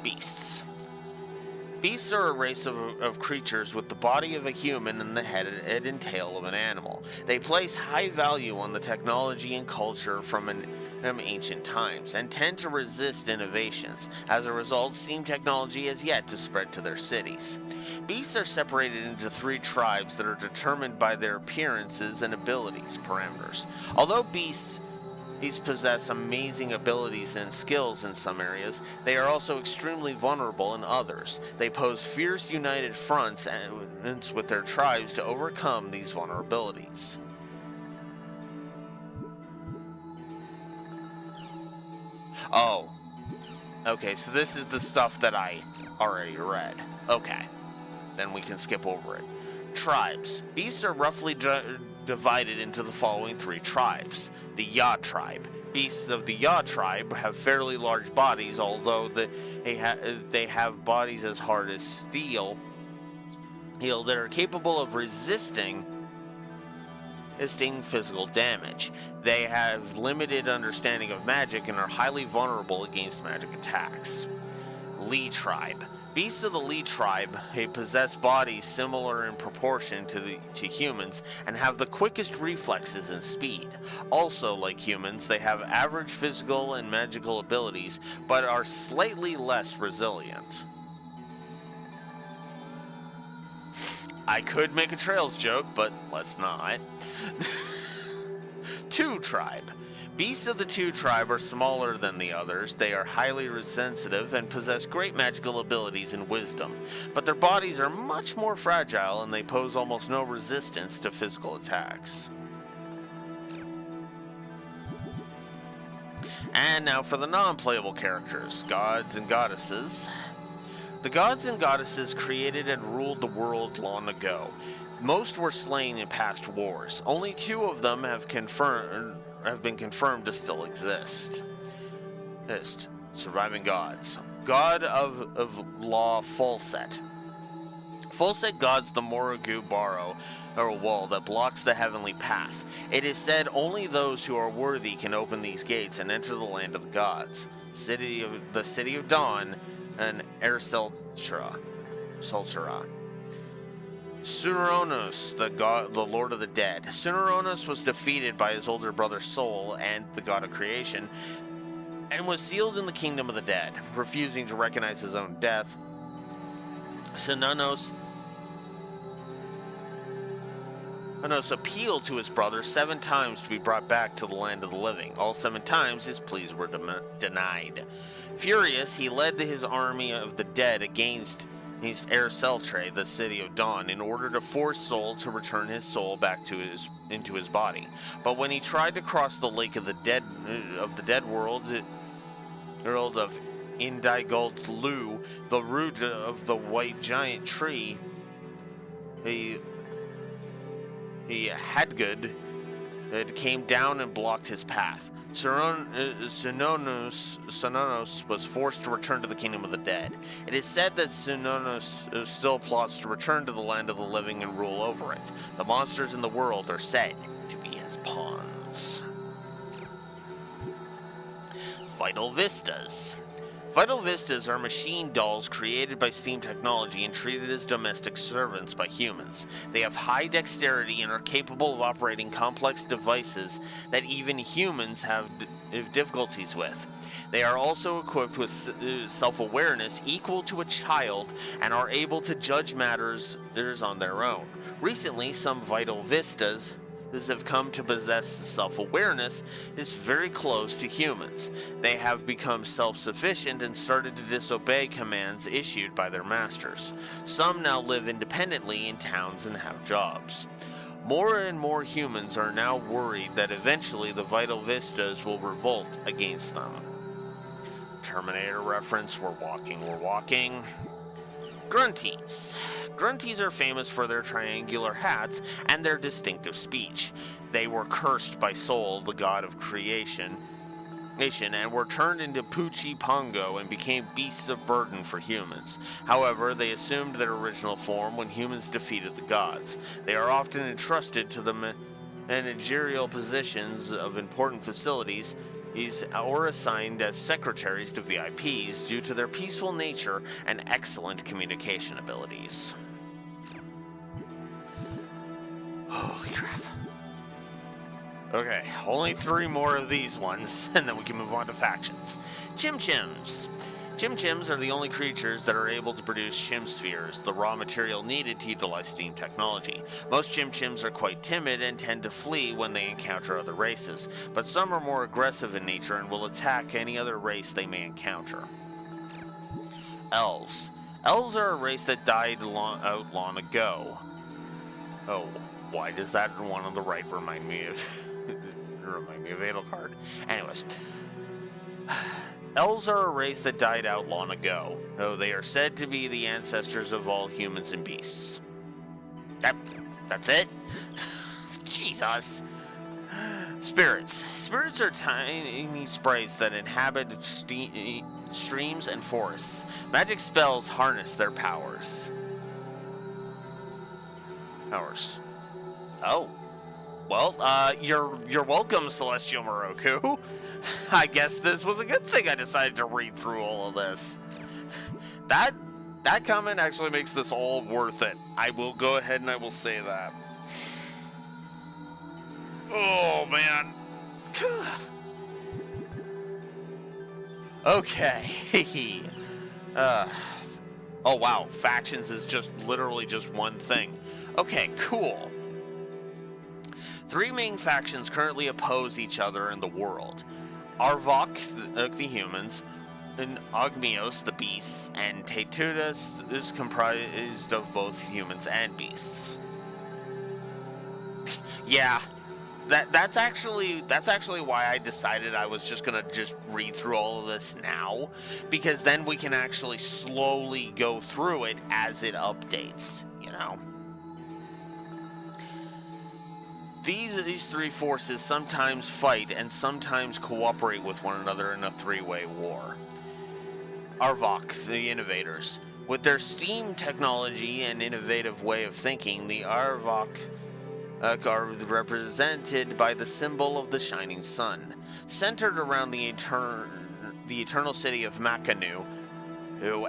Beasts. Beasts are a race of creatures with the body of a human and the head and tail of an animal. They place high value on the technology and culture from ancient times, and tend to resist innovations. As a result, steam technology has yet to spread to their cities. Beasts are separated into 3 tribes that are determined by their appearances and abilities, parameters. Although beasts possess amazing abilities and skills in some areas, they are also extremely vulnerable in others. They pose fierce united fronts with their tribes to overcome these vulnerabilities. Oh. Okay, so this is the stuff that I already read. Okay. Then we can skip over it. Tribes. Beasts are roughly divided into the following 3 tribes. The Ya tribe. Beasts of the Ya tribe have fairly large bodies, although they have bodies as hard as steel that are capable of resisting physical damage. They have limited understanding of magic and are highly vulnerable against magic attacks. Li tribe. Beasts of the Li tribe possess bodies similar in proportion to humans and have the quickest reflexes and speed. Also, like humans, they have average physical and magical abilities, but are slightly less resilient. I could make a Trails joke, but let's not. 2 tribe. Beasts of the 2 tribe are smaller than the others. They are highly sensitive and possess great magical abilities and wisdom, but their bodies are much more fragile and they pose almost no resistance to physical attacks. And now for the non-playable characters, gods and goddesses. The gods and goddesses created and ruled the world long ago. Most were slain in past wars. Only 2 of them have been confirmed to still exist. Surviving gods. God of Law Fulset. Fulset guards the Morrigu Barrow, or wall that blocks the heavenly path. It is said only those who are worthy can open these gates and enter the land of the gods. The city of Dawn and Erseltra. Suneronos, the Lord of the Dead. Suneronos was defeated by his older brother Sol and the god of creation, and was sealed in the kingdom of the dead. Refusing to recognize his own death, Suneronos appealed to his brother 7 times to be brought back to the land of the living. All 7 times his pleas were denied. Furious, he led his army of the dead against Erseltre, the city of Dawn, in order to force Sol to return his soul back into his body. But when he tried to cross the lake of the dead world of Indigalt Lu, the root of the white giant tree, he Hadgud, it came down and blocked his path. Sunonos was forced to return to the kingdom of the dead. It is said that Sunonos still plots to return to the land of the living and rule over it. The monsters in the world are said to be his pawns. Vital Vistas. Vital Vistas are machine dolls created by Steam technology and treated as domestic servants by humans. They have high dexterity and are capable of operating complex devices that even humans have difficulties with. They are also equipped with self-awareness equal to a child and are able to judge matters on their own. Recently, some Vital Vistas have come to possess self-awareness is very close to humans. They have become self-sufficient and started to disobey commands issued by their masters. Some now live independently in towns and have jobs. More and more humans are now worried that eventually the Vital Vistas will revolt against them. Terminator reference, we're walking. Grunties. Grunties are famous for their triangular hats and their distinctive speech. They were cursed by Sol, the god of creation, and were turned into Poochie Pongo and became beasts of burden for humans. However, they assumed their original form when humans defeated the gods. They are often entrusted to the managerial positions of important facilities or assigned as secretaries to VIPs due to their peaceful nature and excellent communication abilities. Holy crap. Okay, only 3 more of these ones, and then we can move on to factions. Chim-Chims. Chim-Chims are the only creatures that are able to produce Chim Spheres, the raw material needed to utilize Steam technology. Most Chim-Chims are quite timid and tend to flee when they encounter other races, but some are more aggressive in nature and will attack any other race they may encounter. Elves. Elves are a race that died out long ago. Oh, why does that one on the right remind me of Edelgard? Anyways. Elves are a race that died out long ago, though they are said to be the ancestors of all humans and beasts. That's it? Jesus. Spirits. Spirits are tiny sprites that inhabit streams and forests. Magic spells harness their powers. Oh. Well, you're welcome, Celestial Moroku. I guess this was a good thing I decided to read through all of this. That comment actually makes this all worth it. I will go ahead and I will say that. Oh, man. Okay. Oh, wow. Factions is just literally just one thing. Okay, cool. 3 main factions currently oppose each other in the world. Arvok, the humans, and Ogmios, the beasts, and Tetudas is comprised of both humans and beasts. Yeah, that's actually why I decided I was just gonna read through all of this now, because then we can actually slowly go through it as it updates, you know. These 3 forces sometimes fight and sometimes cooperate with one another in a 3-way war. Arvok, the innovators. With their Steam technology and innovative way of thinking, the Arvok are represented by the symbol of the shining sun. Centered around the eternal city of Makanu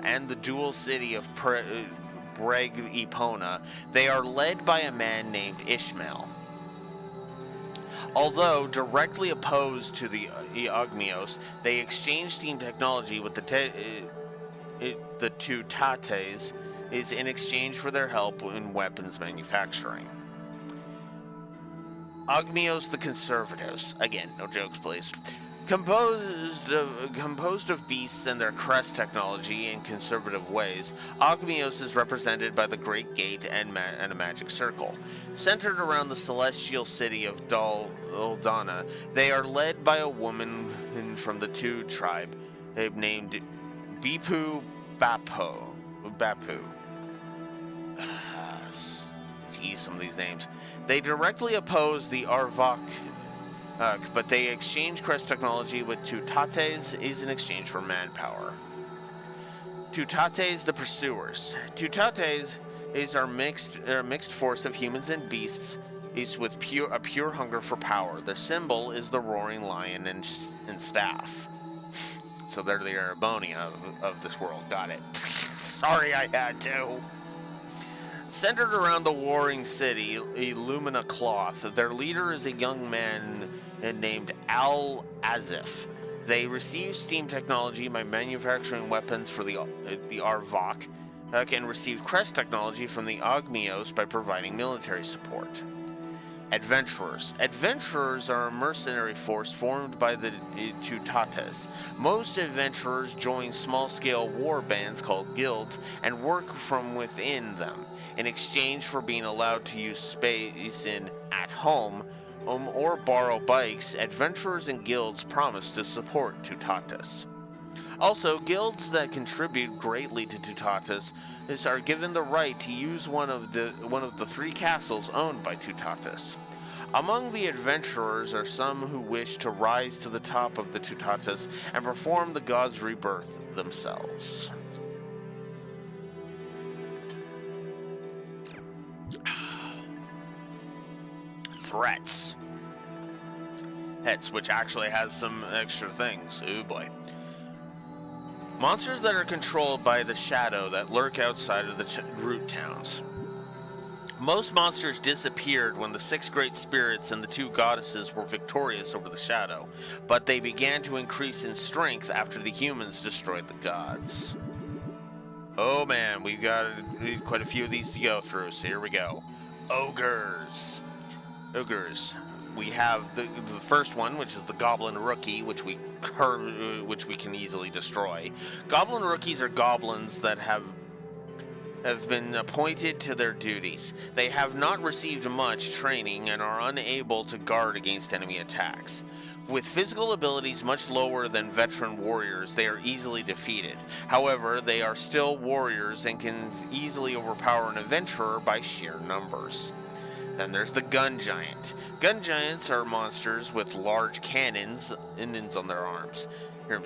and the dual city of Breg Epona, they are led by a man named Ishmael. Although directly opposed to the Ogmios, they exchange Steam technology with the two Tates in exchange for their help in weapons manufacturing. Ogmios the Conservatives, again, no jokes please, composed of beasts and their crest technology in conservative ways. Ogmios is represented by the Great Gate and a magic circle. Centered around the celestial city of Daldana, they are led by a woman from the 2 tribe named Bipu Bapu. Geez, some of these names. They directly oppose the Arvok, but they exchange crest technology with 2 Tates in exchange for manpower. 2 Tates, the Pursuers. 2 Tates are a mixed force of humans and beasts with a pure hunger for power. The symbol is the roaring lion and staff. So they're the Erebonia of this world. Got it. Sorry I had to. Centered around the warring city, Illumina Cloth, their leader is a young man named Al Azif. They receive steam technology by manufacturing weapons for the Arvok, and receive crest technology from the Ogmios by providing military support. Adventurers. Adventurers are a mercenary force formed by the Tutates. Most adventurers join small-scale war bands called guilds and work from within them, in exchange for being allowed to use space in at home or borrow bikes. Adventurers and guilds promise to support Tutates. Also, guilds that contribute greatly to Tutates are given the right to use one of the 3 castles owned by Tutates. Among the adventurers are some who wish to rise to the top of the Tutates and perform the gods' rebirth themselves. Threats. Which actually has some extra things. Ooh boy. Monsters that are controlled by the shadow that lurk outside of the root towns. Most monsters disappeared when the 6 great spirits and the 2 goddesses were victorious over the shadow, but they began to increase in strength after the humans destroyed the gods. Oh man, we've got quite a few of these to go through, so here we go. Ogres. Ogres. We have the first one, which is the Goblin Rookie, which we can easily destroy. Goblin Rookies are goblins that have been appointed to their duties. They have not received much training and are unable to guard against enemy attacks. With physical abilities much lower than veteran warriors, they are easily defeated. However, they are still warriors and can easily overpower an adventurer by sheer numbers. Then there's the Gun Giant. Gun Giants are monsters with large cannons on their arms.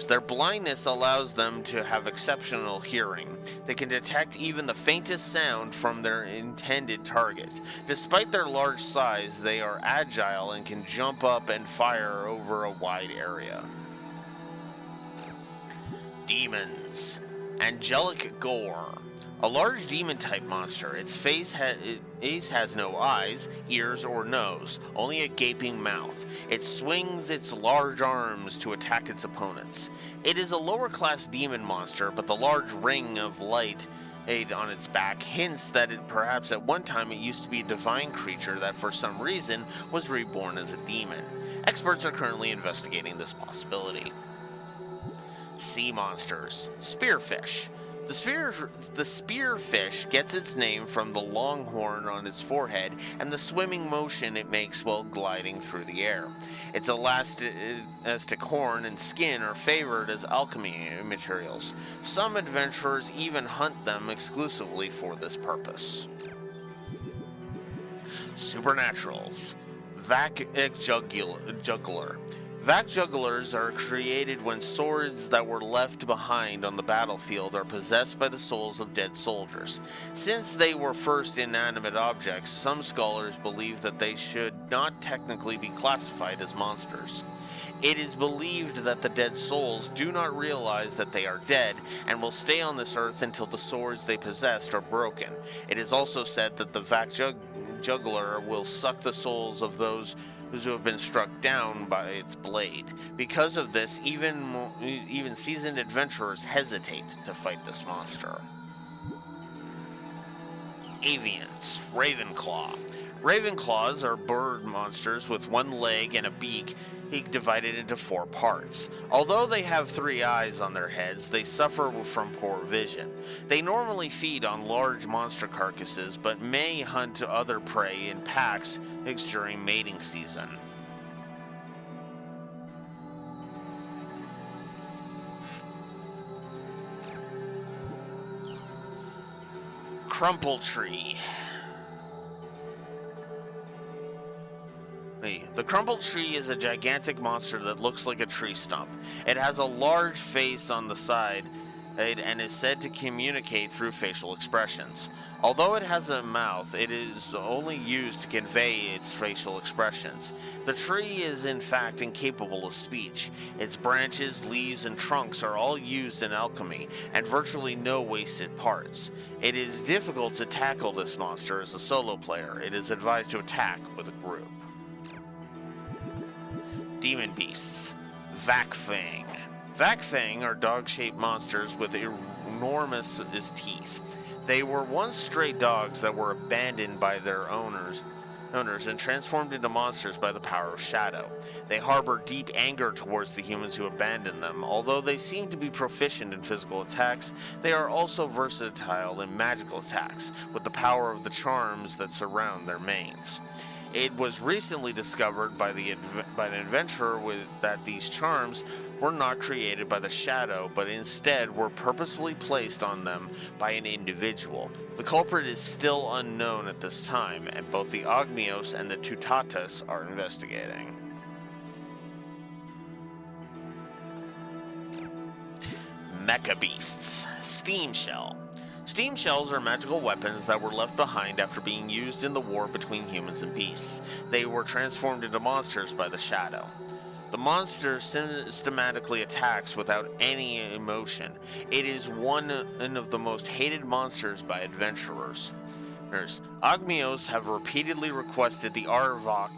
Their blindness allows them to have exceptional hearing. They can detect even the faintest sound from their intended target. Despite their large size, they are agile and can jump up and fire over a wide area. Demons. Angelic Gore. A large demon-type monster. Its face has no eyes, ears, or nose, only a gaping mouth. It swings its large arms to attack its opponents. It is a lower-class demon monster, but the large ring of light on its back hints that perhaps at one time it used to be a divine creature that for some reason was reborn as a demon. Experts are currently investigating this possibility. Sea monsters. Spearfish. The spearfish gets its name from the long horn on its forehead and the swimming motion it makes while gliding through the air. Its elastic horn and skin are favored as alchemy materials. Some adventurers even hunt them exclusively for this purpose. Supernaturals. Vac Juggler. Vac Jugglers are created when swords that were left behind on the battlefield are possessed by the souls of dead soldiers. Since they were first inanimate objects, some scholars believe that they should not technically be classified as monsters. It is believed that the dead souls do not realize that they are dead and will stay on this earth until the swords they possessed are broken. It is also said that the Vac Juggler will suck the souls of those who have been struck down by its blade. Because of this, even seasoned adventurers hesitate to fight this monster. Avians. Ravenclaw. Ravenclaws are bird monsters with one leg and a beak divided into 4 parts. Although they have 3 eyes on their heads, they suffer from poor vision. They normally feed on large monster carcasses, but may hunt other prey in packs during mating season. Crumple Tree. The Crumple Tree is a gigantic monster that looks like a tree stump. It has a large face on the side and is said to communicate through facial expressions. Although it has a mouth, it is only used to convey its facial expressions. The tree is in fact incapable of speech. Its branches, leaves, and trunks are all used in alchemy, and virtually no wasted parts. It is difficult to tackle this monster as a solo player. It is advised to attack with a group. Demon Beasts. Vakfang. Vakfang are dog-shaped monsters with enormous teeth. They were once stray dogs that were abandoned by their owners and transformed into monsters by the power of shadow. They harbor deep anger towards the humans who abandoned them. Although they seem to be proficient in physical attacks, they are also versatile in magical attacks, with the power of the charms that surround their manes. It was recently discovered by an adventurer that these charms were not created by the shadow, but instead were purposefully placed on them by an individual. The culprit is still unknown at this time, and both the Ogmios and the Tutatas are investigating. Mecha Beasts. Steam Shell. Steam shells are magical weapons that were left behind after being used in the war between humans and beasts. They were transformed into monsters by the shadow. The monster systematically attacks without any emotion. It is one of the most hated monsters by adventurers. Ogmios have repeatedly requested the Arvok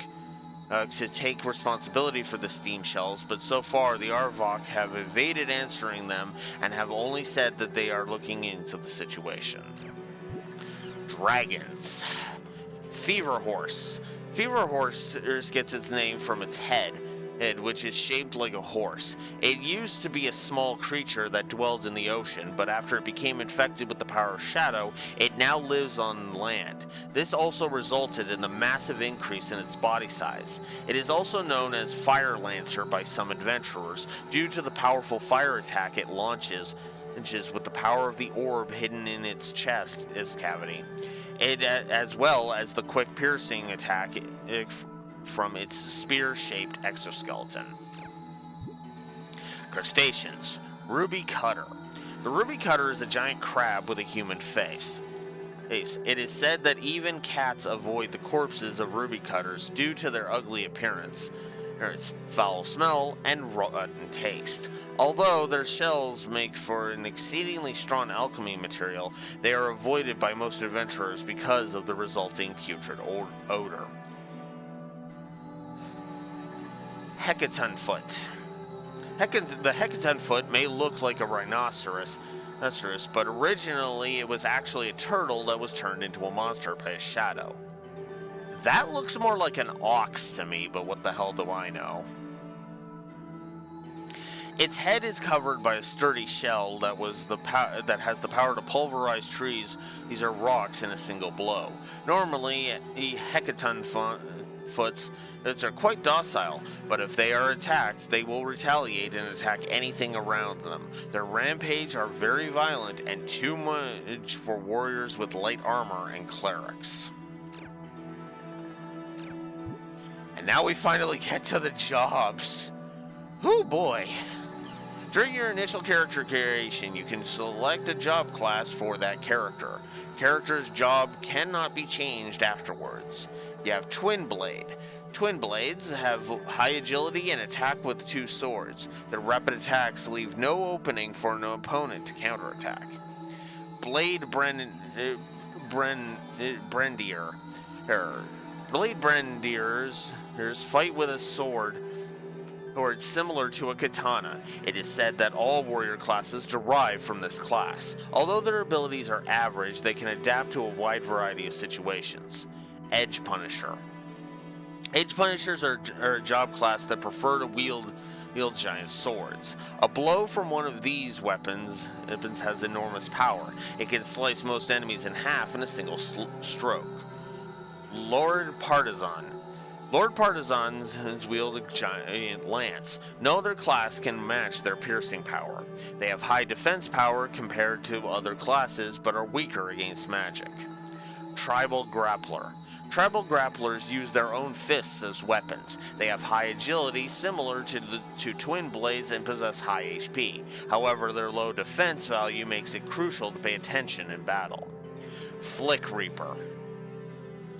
to take responsibility for the steam shells, but so far the Arvok have evaded answering them and have only said that they are looking into the situation. Dragons. Fever Horse. Fever Horse gets its name from its head, which is shaped like a horse. It used to be a small creature that dwelled in the ocean, but after it became infected with the power of shadow, it now lives on land. This also resulted in the massive increase in its body size. It is also known as Fire Lancer by some adventurers, due to the powerful fire attack it launches with the power of the orb hidden in its chest cavity. As well as the quick piercing attack from its spear-shaped exoskeleton. Crustaceans. Ruby Cutter. The Ruby Cutter is a giant crab with a human face. It is said that even cats avoid the corpses of Ruby Cutters due to their ugly appearance, its foul smell, and rotten taste. Although their shells make for an exceedingly strong alchemy material, they are avoided by most adventurers because of the resulting putrid odor. Hecatonfoot. The Hecatonfoot may look like a rhinoceros, but originally it was actually a turtle that was turned into a monster by a shadow. That looks more like an ox to me, but what the hell do I know? Its head is covered by a sturdy shell that has the power to pulverize trees. These are rocks in a single blow. Normally, Hecatonfoots are quite docile, but if they are attacked, they will retaliate and attack anything around them. Their rampage are very violent and too much for warriors with light armor and clerics. And now we finally get to the jobs. Oh boy. During your initial character creation, you can select a job class for that character. Character's job cannot be changed afterwards. You have Twin Blade. Twin Blades have high agility and attack with 2 swords. Their rapid attacks leave no opening for an opponent to counterattack. Blade Brendier. Blade Brendiers fight with a sword similar to a katana. It is said that all warrior classes derive from this class. Although their abilities are average, they can adapt to a wide variety of situations. Edge Punisher. Edge Punishers are a job class that prefer to wield giant swords. A blow from one of these weapons has enormous power. It can slice most enemies in half in a single stroke. Lord Partisan. Lord Partisans wield a giant lance. No other class can match their piercing power. They have high defense power compared to other classes, but are weaker against magic. Tribal Grappler. Tribal grapplers use their own fists as weapons. They have high agility, similar to twin blades, and possess high HP. However, their low defense value makes it crucial to pay attention in battle. Flick Reaper.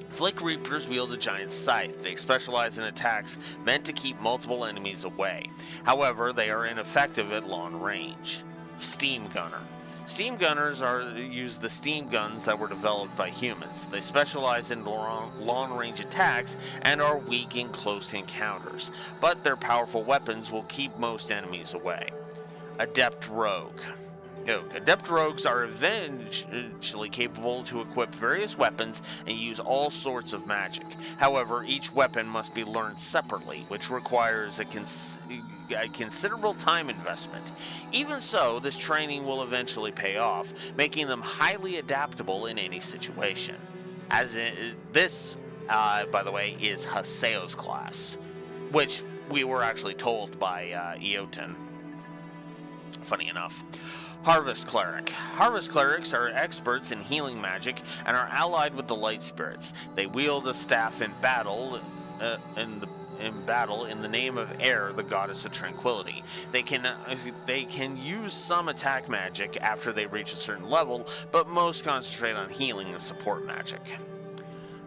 Flick Reapers wield a giant scythe. They specialize in attacks meant to keep multiple enemies away. However, they are ineffective at long range. Steam Gunner. Steam gunners use the steam guns that were developed by humans. They specialize in long-range attacks and are weak in close encounters, but their powerful weapons will keep most enemies away. Adept Rogue. Adept rogues are eventually capable to equip various weapons and use all sorts of magic. However, each weapon must be learned separately, which requires a considerable time investment. Even so, this training will eventually pay off, making them highly adaptable in any situation. This, by the way, is Haseo's class, which we were actually told by Eoten. Funny enough. Harvest Cleric. Harvest Clerics are experts in healing magic and are allied with the Light Spirits. They wield a staff in battle in the name of Air, the goddess of tranquility. They can use some attack magic after they reach a certain level, but most concentrate on healing and support magic.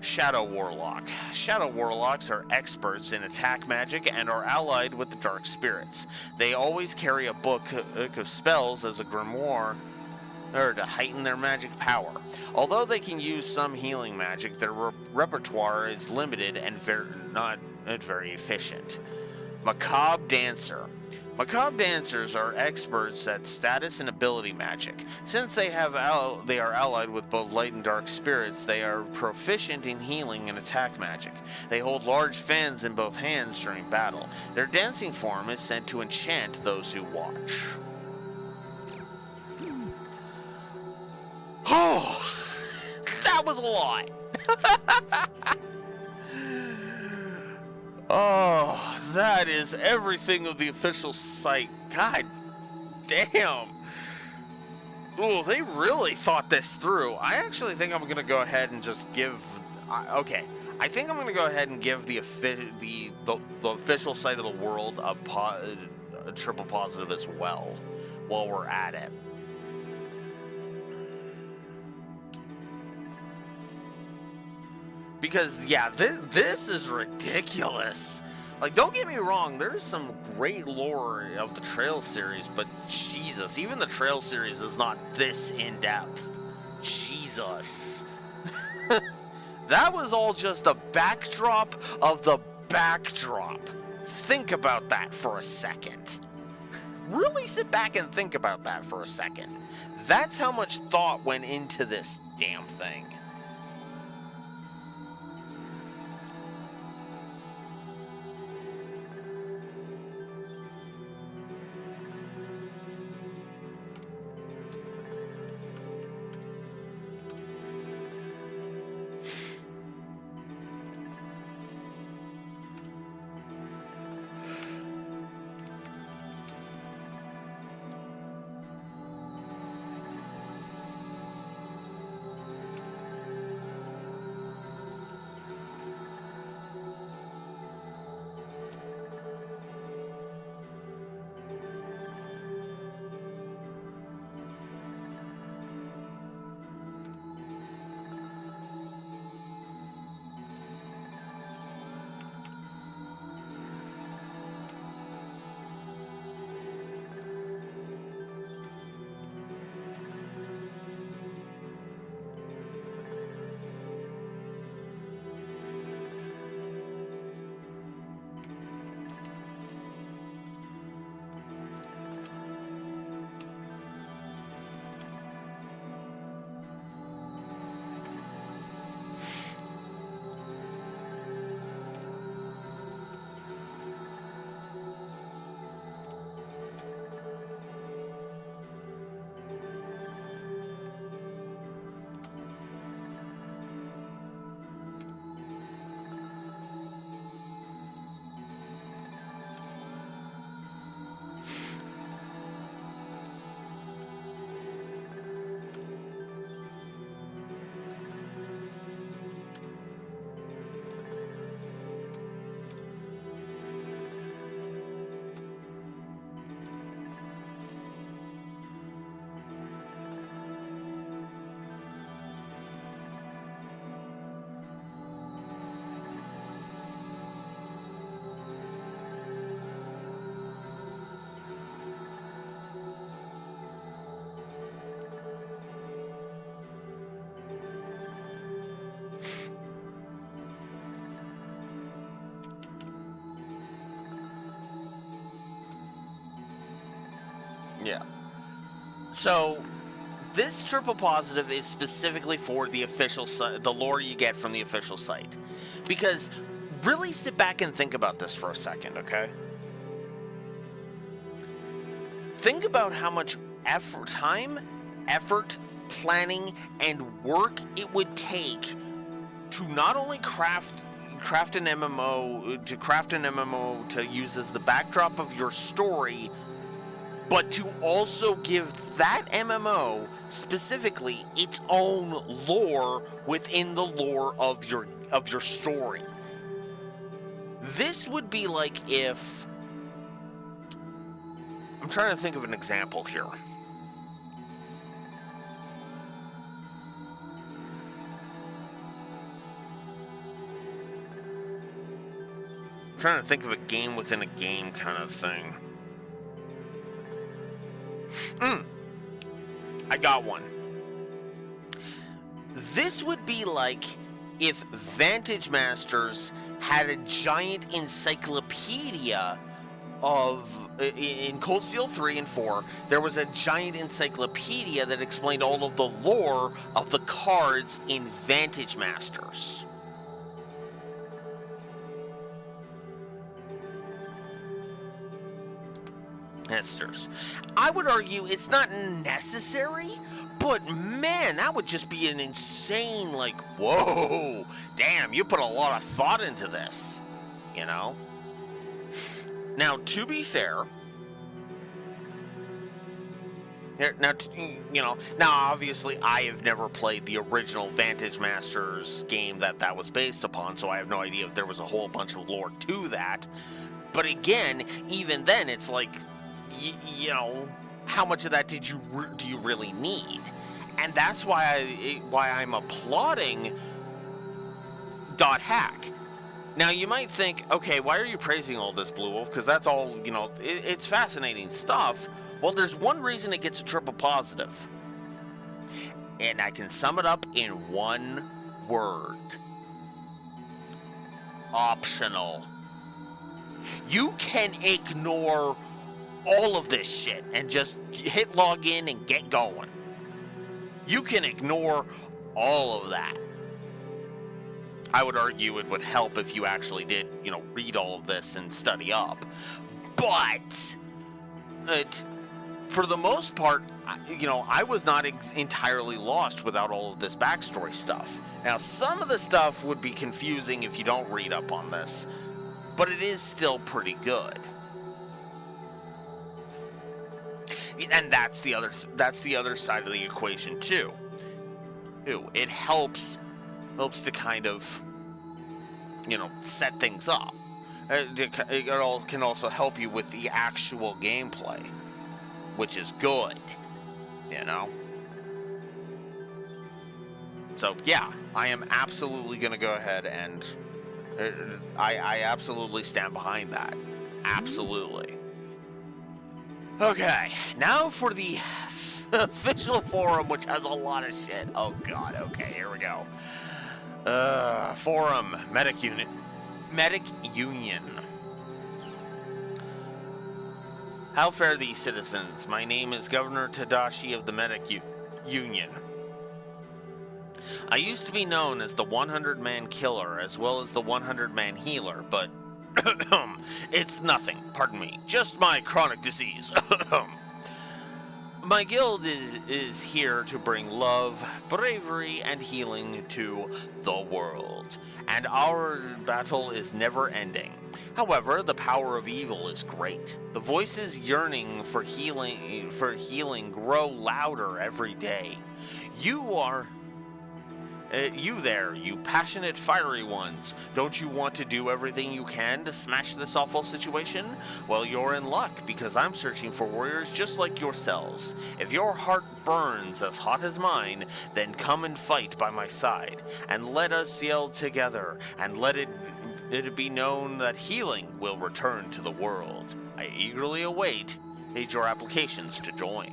Shadow Warlock. Shadow Warlocks are experts in attack magic and are allied with the Dark Spirits. They always carry a book of spells as a grimoire to heighten their magic power. Although they can use some healing magic, their repertoire is limited and not very efficient. Macabre Dancer. Macabre Dancers are experts at status and ability magic. Since they are allied with both light and dark spirits, they are proficient in healing and attack magic. They hold large fans in both hands during battle. Their dancing form is sent to enchant those who watch. Oh, that was a lot. Oh, that is everything of the official site. God damn. Ooh, they really thought this through. I actually think I'm going to go ahead and just give... okay, I think I'm going to go ahead and give the official site of the world a triple positive as well, while we're at it. Because, yeah, this is ridiculous. Like, don't get me wrong, there's some great lore of the Trail series, but Jesus, even the Trail series is not this in-depth. Jesus. That was all just a backdrop of the backdrop. Think about that for a second. Really sit back and think about that for a second. That's how much thought went into this damn thing. So, this triple positive is specifically for the official the lore you get from the official site. Because, really sit back and think about this for a second, okay? Think about how much time, effort, planning, and work it would take to not only craft an MMO to use as the backdrop of your story, but to also give that MMO specifically its own lore within the lore of your story. This would be like if... I'm trying to think of an example here. I'm trying to think of a game within a game kind of thing. I got one. This would be like if Vantage Masters had a giant encyclopedia of... In Cold Steel 3 and 4, there was a giant encyclopedia that explained all of the lore of the cards in Vantage Masters. I would argue it's not necessary, but man, that would just be an insane, like, whoa, damn, you put a lot of thought into this, you know? Now, to be fair, now obviously I have never played the original Vantage Masters game that was based upon, so I have no idea if there was a whole bunch of lore to that. But again, even then, it's like, you know, how much of that do you really need? And that's why I'm applauding .hack. Now you might think, okay, why are you praising all this, Blue Wolf? Because that's all, you know, it's fascinating stuff. Well, there's one reason it gets a triple positive, and I can sum it up in one word: optional. You can ignore all of this shit and just hit login and get going. You can ignore all of that. I would argue it would help if you actually did, you know, read all of this and study up. But for the most part, you know, I was not entirely lost without all of this backstory stuff. Now, some of the stuff would be confusing if you don't read up on this, but it is still pretty good. And that's the other side of the equation too. It helps to kind of, you know, set things up. It can also help you with the actual gameplay, which is good, you know. So yeah, I am absolutely going to go ahead and I absolutely stand behind that. Absolutely. Okay, now for the official forum, which has a lot of shit. Oh god, okay, here we go. Forum, Medic Union. How fare thee, citizens? My name is Governor Tadashi of the Medic Union. I used to be known as the 100-man killer as well as the 100-man healer, but it's nothing, pardon me, just my chronic disease. My guild is here to bring love, bravery, and healing to the world, and our battle is never ending. However, the power of evil is great. The voices yearning for healing grow louder every day. You there, you passionate, fiery ones. Don't you want to do everything you can to smash this awful situation? Well, you're in luck, because I'm searching for warriors just like yourselves. If your heart burns as hot as mine, then come and fight by my side, and let us yell together, and let it be known that healing will return to the world. I eagerly await your applications to join.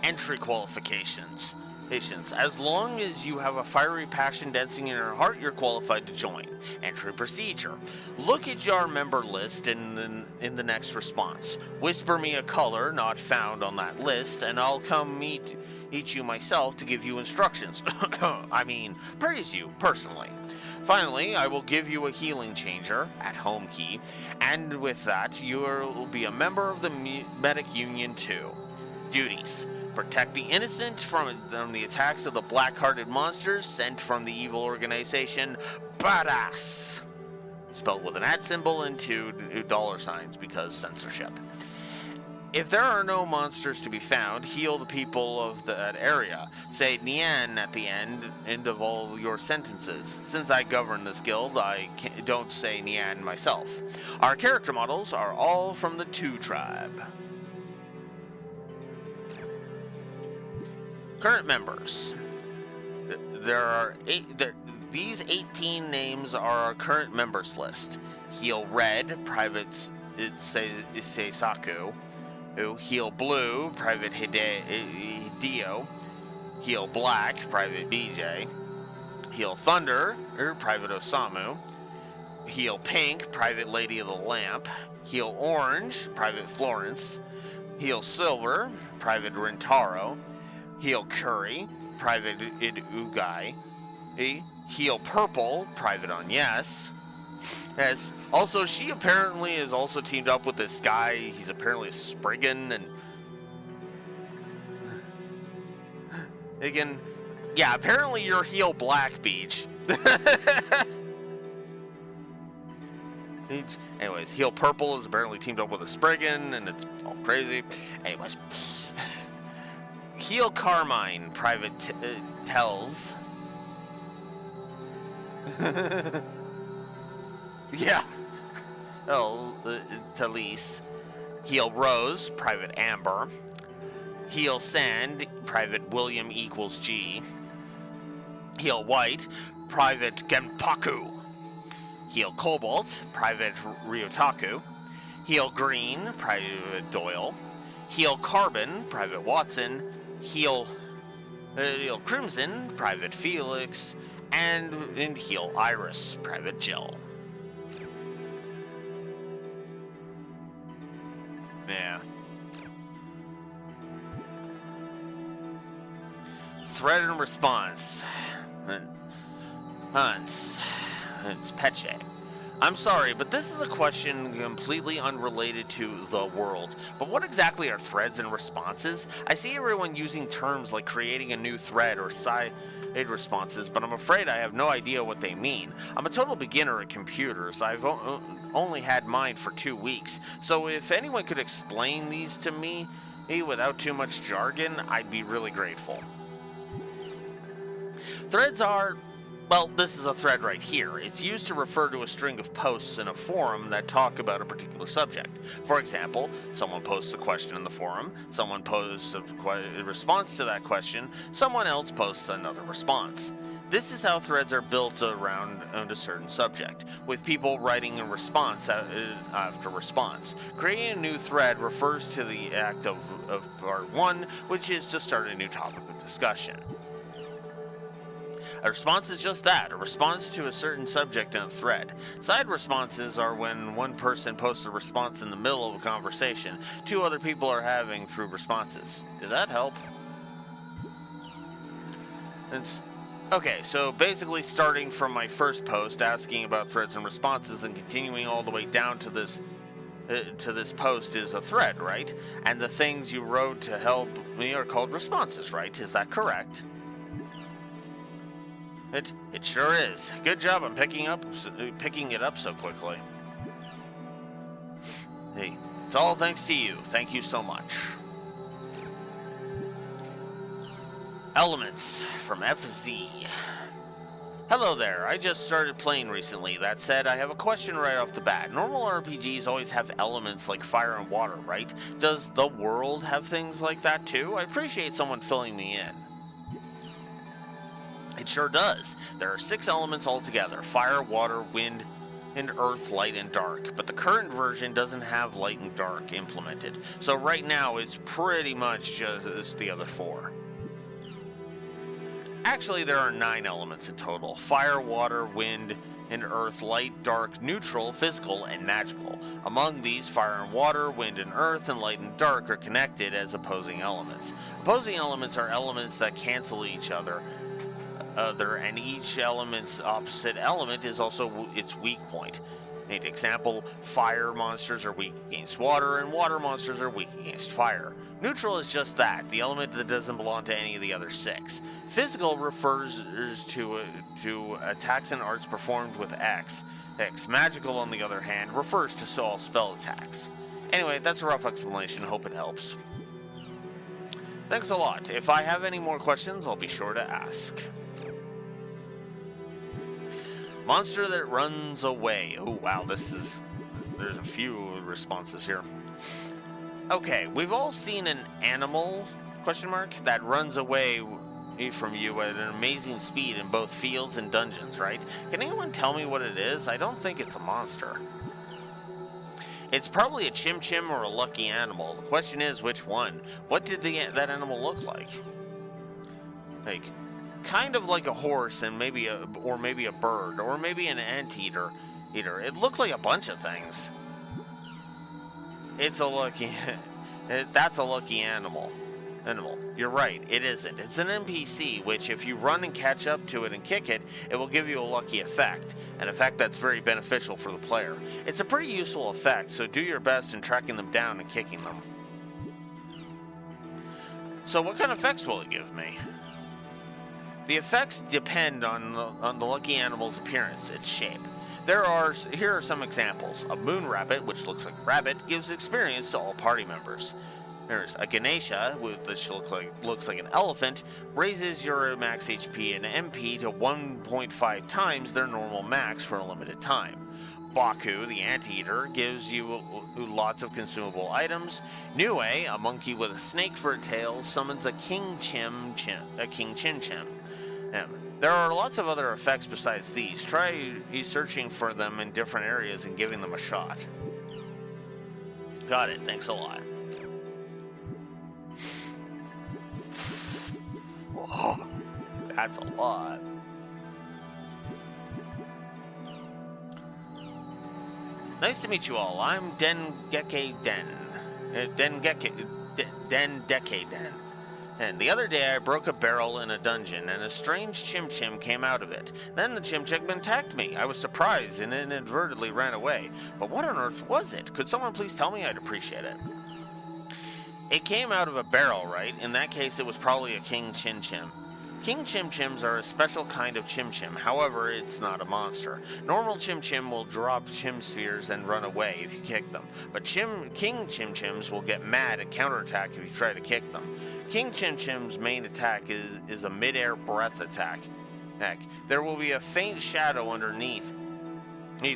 Entry qualifications. Patience. As long as you have a fiery passion dancing in your heart, you're qualified to join. Entry procedure. Look at your member list in the next response. Whisper me a color not found on that list, and I'll come meet you myself to give you instructions. I mean, praise you personally. Finally, I will give you a healing changer at home key, and with that, you will be a member of the Medic Union too. Duties. Protect the innocent from the attacks of the black-hearted monsters sent from the evil organization Badass. Spelled with an @ symbol and two $signs because censorship. If there are no monsters to be found, heal the people of that area. Say Nian at the end of all your sentences. Since I govern this guild, I don't say Nian myself. Our character models are all from the 2 tribe. Current members. There are these 18 names are our current members list. Heal Red, Private Seisaku. Heal Blue, Private Hideo. Heal Black, Private BJ. Heal Thunder, Private Osamu. Heal Pink, Private Lady of the Lamp. Heal Orange, Private Florence. Heal Silver, Private Rintaro. Heal Curry, Private Ugai. Heal Purple, Private Agnes. Yes. Also, she apparently is also teamed up with this guy. He's apparently a Spriggan, and again, yeah. Apparently, you're Heal Black Beach. Anyways, Heal Purple is apparently teamed up with a Spriggan, and it's all crazy. Anyways. Heal Carmine, Private Tells. Yeah. Oh, Talise. Heal Rose, Private Amber. Heal Sand, Private William equals G. Heal White, Private Genpaku. Heal Cobalt, Private Ryotaku. Heal Green, Private Doyle. Heal Carbon, Private Watson. Heal Crimson, Private Felix, and heal Iris, Private Jill. Yeah. Thread and response. Hunts. It's Peche. I'm sorry, but this is a question completely unrelated to the world. But what exactly are threads and responses? I see everyone using terms like creating a new thread or side responses, but I'm afraid I have no idea what they mean. I'm a total beginner at computers. I've only had mine for 2 weeks. So if anyone could explain these to me without too much jargon, I'd be really grateful. Threads are... well, this is a thread right here. It's used to refer to a string of posts in a forum that talk about a particular subject. For example, someone posts a question in the forum, someone posts a response to that question, someone else posts another response. This is how threads are built around a certain subject, with people writing a response after response. Creating a new thread refers to the act of part 1, which is to start a new topic of discussion. A response is just that, a response to a certain subject in a thread. Side responses are when one person posts a response in the middle of a conversation 2 other people are having through responses. Did that help? Okay, so basically starting from my first post asking about threads and responses and continuing all the way down to this post is a thread, right? And the things you wrote to help me are called responses, right? Is that correct? It sure is. Good job on picking it up so quickly. Hey, it's all thanks to you. Thank you so much. Elements from FZ. Hello there, I just started playing recently. That said, I have a question right off the bat. Normal RPGs always have elements like fire and water, right? Does the world have things like that too? I appreciate someone filling me in. It sure does. There are 6 elements altogether: fire, water, wind, and earth, light, and dark. But the current version doesn't have light and dark implemented. So right now it's pretty much just the other 4. Actually, there are 9 elements in total: fire, water, wind, and earth, light, dark, neutral, physical, and magical. Among these, fire and water, wind and earth, and light and dark are connected as opposing elements. Opposing elements are elements that cancel each other, and each element's opposite element is also its weak point. An example, fire monsters are weak against water, and water monsters are weak against fire. Neutral is just that, the element that doesn't belong to any of the other 6. Physical refers to attacks and arts performed with X. Magical, on the other hand, refers to all spell attacks. Anyway, that's a rough explanation. Hope it helps. Thanks a lot. If I have any more questions, I'll be sure to ask. Monster that runs away. Oh, wow, there's a few responses here. Okay, we've all seen an animal, that runs away from you at an amazing speed in both fields and dungeons, right? Can anyone tell me what it is? I don't think it's a monster. It's probably a Chim Chim or a lucky animal. The question is, which one? What did that animal look like? Like, kind of like a horse, and maybe a bird, or maybe an anteater. It looked like a bunch of things. It's a lucky. That's a lucky animal. You're right, it isn't. It's an NPC, which if you run and catch up to it and kick it, it will give you a lucky effect, an effect that's very beneficial for the player. It's a pretty useful effect, so do your best in tracking them down and kicking them. So what kind of effects will it give me? The effects depend on the lucky animal's appearance, its shape. Here are some examples. A moon rabbit, which looks like a rabbit, gives experience to all party members. There's a Ganesha, which looks like an elephant, raises your max HP and MP to 1.5 times their normal max for a limited time. Baku, the anteater, gives you lots of consumable items. Nue, a monkey with a snake for a tail, summons a King Chin Chim. There are lots of other effects besides these. Try searching for them in different areas and giving them a shot. Got it, thanks a lot. Whoa, that's a lot. Nice to meet you all. I'm Dengeke Den. And the other day I broke a barrel in a dungeon, and a strange Chim Chim came out of it. Then the Chim Chim attacked me. I was surprised and inadvertently ran away. But what on earth was it? Could someone please tell me? I'd appreciate it. It came out of a barrel, right? In that case, it was probably a King Chin Chim. King Chim Chims are a special kind of Chim Chim. However, it's not a monster. Normal Chim Chim will drop Chim Spheres and run away if you kick them. But King Chim Chims will get mad and counterattack if you try to kick them. King Chim Chim's main attack is a mid-air breath attack. There will be a faint shadow underneath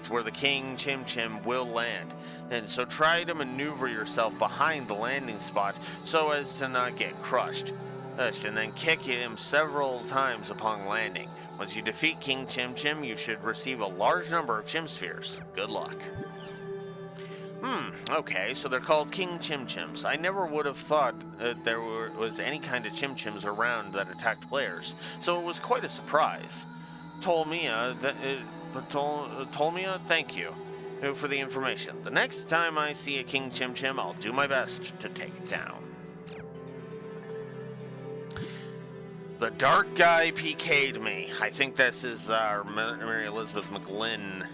where the King Chim Chim will land, and so try to maneuver yourself behind the landing spot so as to not get crushed, and then kick him several times upon landing. Once you defeat King Chim Chim, you should receive a large number of Chim Spheres. Good luck. Okay, so they're called King Chim Chims. I never would have thought there was any kind of Chim Chims around that attacked players, so it was quite a surprise. Tolmia, thank you for the information. The next time I see a King Chim Chim, I'll do my best to take it down. The dark guy PK'd me. I think this is Mary Elizabeth McGlynn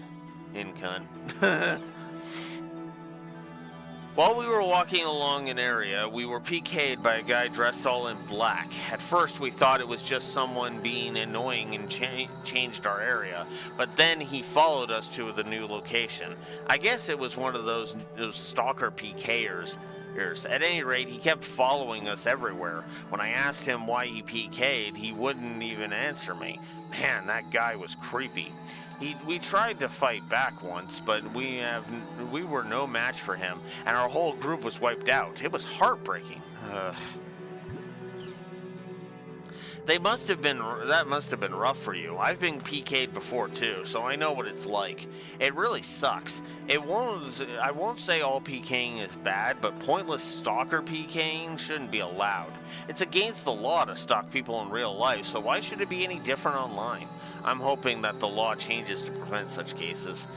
in cunt. While we were walking along an area, we were PK'd by a guy dressed all in black. At first, we thought it was just someone being annoying and changed our area, but then he followed us to the new location. I guess it was one of those stalker PKers. At any rate, he kept following us everywhere. When I asked him why he PK'd, he wouldn't even answer me. Man, that guy was creepy. We tried to fight back once, but we were no match for him, and our whole group was wiped out. It was heartbreaking. That must have been rough for you. I've been PK'd before too, so I know what it's like. It really sucks. I won't say all PKing is bad, but pointless stalker PKing shouldn't be allowed. It's against the law to stalk people in real life, so why should it be any different online? I'm hoping that the law changes to prevent such cases.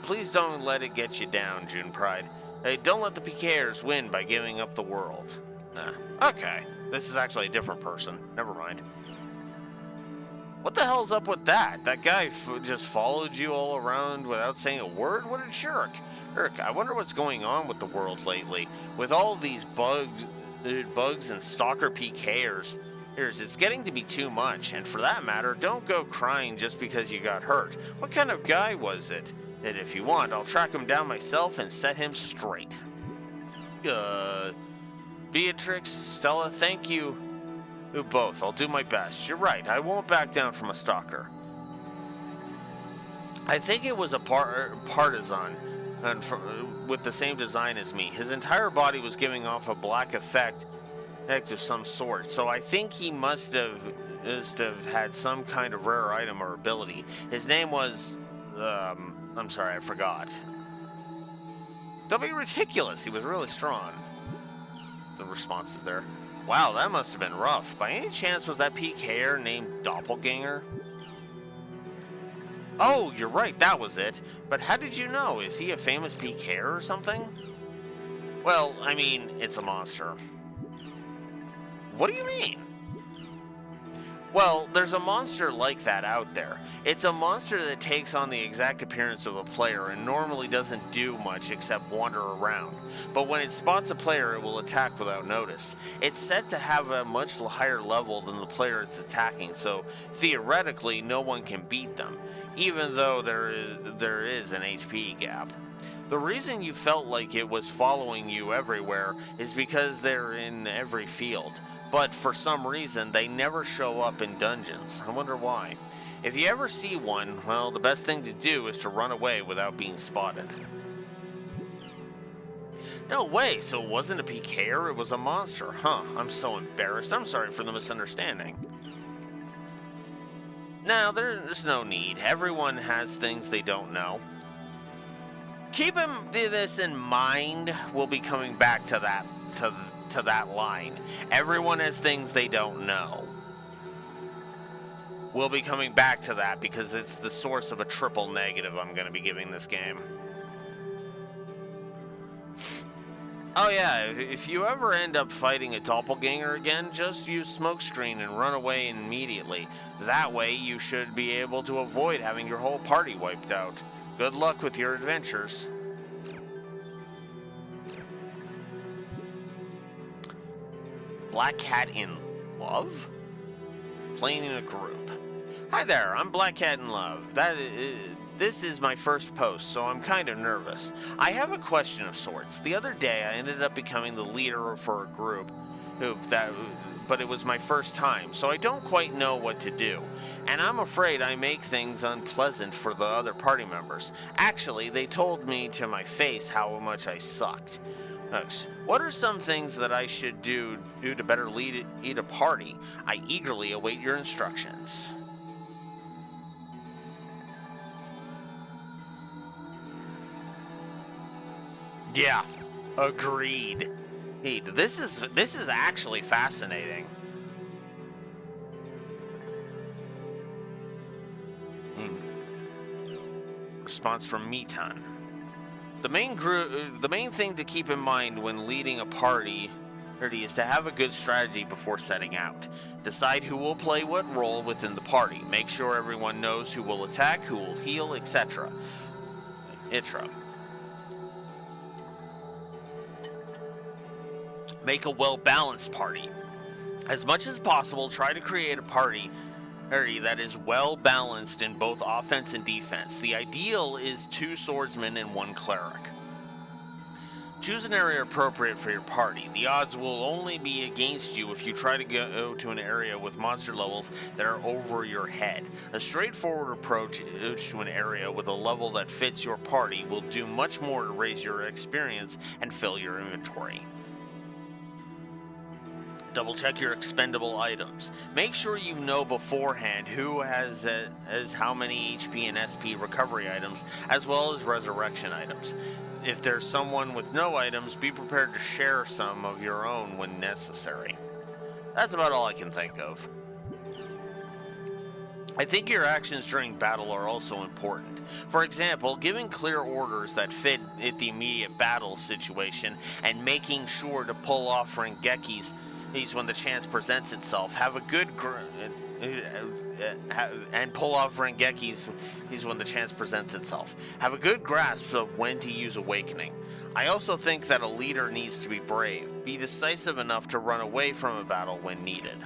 Please don't let it get you down, June Pride. Hey, don't let the PKers win by giving up the world. Okay. This is actually a different person. Never mind. What the hell's up with that? That guy just followed you all around without saying a word? What a jerk. I wonder what's going on with the world lately. With all these bugs and stalker PKers. It's getting to be too much. And for that matter, don't go crying just because you got hurt. What kind of guy was it? And if you want, I'll track him down myself and set him straight. Beatrix, Stella, thank you. Both. I'll do my best. You're right. I won't back down from a stalker. I think it was a partisan and with the same design as me. His entire body was giving off a black effect of some sort, so I think he must have had some kind of rare item or ability. His name was... I'm sorry, I forgot. Don't be ridiculous. He was really strong. The responses there. Wow, that must have been rough. By any chance, was that PKer named Doppelganger? Oh, you're right, that was it. But how did you know? Is he a famous PKer or something? Well, I mean, it's a monster. What do you mean? Well, there's a monster like that out there. It's a monster that takes on the exact appearance of a player and normally doesn't do much except wander around. But when it spots a player, it will attack without notice. It's said to have a much higher level than the player it's attacking, so theoretically no one can beat them, even though there is an HP gap. The reason you felt like it was following you everywhere is because they're in every field. But for some reason, they never show up in dungeons. I wonder why. If you ever see one, well, the best thing to do is to run away without being spotted. No way, so it wasn't a PKer, it was a monster. Huh, I'm so embarrassed. I'm sorry for the misunderstanding. No, there's no need. Everyone has things they don't know. Keeping this in mind, we'll be coming back to that line. Everyone has things they don't know. We'll be coming back to that because it's the source of a triple negative I'm going to be giving this game. Oh yeah, if you ever end up fighting a doppelganger again, just use smokescreen and run away immediately. That way you should be able to avoid having your whole party wiped out. Good luck with your adventures. Black Cat in Love? Playing in a group. Hi there, I'm Black Cat in Love. This is my first post, so I'm kind of nervous. I have a question of sorts. The other day, I ended up becoming the leader for a group, but it was my first time, so I don't quite know what to do. And I'm afraid I make things unpleasant for the other party members. Actually, they told me to my face how much I sucked. What are some things that I should do to better lead a party? I eagerly await your instructions. Yeah, agreed. This is actually fascinating. Response from Mitan. The main thing to keep in mind when leading a party is to have a good strategy before setting out. Decide who will play what role within the party. Make sure everyone knows who will attack, who will heal, etc. Make a well-balanced party. As much as possible, try to create a party that is well-balanced in both offense and defense. The ideal is 2 swordsmen and 1 cleric. Choose an area appropriate for your party. The odds will only be against you if you try to go to an area with monster levels that are over your head. A straightforward approach to an area with a level that fits your party will do much more to raise your experience and fill your inventory. Double check your expendable items. Make sure you know beforehand who has how many HP and SP recovery items, as well as resurrection items. If there's someone with no items, be prepared to share some of your own when necessary. That's about all I can think of. I think your actions during battle are also important. For example, giving clear orders that fit the immediate battle situation and making sure to pull off Rengekis when the chance presents itself. Have a good and pull off Rengekis when the chance presents itself. Have a good grasp of when to use Awakening. I also think that a leader needs to be brave. Be decisive enough to run away from a battle when needed.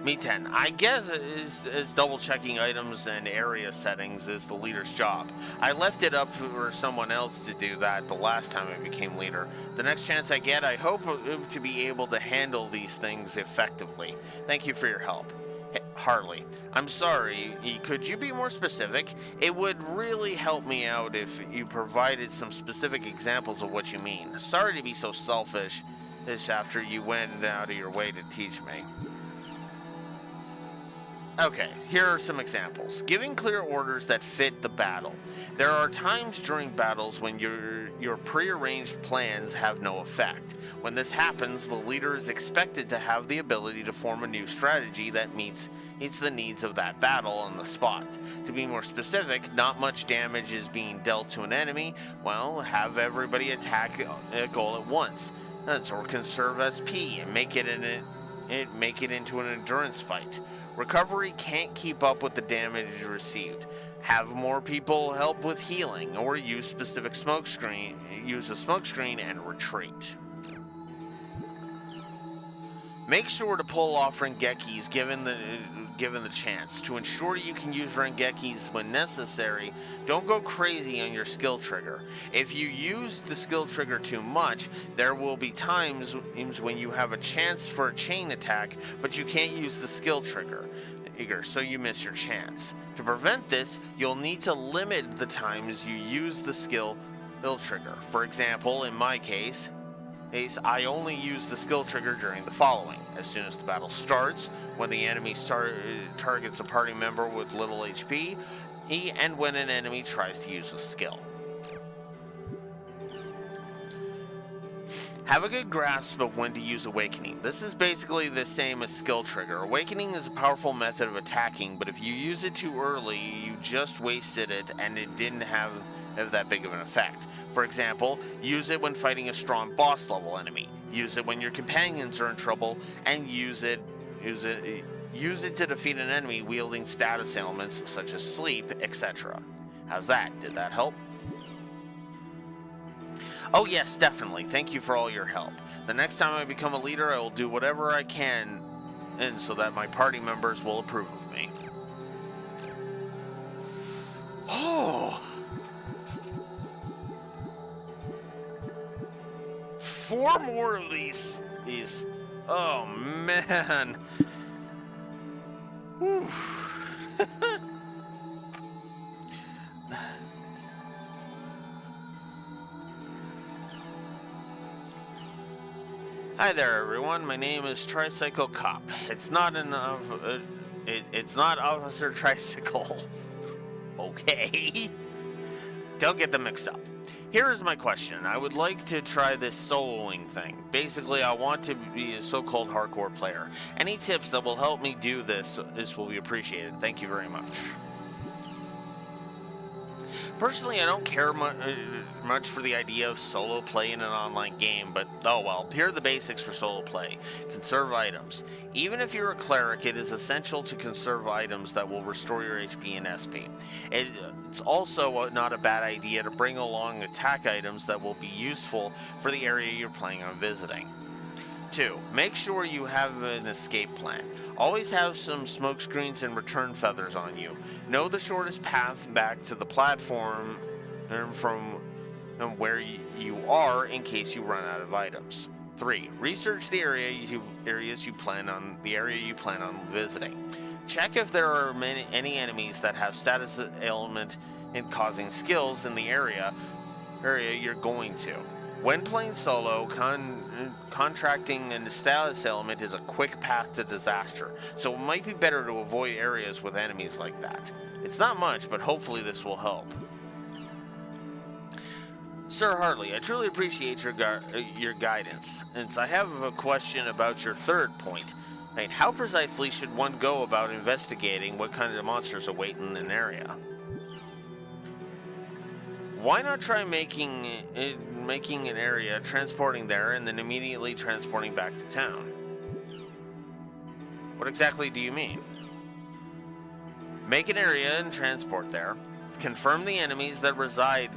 Me 10. I guess is double checking items and area settings is the leader's job. I left it up for someone else to do that the last time I became leader. The next chance I get, I hope to be able to handle these things effectively. Thank you for your help. Harley, I'm sorry, could you be more specific? It would really help me out if you provided some specific examples of what you mean. Sorry to be so selfish after you went out of your way to teach me. Okay, here are some examples. Giving clear orders that fit the battle. There are times during battles when your prearranged plans have no effect. When this happens, the leader is expected to have the ability to form a new strategy that meets the needs of that battle on the spot. To be more specific, not much damage is being dealt to an enemy. Well, have everybody attack a goal at once. Or conserve SP and make it into an endurance fight. Recovery can't keep up with the damage received. Have more people help with healing, or use a smokescreen and retreat. Make sure to pull off Rengekis given the chance. To ensure you can use Rengekis when necessary, don't go crazy on your skill trigger. If you use the skill trigger too much, there will be times when you have a chance for a chain attack, but you can't use the skill trigger, so you miss your chance. To prevent this, you'll need to limit the times you use the skill trigger. For example, in my case, I only use the skill trigger during the following: as soon as the battle starts, when the enemy targets a party member with little HP, and when an enemy tries to use a skill. Have a good grasp of when to use Awakening. This is basically the same as skill trigger. Awakening is a powerful method of attacking, but if you use it too early, you just wasted it and it didn't have that big of an effect. For example, use it when fighting a strong boss level enemy. Use it when your companions are in trouble, and use it to defeat an enemy wielding status ailments such as sleep, etc. How's that? Did that help? Oh yes, definitely. Thank you for all your help. The next time I become a leader, I will do whatever I can, and so that my party members will approve of me. Oh! 4 more of these. Oh man. Whew. Hi there, everyone. My name is Tricycle Cop. It's not Officer Tricycle. Okay. Don't get them mixed up. Here is my question. I would like to try this soloing thing. Basically, I want to be a so-called hardcore player. Any tips that will help me do this will be appreciated. Thank you very much. Personally, I don't care much for the idea of solo play in an online game, but oh well, here are the basics for solo play. Conserve items. Even if you're a cleric, it is essential to conserve items that will restore your HP and SP. It's also not a bad idea to bring along attack items that will be useful for the area you're planning on visiting. 2. Make sure you have an escape plan. Always have some smoke screens and return feathers on you. Know the shortest path back to the platform from where you are in case you run out of items. 3. Research the area you plan on visiting. Check if there are any enemies that have status ailment and causing skills in the area you're going to. When playing solo, contracting a status element is a quick path to disaster, so it might be better to avoid areas with enemies like that. It's not much, but hopefully this will help. Sir Hartley, I truly appreciate your guidance. And I have a question about your third point. I mean, how precisely should one go about investigating what kind of monsters await in an area? Why not try making an area, transporting there, and then immediately transporting back to town? What exactly do you mean? Make an area and transport there. Confirm the enemies that reside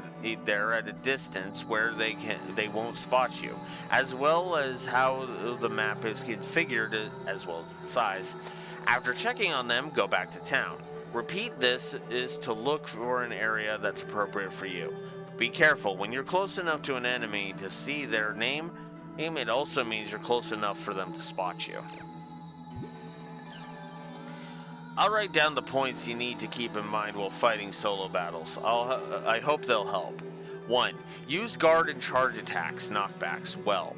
there at a distance where they won't spot you, as well as how the map is configured, as well as its size. After checking on them, go back to town. Repeat this is to look for an area that's appropriate for you. Be careful, when you're close enough to an enemy to see their name, it also means you're close enough for them to spot you. I'll write down the points you need to keep in mind while fighting solo battles. I hope they'll help. 1. Use guard and charge attacks, knockbacks, well.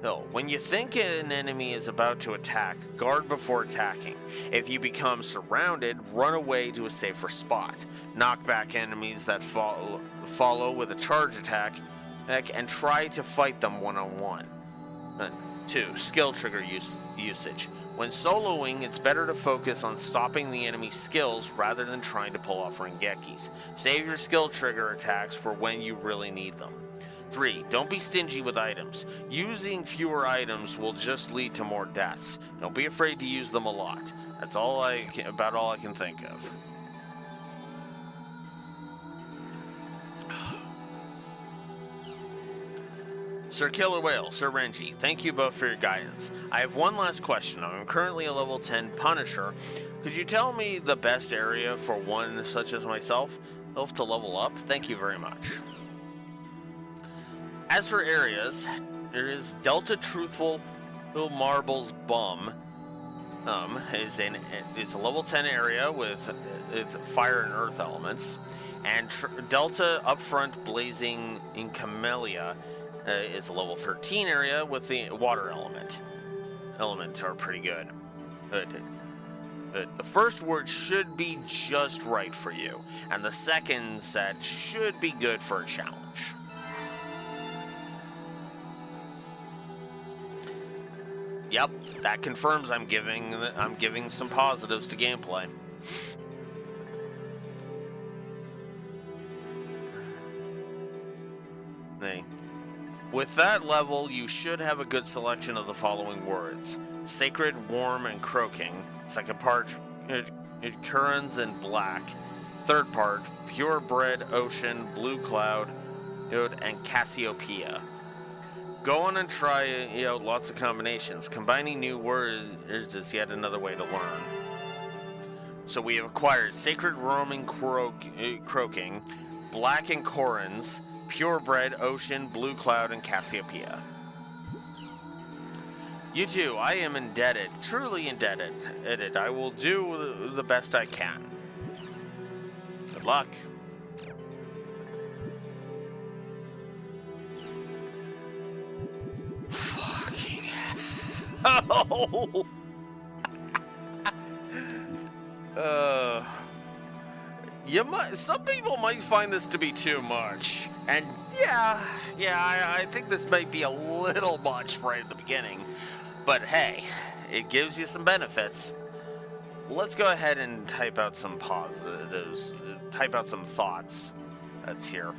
No, when you think an enemy is about to attack, guard before attacking. If you become surrounded, run away to a safer spot. Knock back enemies that follow with a charge attack, and try to fight them one-on-one. 2. Skill trigger usage. When soloing, it's better to focus on stopping the enemy's skills rather than trying to pull off Rengekis. Save your skill trigger attacks for when you really need them. 3. Don't be stingy with items. Using fewer items will just lead to more deaths. Don't be afraid to use them a lot. That's about all I can think of. Sir Killer Whale, Sir Renji, thank you both for your guidance. I have one last question. I'm currently a level 10 Punisher. Could you tell me the best area for one such as myself to level up? Thank you very much. As for areas, there is Delta Truthful Marble's Bum. Is a level 10 area with fire and earth elements, and Delta Upfront Blazing in Camellia is a level 13 area with the water element. Elements are pretty good. The first word should be just right for you, and the second set should be good for a challenge. Yep, that confirms I'm giving some positives to gameplay. With that level, you should have a good selection of the following words: sacred, warm, and croaking. Second part, currents and black. Third part, purebred, ocean, blue cloud, and Cassiopeia. Go on and try out lots of combinations. Combining new words is yet another way to learn. So we have acquired sacred, roaming, croaking, black and corans, purebred, ocean, blue cloud, and Cassiopeia. You too, I am indebted, truly indebted. I will do the best I can. Good luck. Fucking hell. Some people might find this to be too much. And yeah, I think this might be a little much right at the beginning. But hey, it gives you some benefits. Let's go ahead and type out some positives, type out some thoughts that's here.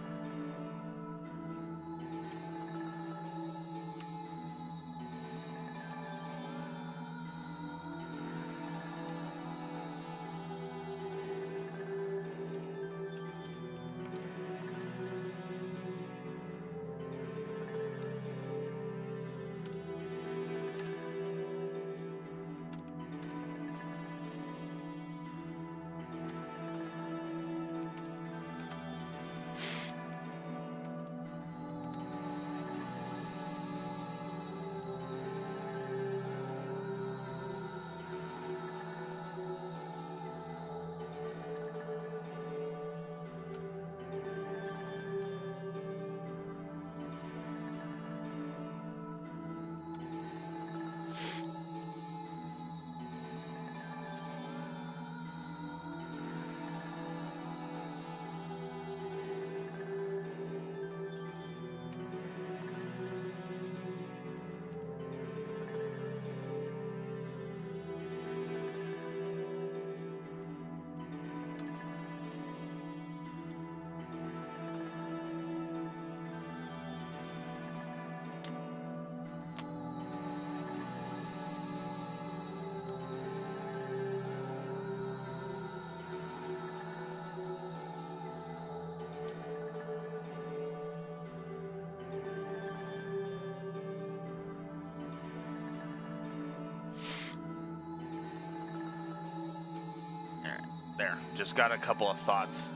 There, just got a couple of thoughts.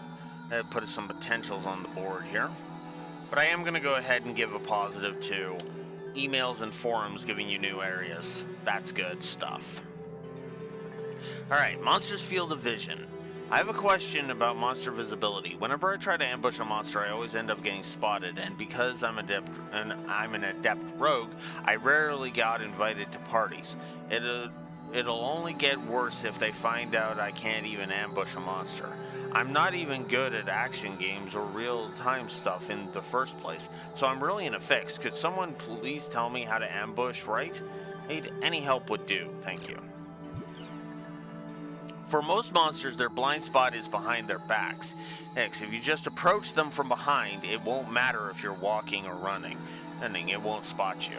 Put some potentials on the board here. But I am going to go ahead and give a positive to emails and forums giving you new areas. That's good stuff. Alright, monsters' field of vision. I have a question about monster visibility. Whenever I try to ambush a monster, I always end up getting spotted, and because I'm an adept rogue, I rarely got invited to parties. It'll only get worse if they find out I can't even ambush a monster. I'm not even good at action games or real-time stuff in the first place, so I'm really in a fix. Could someone please tell me how to ambush right? Any help would do, thank you. For most monsters, their blind spot is behind their backs. Heck, if you just approach them from behind, it won't matter if you're walking or running. It won't spot you.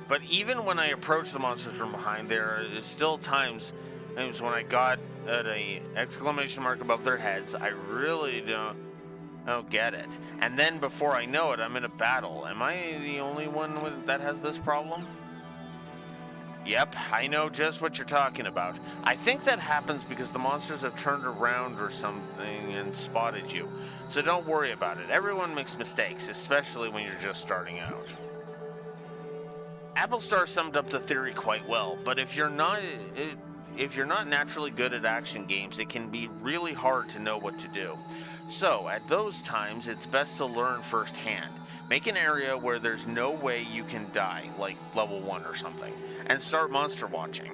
But even when I approach the monsters from behind, there is still times when I got at a exclamation mark above their heads, I really don't get it. And then before I know it, I'm in a battle. Am I the only one that has this problem? Yep, I know just what you're talking about. I think that happens because the monsters have turned around or something and spotted you. So don't worry about it. Everyone makes mistakes, especially when you're just starting out. Applestar summed up the theory quite well, but if you're not naturally good at action games, it can be really hard to know what to do. So, at those times, it's best to learn firsthand. Make an area where there's no way you can die, like level 1 or something, and start monster watching.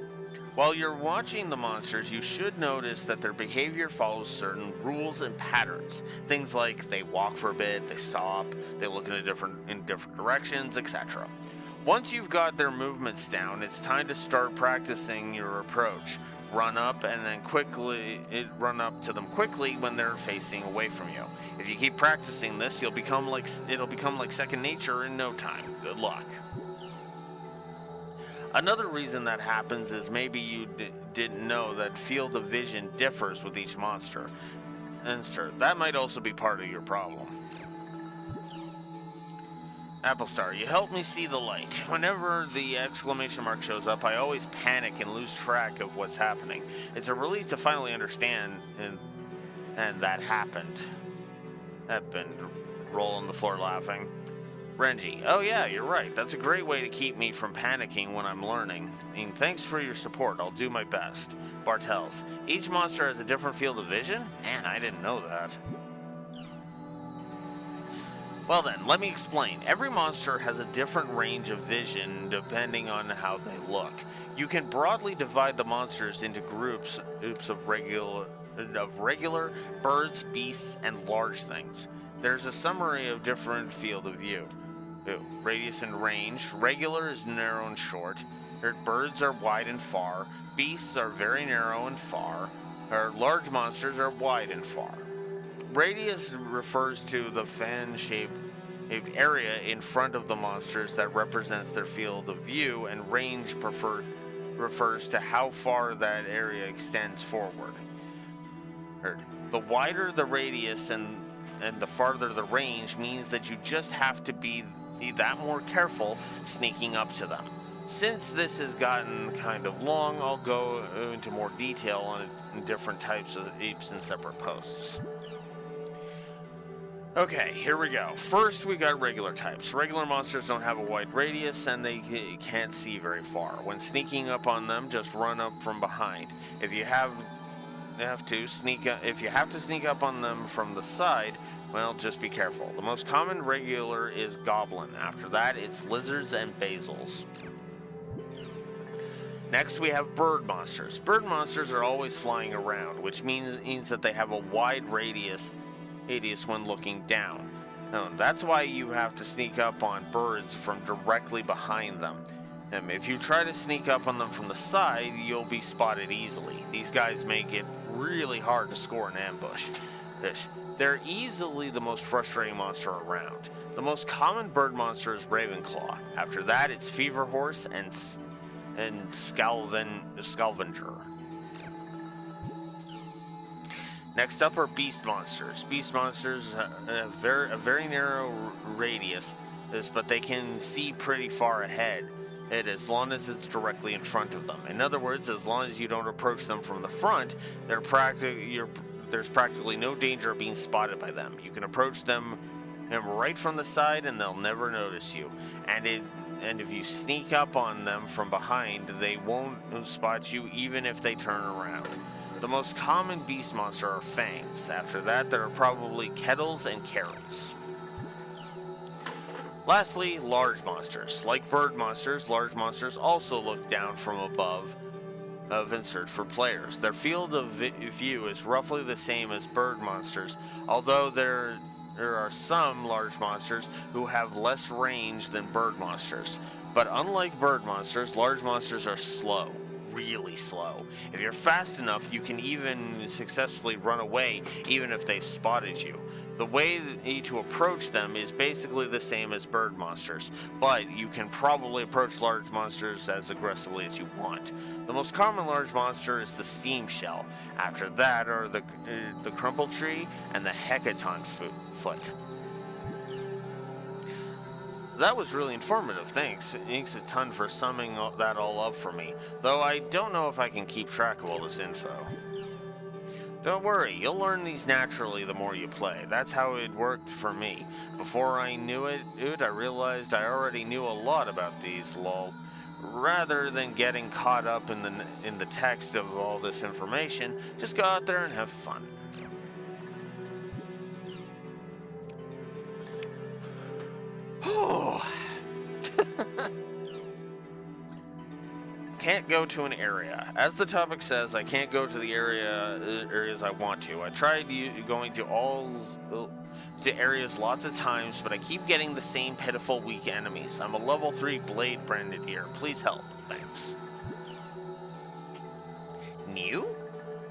While you're watching the monsters, you should notice that their behavior follows certain rules and patterns. Things like they walk for a bit, they stop, they look in different directions, etc. Once you've got their movements down, it's time to start practicing your approach. Run up and then run up to them quickly when they're facing away from you. If you keep practicing this, it'll become like second nature in no time. Good luck. Another reason that happens is maybe you didn't know that field of vision differs with each monster. That might also be part of your problem. Applestar, you help me see the light. Whenever the exclamation mark shows up, I always panic and lose track of what's happening. It's a relief to finally understand, and that happened. I've been rolling the floor laughing. Renji, oh yeah, you're right. That's a great way to keep me from panicking when I'm learning. And thanks for your support. I'll do my best. Bartels, each monster has a different field of vision? Man, I didn't know that. Well then, let me explain. Every monster has a different range of vision depending on how they look. You can broadly divide the monsters into groups of regular birds, beasts, and large things. There's a summary of different field of view. Radius and range. Regular is narrow and short. Birds are wide and far. Beasts are very narrow and far. Large monsters are wide and far. Radius refers to the fan-shaped area in front of the monsters that represents their field of view, and range refers to how far that area extends forward. The wider the radius and the farther the range means that you just have to be that more careful sneaking up to them. Since this has gotten kind of long, I'll go into more detail on different types of apes in separate posts. Okay, here we go. First, we got regular types. Regular monsters don't have a wide radius, and they can't see very far. When sneaking up on them, just run up from behind. If you have to sneak up on them from the side, well, just be careful. The most common regular is goblin. After that, it's lizards and basils. Next, we have bird monsters. Bird monsters are always flying around, which means that they have a wide radius when looking down. Now, that's why you have to sneak up on birds from directly behind them. If you try to sneak up on them from the side, you'll be spotted easily. These guys make it really hard to score an ambush. They're easily the most frustrating monster around. The most common bird monster is Ravenclaw. After that, it's Fever Horse and Scavenger. Next up are beast monsters. Beast monsters have a very narrow radius, but they can see pretty far ahead. it as long as it's directly in front of them. In other words, as long as you don't approach them from the front, there's practically no danger of being spotted by them. You can approach them right from the side and they'll never notice you. And if you sneak up on them from behind, they won't spot you even if they turn around. The most common beast monster are fangs. After that, there are probably kettles and carries. Lastly, large monsters. Like bird monsters, large monsters also look down from above and search for players. Their field of view is roughly the same as bird monsters, although there are some large monsters who have less range than bird monsters. But unlike bird monsters, large monsters are slow. Really slow. If you're fast enough, you can even successfully run away even if they've spotted you. The way to approach them is basically the same as bird monsters, but you can probably approach large monsters as aggressively as you want. The most common large monster is the steam shell. After that are the crumple tree and the hecaton foot. That was really informative, thanks. Thanks a ton for summing that all up for me, though I don't know if I can keep track of all this info. Don't worry, you'll learn these naturally the more you play. That's how it worked for me. Before I knew it, I realized I already knew a lot about these, lol. Rather than getting caught up in the text of all this information, just go out there and have fun. Can't go to an area. As the topic says, I can't go to the areas I want to. I tried going to areas lots of times, but I keep getting the same pitiful weak enemies. I'm a level 3 blade Brandineer. Please help. Thanks. New?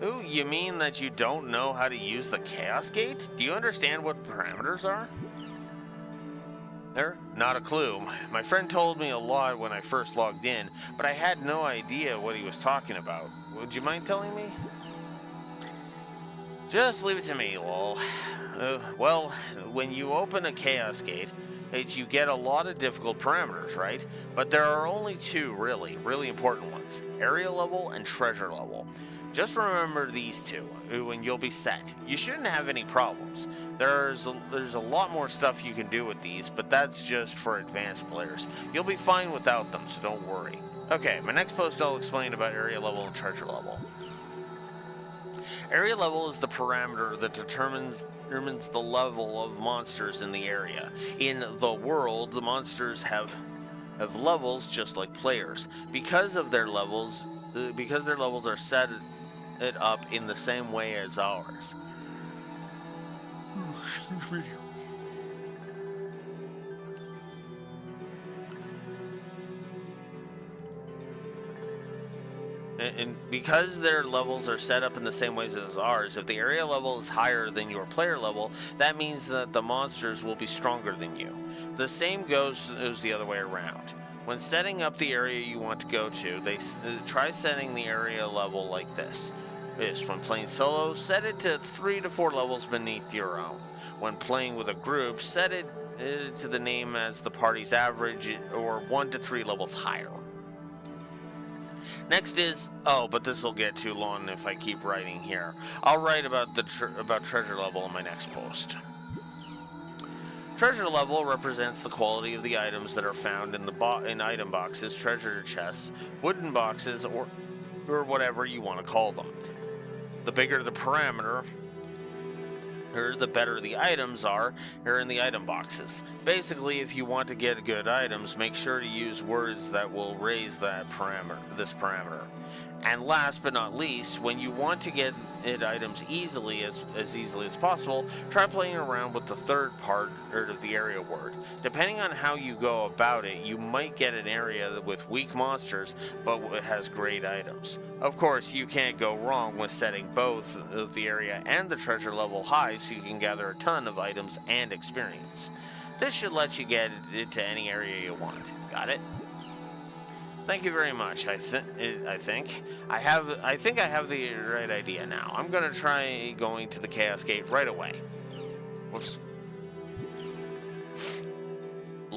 Ooh, you mean that you don't know how to use the Chaos Gate? Do you understand what parameters are? Not a clue. My friend told me a lot when I first logged in, but I had no idea what he was talking about. Would you mind telling me? Just leave it to me, lol. Well, when you open a Chaos Gate, you get a lot of difficult parameters, right? But there are only two really important ones. Area level and treasure level. Just remember these two, and you'll be set. You shouldn't have any problems. There's a lot more stuff you can do with these, but that's just for advanced players. You'll be fine without them, so don't worry. Okay, my next post I'll explain about area level and treasure level. Area level is the parameter that determines the level of monsters in the area. In the world, the monsters have levels just like players. Because their levels are set it up in the same way as ours. Excuse me. And because their levels are set up in the same ways as ours, if the area level is higher than your player level, that means that the monsters will be stronger than you. The same goes the other way around. When setting up the area you want to go to, try setting the area level like this. When playing solo, set it to 3 to 4 levels beneath your own. When playing with a group, set it to the name as the party's average or 1 to 3 levels higher. Next is, but this will get too long if I keep writing here. I'll write about treasure level in my next post. Treasure level represents the quality of the items that are found in item boxes, treasure chests, wooden boxes, or whatever you want to call them. The bigger the parameter, or the better the items are in the item boxes. Basically, if you want to get good items, make sure to use words that will raise this parameter. And last but not least, when you want to get items as easily as possible, try playing around with the third part of the area word. Depending on how you go about it, you might get an area with weak monsters, but it has great items. Of course, you can't go wrong with setting both the area and the treasure level high so you can gather a ton of items and experience. This should let you get into any area you want. Got it? Thank you very much. I think I have the right idea now. I'm gonna try going to the Chaos Gate right away. Whoops.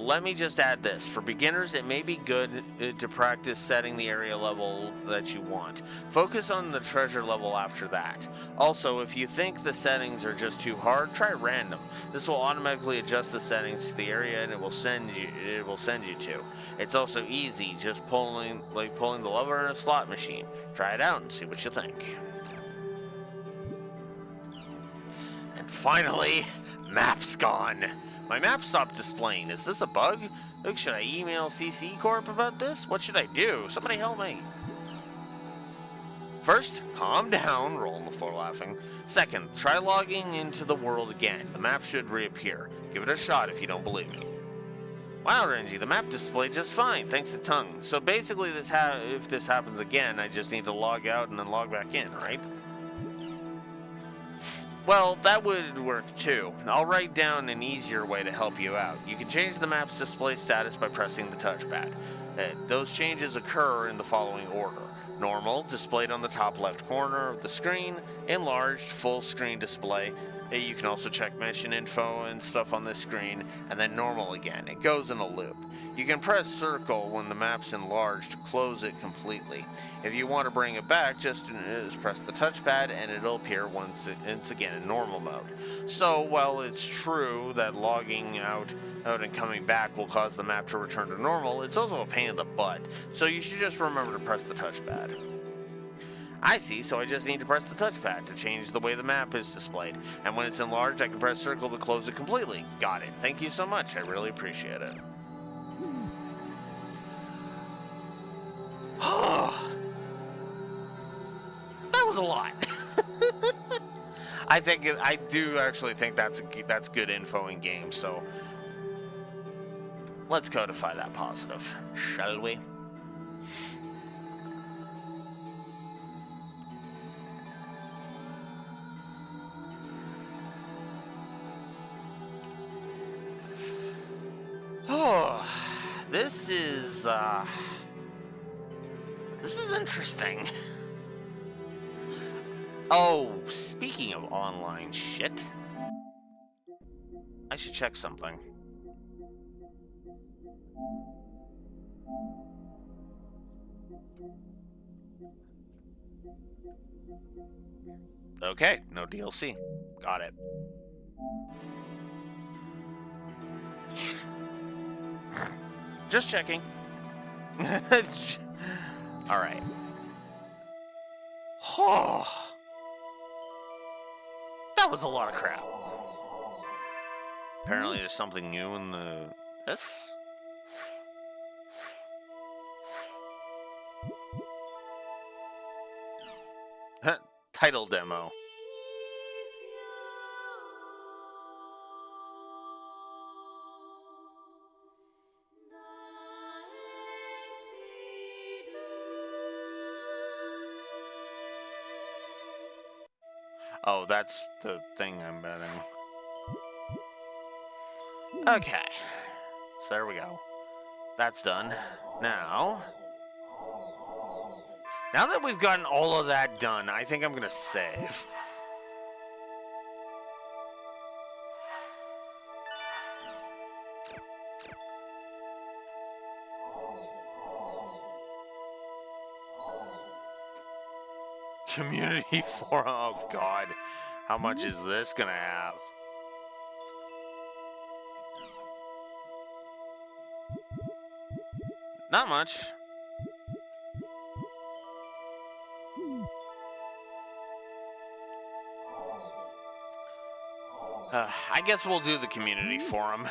let me just add this. For beginners, it may be good to practice setting the area level that you want. Focus on the treasure level after that. Also, if you think the settings are just too hard, try random. This will automatically adjust the settings to the area and it will send you to. It's also easy, just pulling the lever in a slot machine. Try it out and see what you think. And finally, map's gone. My map stopped displaying. Is this a bug? Look, should I email CC Corp about this? What should I do? Somebody help me. First, calm down, roll on the floor laughing. Second, try logging into the world again. The map should reappear. Give it a shot if you don't believe me. Wow, Renji, the map displayed just fine, thanks to Tongue. So basically, if this happens again, I just need to log out and then log back in, right? Well, that would work too. I'll write down an easier way to help you out. You can change the map's display status by pressing the touchpad. Those changes occur in the following order. Normal, displayed on the top left corner of the screen. Enlarged, full screen display. You can also check mission info and stuff on this screen. And then normal again. It goes in a loop. You can press circle when the map's enlarged to close it completely. If you want to bring it back, just press the touchpad and it'll appear once it's again in normal mode. So while it's true that logging out and coming back will cause the map to return to normal, it's also a pain in the butt. So you should just remember to press the touchpad. I see, so I just need to press the touchpad to change the way the map is displayed. And when it's enlarged, I can press circle to close it completely. Got it. Thank you so much. I really appreciate it. That was a lot. I do actually think that's good info in game. So let's codify that positive, shall we? Oh, this is interesting. Oh, speaking of online shit, I should check something. Okay, no DLC. Got it. Just checking. All right. Oh, that was a lot of crap. Apparently there's something new in this. Title demo. Oh, that's the thing I'm betting. Okay. So there we go. That's done. Now that we've gotten all of that done, I think I'm gonna save. Community forum. Oh God, how much is this gonna have? Not much. I guess we'll do the community forum.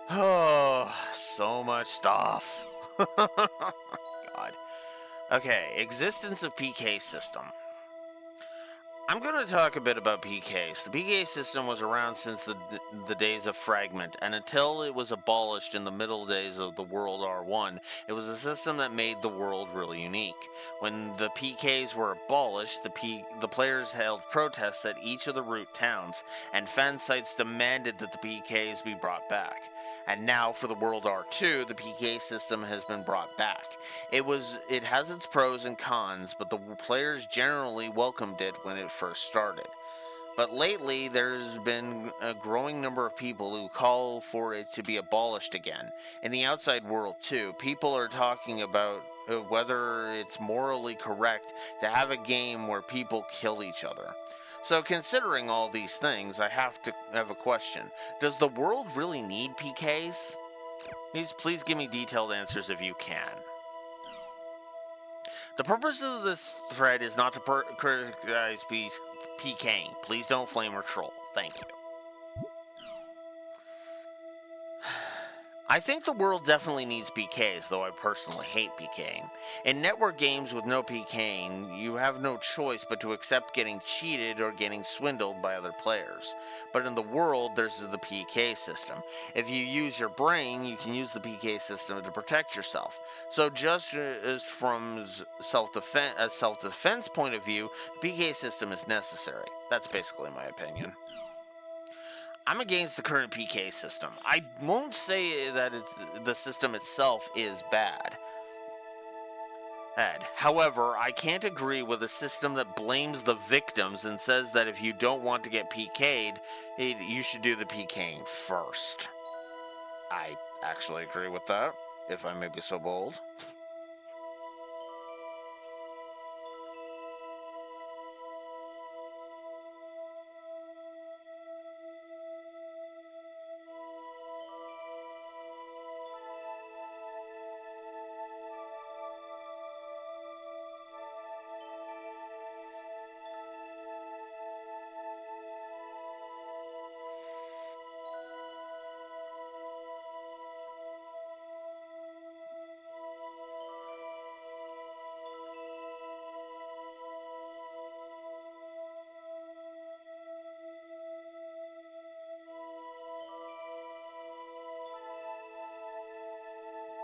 Oh, so much stuff. God. Okay, existence of PK system. I'm going to talk a bit about PKs. The PK system was around since the days of Fragment, and until it was abolished in the middle days of the World R1, it was a system that made the world really unique. When the PKs were abolished, the players held protests at each of the root towns, and fan sites demanded that the PKs be brought back. And now for the World R2, the PK system has been brought back. It has its pros and cons, but the players generally welcomed it when it first started. But lately, there's been a growing number of people who call for it to be abolished again. In the outside world, too, people are talking about whether it's morally correct to have a game where people kill each other. So, considering all these things, I have to have a question. Does the world really need PKs? Please give me detailed answers if you can. The purpose of this thread is not to criticize PKing. Please don't flame or troll. Thank you. I think the world definitely needs PKs, though I personally hate PKing. In network games with no PKing, you have no choice but to accept getting cheated or getting swindled by other players. But in the world, there's the PK system. If you use your brain, you can use the PK system to protect yourself. So just as from a self-defense point of view, the PK system is necessary. That's basically my opinion. I'm against the current PK system. I won't say that the system itself is bad. However, I can't agree with a system that blames the victims and says that if you don't want to get PK'd, you should do the PKing first. I actually agree with that, if I may be so bold.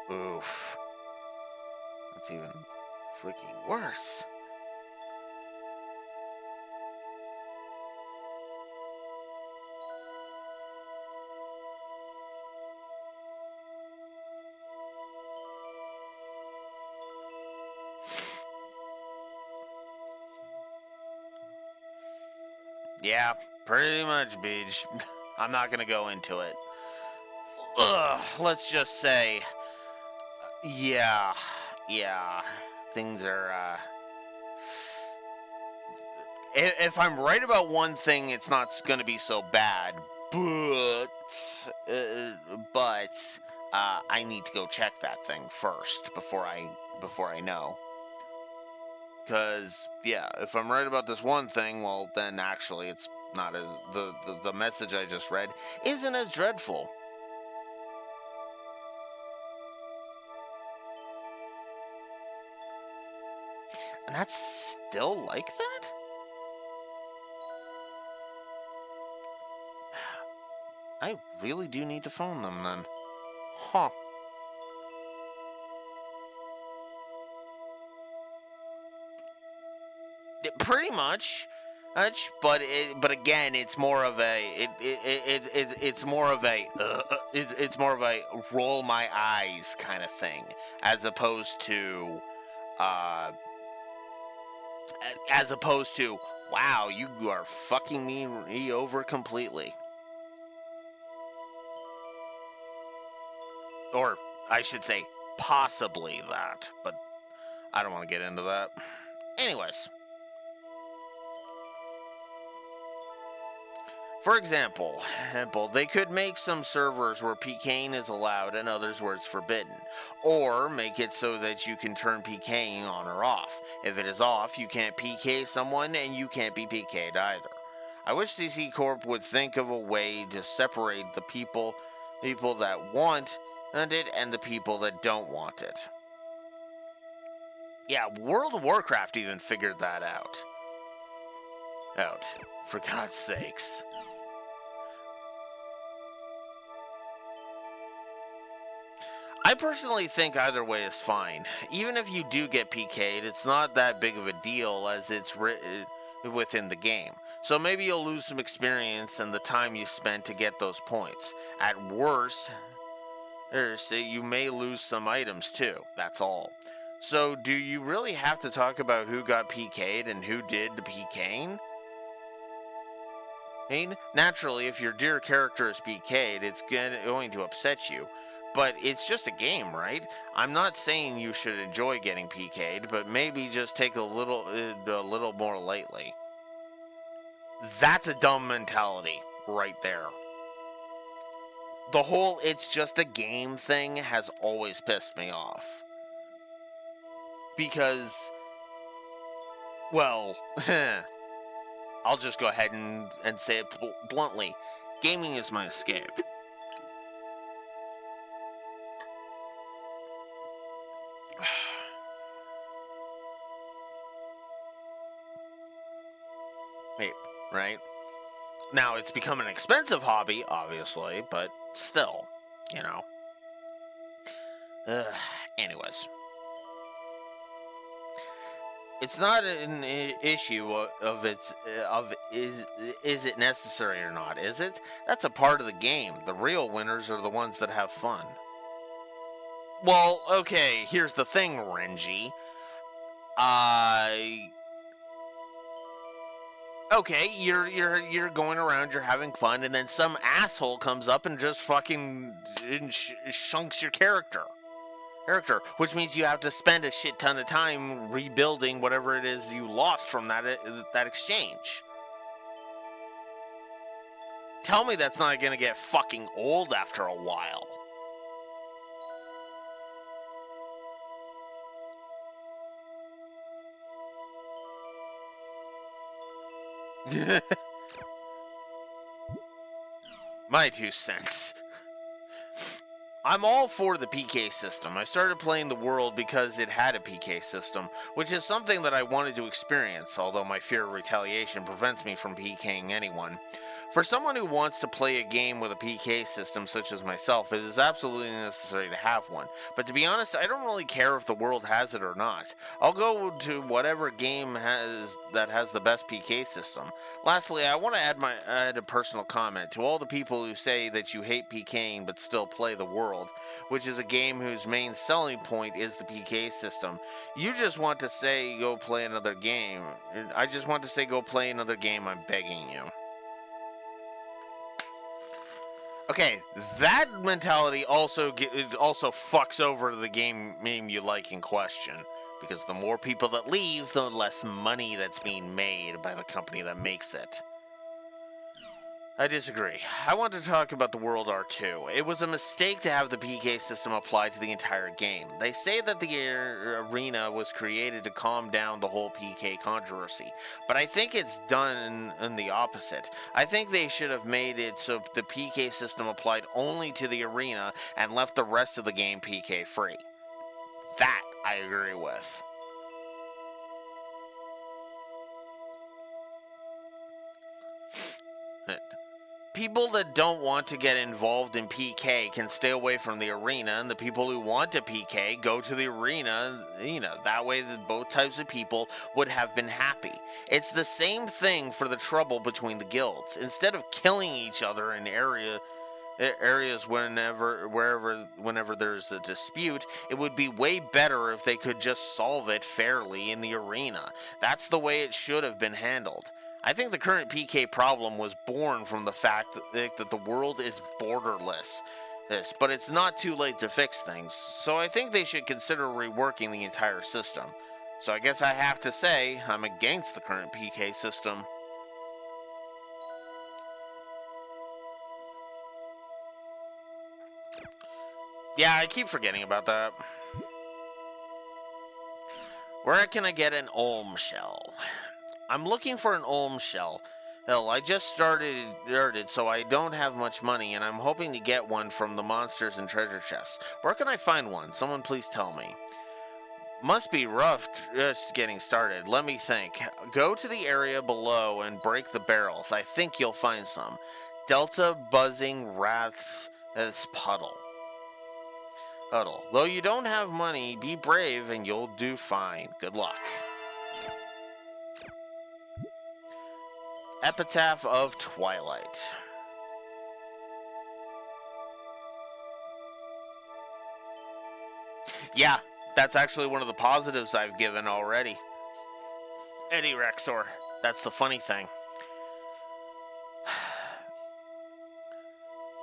Oof. That's even freaking worse. Yeah, pretty much, Beach. I'm not gonna go into it. Let's just say, yeah, things are, if I'm right about one thing, it's not gonna be so bad, but I need to go check that thing first before I know. Because, yeah, if I'm right about this one thing, well, then actually it's not as... The message I just read isn't as dreadful. And that's still like that? I really do need to phone them, then. Huh. Pretty much, but again, it's more of a it's more of a roll my eyes kind of thing, as opposed to wow, you are fucking me over completely, or I should say possibly that, but I don't want to get into that. Anyways. For example, they could make some servers where PKing is allowed and others where it's forbidden. Or make it so that you can turn PKing on or off. If it is off, you can't PK someone and you can't be PK'd either. I wish CC Corp would think of a way to separate the people that want it and the people that don't want it. Yeah, World of Warcraft even figured that out. For God's sakes. I personally think either way is fine. Even if you do get PK'd, it's not that big of a deal as it's written within the game. So maybe you'll lose some experience and the time you spent to get those points. At worst, you may lose some items too, that's all. So do you really have to talk about who got PK'd and who did the PKing? I mean, naturally, if your dear character is PK'd, it's going to upset you. But it's just a game, right? I'm not saying you should enjoy getting PK'd, but maybe just take a little more lightly. That's a dumb mentality right there. The whole "it's just a game" thing has always pissed me off. Because, well, I'll just go ahead and say it bluntly. Gaming is my escape. Wait, right? Now, it's become an expensive hobby, obviously, but still, you know. Anyways. It's not an issue of is it necessary or not, is it? That's a part of the game. The real winners are the ones that have fun. Well, okay, here's the thing, Renji. Okay, you're going around, you're having fun, and then some asshole comes up and just fucking shunks your character, which means you have to spend a shit ton of time rebuilding whatever it is you lost from that exchange. Tell me that's not gonna get fucking old after a while. My 2 cents. I'm all for the PK system. I started playing the world because it had a PK system, which is something that I wanted to experience, although my fear of retaliation prevents me from PKing anyone. For someone who wants to play a game with a PK system such as myself, it is absolutely necessary to have one. But to be honest, I don't really care if the world has it or not. I'll go to whatever game that has the best PK system. Lastly, I want to add a personal comment to all the people who say that you hate PKing but still play the world, which is a game whose main selling point is the PK system. You just want to say go play another game. I just want to say go play another game, I'm begging you. Okay, that mentality also fucks over the game you like in question, because the more people that leave, the less money that's being made by the company that makes it. I disagree. I want to talk about the World R2. It was a mistake to have the PK system applied to the entire game. They say that the arena was created to calm down the whole PK controversy, but I think it's done in the opposite. I think they should have made it so the PK system applied only to the arena and left the rest of the game PK free. That I agree with. People that don't want to get involved in PK can stay away from the arena, and the people who want to PK go to the arena. That way both types of people would have been happy. It's the same thing for the trouble between the guilds. Instead of killing each other in areas whenever there's a dispute, it would be way better if they could just solve it fairly in the arena. That's the way it should have been handled. I think the current PK problem was born from the fact that the world is borderless. But it's not too late to fix things, so I think they should consider reworking the entire system. So I guess I have to say, I'm against the current PK system. Yeah, I keep forgetting about that. Where can I get an Olm shell? I'm looking for an Olm shell. Hell, I just started, so I don't have much money, and I'm hoping to get one from the monsters and treasure chests. Where can I find one? Someone please tell me. Must be rough just getting started. Let me think. Go to the area below and break the barrels. I think you'll find some. Delta buzzing wraths puddle. Though you don't have money, be brave and you'll do fine. Good luck. Epitaph of Twilight. Yeah, that's actually one of the positives I've given already. Eddie Rexor. That's the funny thing.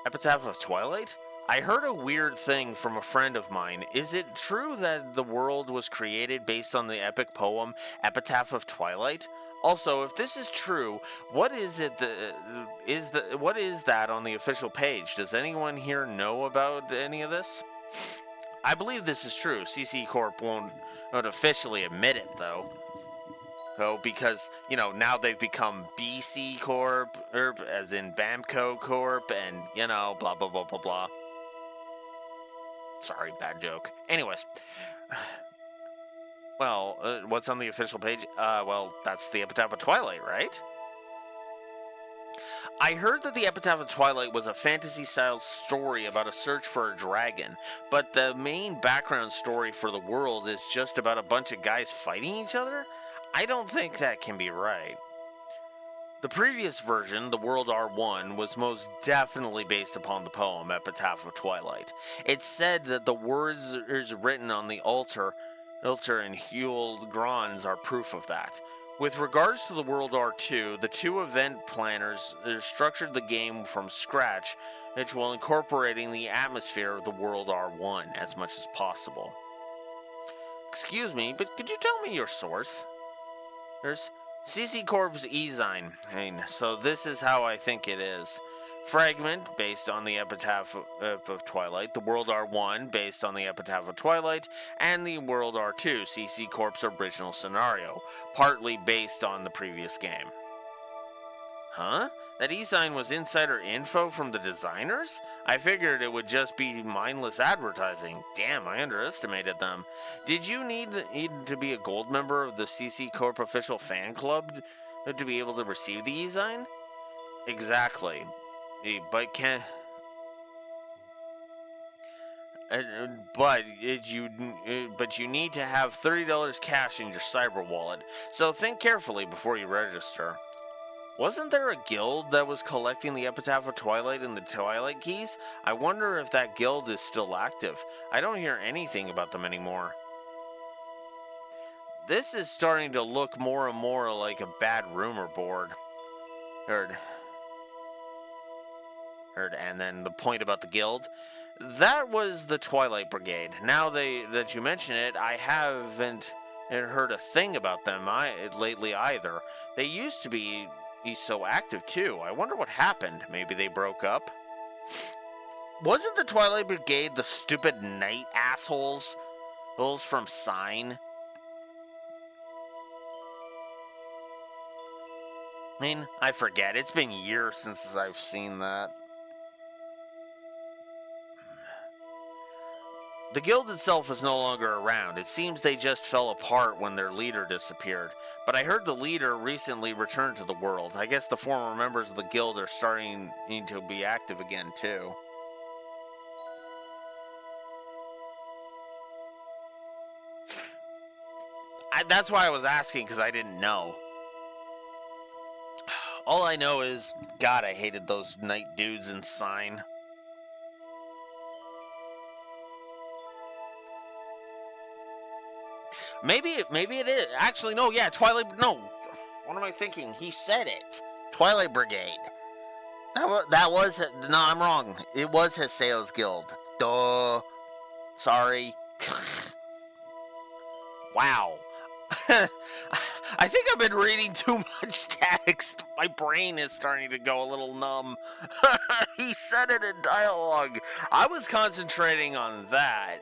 Epitaph of Twilight? I heard a weird thing from a friend of mine. Is it true that the world was created based on the epic poem Epitaph of Twilight? Also, if this is true, what is that on the official page? Does anyone here know about any of this? I believe this is true. CC Corp won't officially admit it, though. Oh, because, you know, now they've become BC Corp, as in Bamco Corp, and, you know, blah, blah, blah, blah, blah. Sorry, bad joke. Anyways. Well, what's on the official page? Well, that's the Epitaph of Twilight, right? I heard that the Epitaph of Twilight was a fantasy-style story about a search for a dragon, but the main background story for the world is just about a bunch of guys fighting each other? I don't think that can be right. The previous version, the World R1, was most definitely based upon the poem Epitaph of Twilight. It's said that the words written on the altar and Huel Grons are proof of that. With regards to the World R2, the two event planners structured the game from scratch, while incorporating the atmosphere of the World R1 as much as possible. Excuse me, but could you tell me your source? There's CC Corp's e-sign. So this is how I think it is. Fragment, based on the Epitaph of Twilight, the World R1, based on the Epitaph of Twilight, and the World R2, CC Corp's original scenario, partly based on the previous game. Huh? That e-sign was insider info from the designers? I figured it would just be mindless advertising. Damn, I underestimated them. Did you need to be a gold member of the CC Corp official fan club to be able to receive the e-sign? Exactly. But you need to have $30 cash in your cyber wallet, so think carefully before you register. Wasn't there a guild that was collecting the Epitaph of Twilight and the Twilight Keys? I wonder if that guild is still active. I don't hear anything about them anymore. This is starting to look more and more like a bad rumor board. And then the point about the guild. That was the Twilight Brigade. Now that you mention it, I haven't heard a thing about them lately either. They used to be so active too. I wonder what happened. Maybe they broke up? Wasn't the Twilight Brigade the stupid knight assholes? Those from Sign? I forget. It's been years since I've seen that. The guild itself is no longer around. It seems they just fell apart when their leader disappeared. But I heard the leader recently returned to the world. I guess the former members of the guild are starting to be active again, too. That's why I was asking, because I didn't know. All I know is, God, I hated those night dudes in Sign. Maybe it is. Actually, no, yeah, Twilight... No. What am I thinking? He said it. Twilight Brigade. That was... No, I'm wrong. It was Haseo's guild. Duh. Sorry. Wow. I think I've been reading too much text. My brain is starting to go a little numb. He said it in dialogue. I was concentrating on that.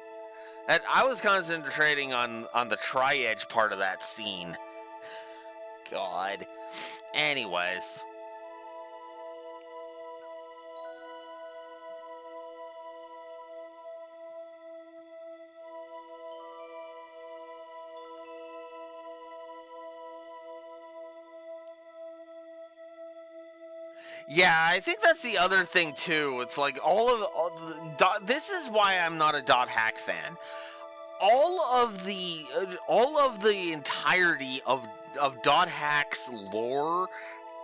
And I was concentrating on the tri-edge part of that scene. God. Anyways. Yeah, I think that's the other thing too. It's like this is why I'm not a .hack fan. All of the entirety of .hack's lore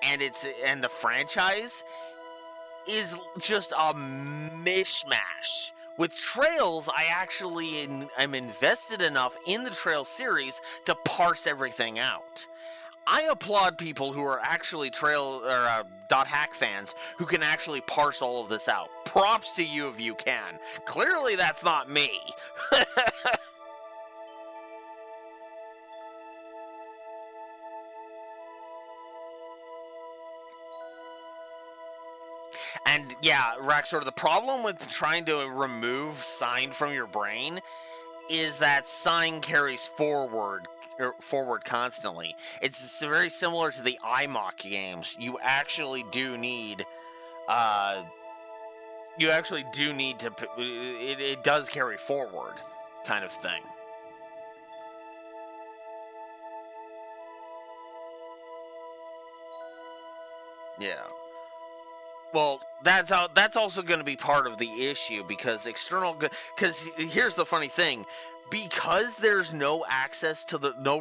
and the franchise is just a mishmash. With Trails, I actually am invested enough in the Trails series to parse everything out. I applaud people who are actually .hack fans who can actually parse all of this out. Props to you if you can. Clearly that's not me. And yeah, Raxor, the problem with trying to remove sign from your brain is that sign carries forward constantly. It's very similar to the iMock games. You actually do need to it does carry forward kind of thing. Yeah. Well, that's also going to be part of the issue because because here's the funny thing, because there's no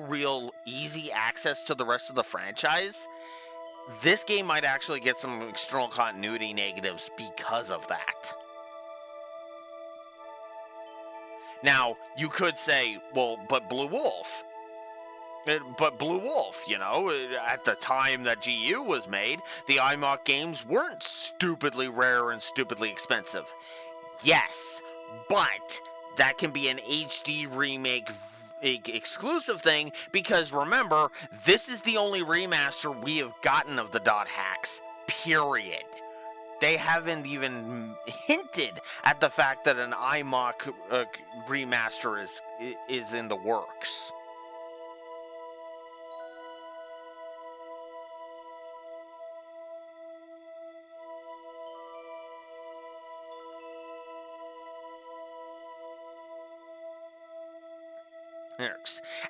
real easy access to the rest of the franchise, this game might actually get some external continuity negatives because of that. Now, you could say, well, but Blue Wolf, you know, at the time that GU was made, the iMock games weren't stupidly rare and stupidly expensive. Yes, but that can be an HD remake exclusive thing, because remember, this is the only remaster we have gotten of the .hacks, period. They haven't even hinted at the fact that an iMock remaster is in the works.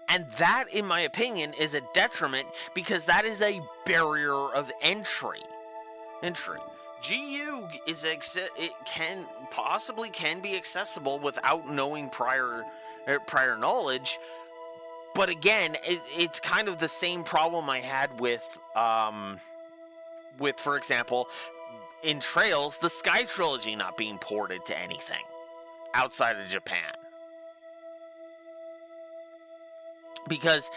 And that, in my opinion, is a detriment because that is a barrier of entry. GU can be accessible without knowing prior knowledge, but again, it's kind of the same problem I had with for example, in Trails, the Sky Trilogy not being ported to anything outside of Japan. Because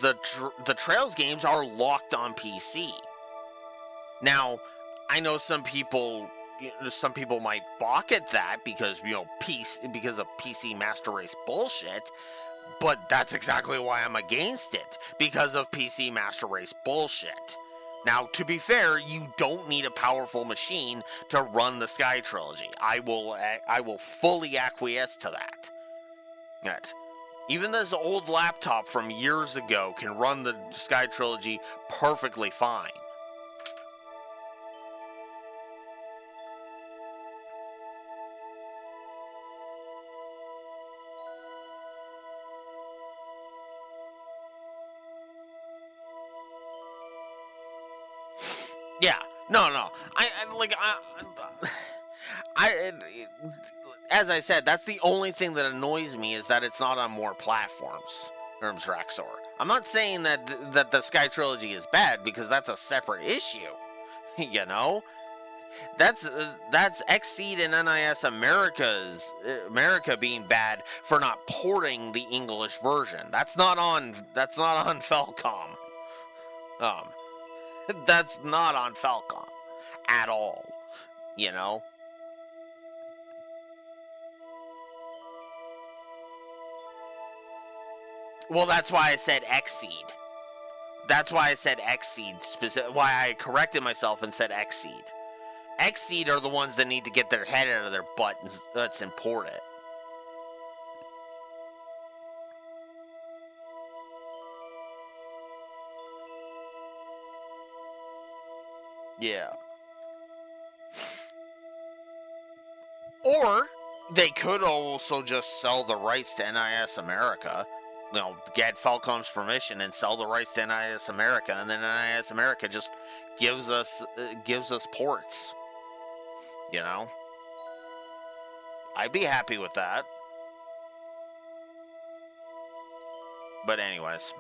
the Trails games are locked on PC. Now, I know some people might balk at that because because of PC Master Race bullshit, but that's exactly why I'm against it, because of PC Master Race bullshit. Now, to be fair, you don't need a powerful machine to run the Sky Trilogy. I will fully acquiesce to that. Even this old laptop from years ago can run the Sky Trilogy perfectly fine. Yeah, no. As I said, that's the only thing that annoys me, is that it's not on more platforms, Raxor. I'm not saying that the Sky Trilogy is bad, because that's a separate issue. You know? That's Xseed and NIS America being bad for not porting the English version. That's not on Falcom. That's not on Falcom at all. You know? Well, that's why I said Xseed. Why I corrected myself and said Xseed. Xseed are the ones that need to get their head out of their butt and let's import it. Yeah. Or they could also just sell the rights to NIS America. You know, get Falcom's permission and sell the rights to NIS America, and then NIS America just gives us ports. You know, I'd be happy with that. But anyways,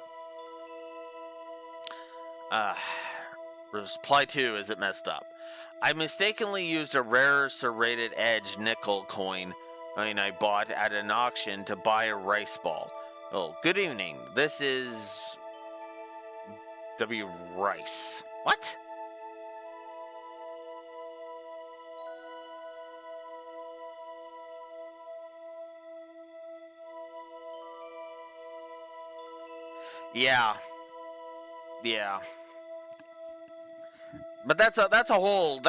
reply 2, is it messed up? I mistakenly used a rare serrated edge nickel coin I bought at an auction to buy a rice ball. Oh, good evening. This is W. Rice. What? Yeah. Yeah. But that's a whole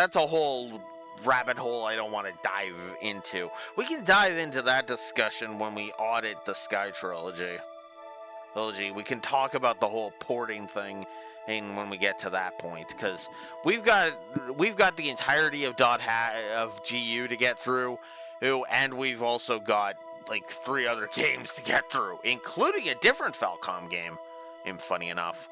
rabbit hole I don't want to dive into. We can dive into that discussion when we audit the Sky trilogy. We can talk about the whole porting thing and when we get to that point, because we've got the entirety of GU to get through, and we've also got like 3 other games to get through, including a different Falcom game. And funny enough.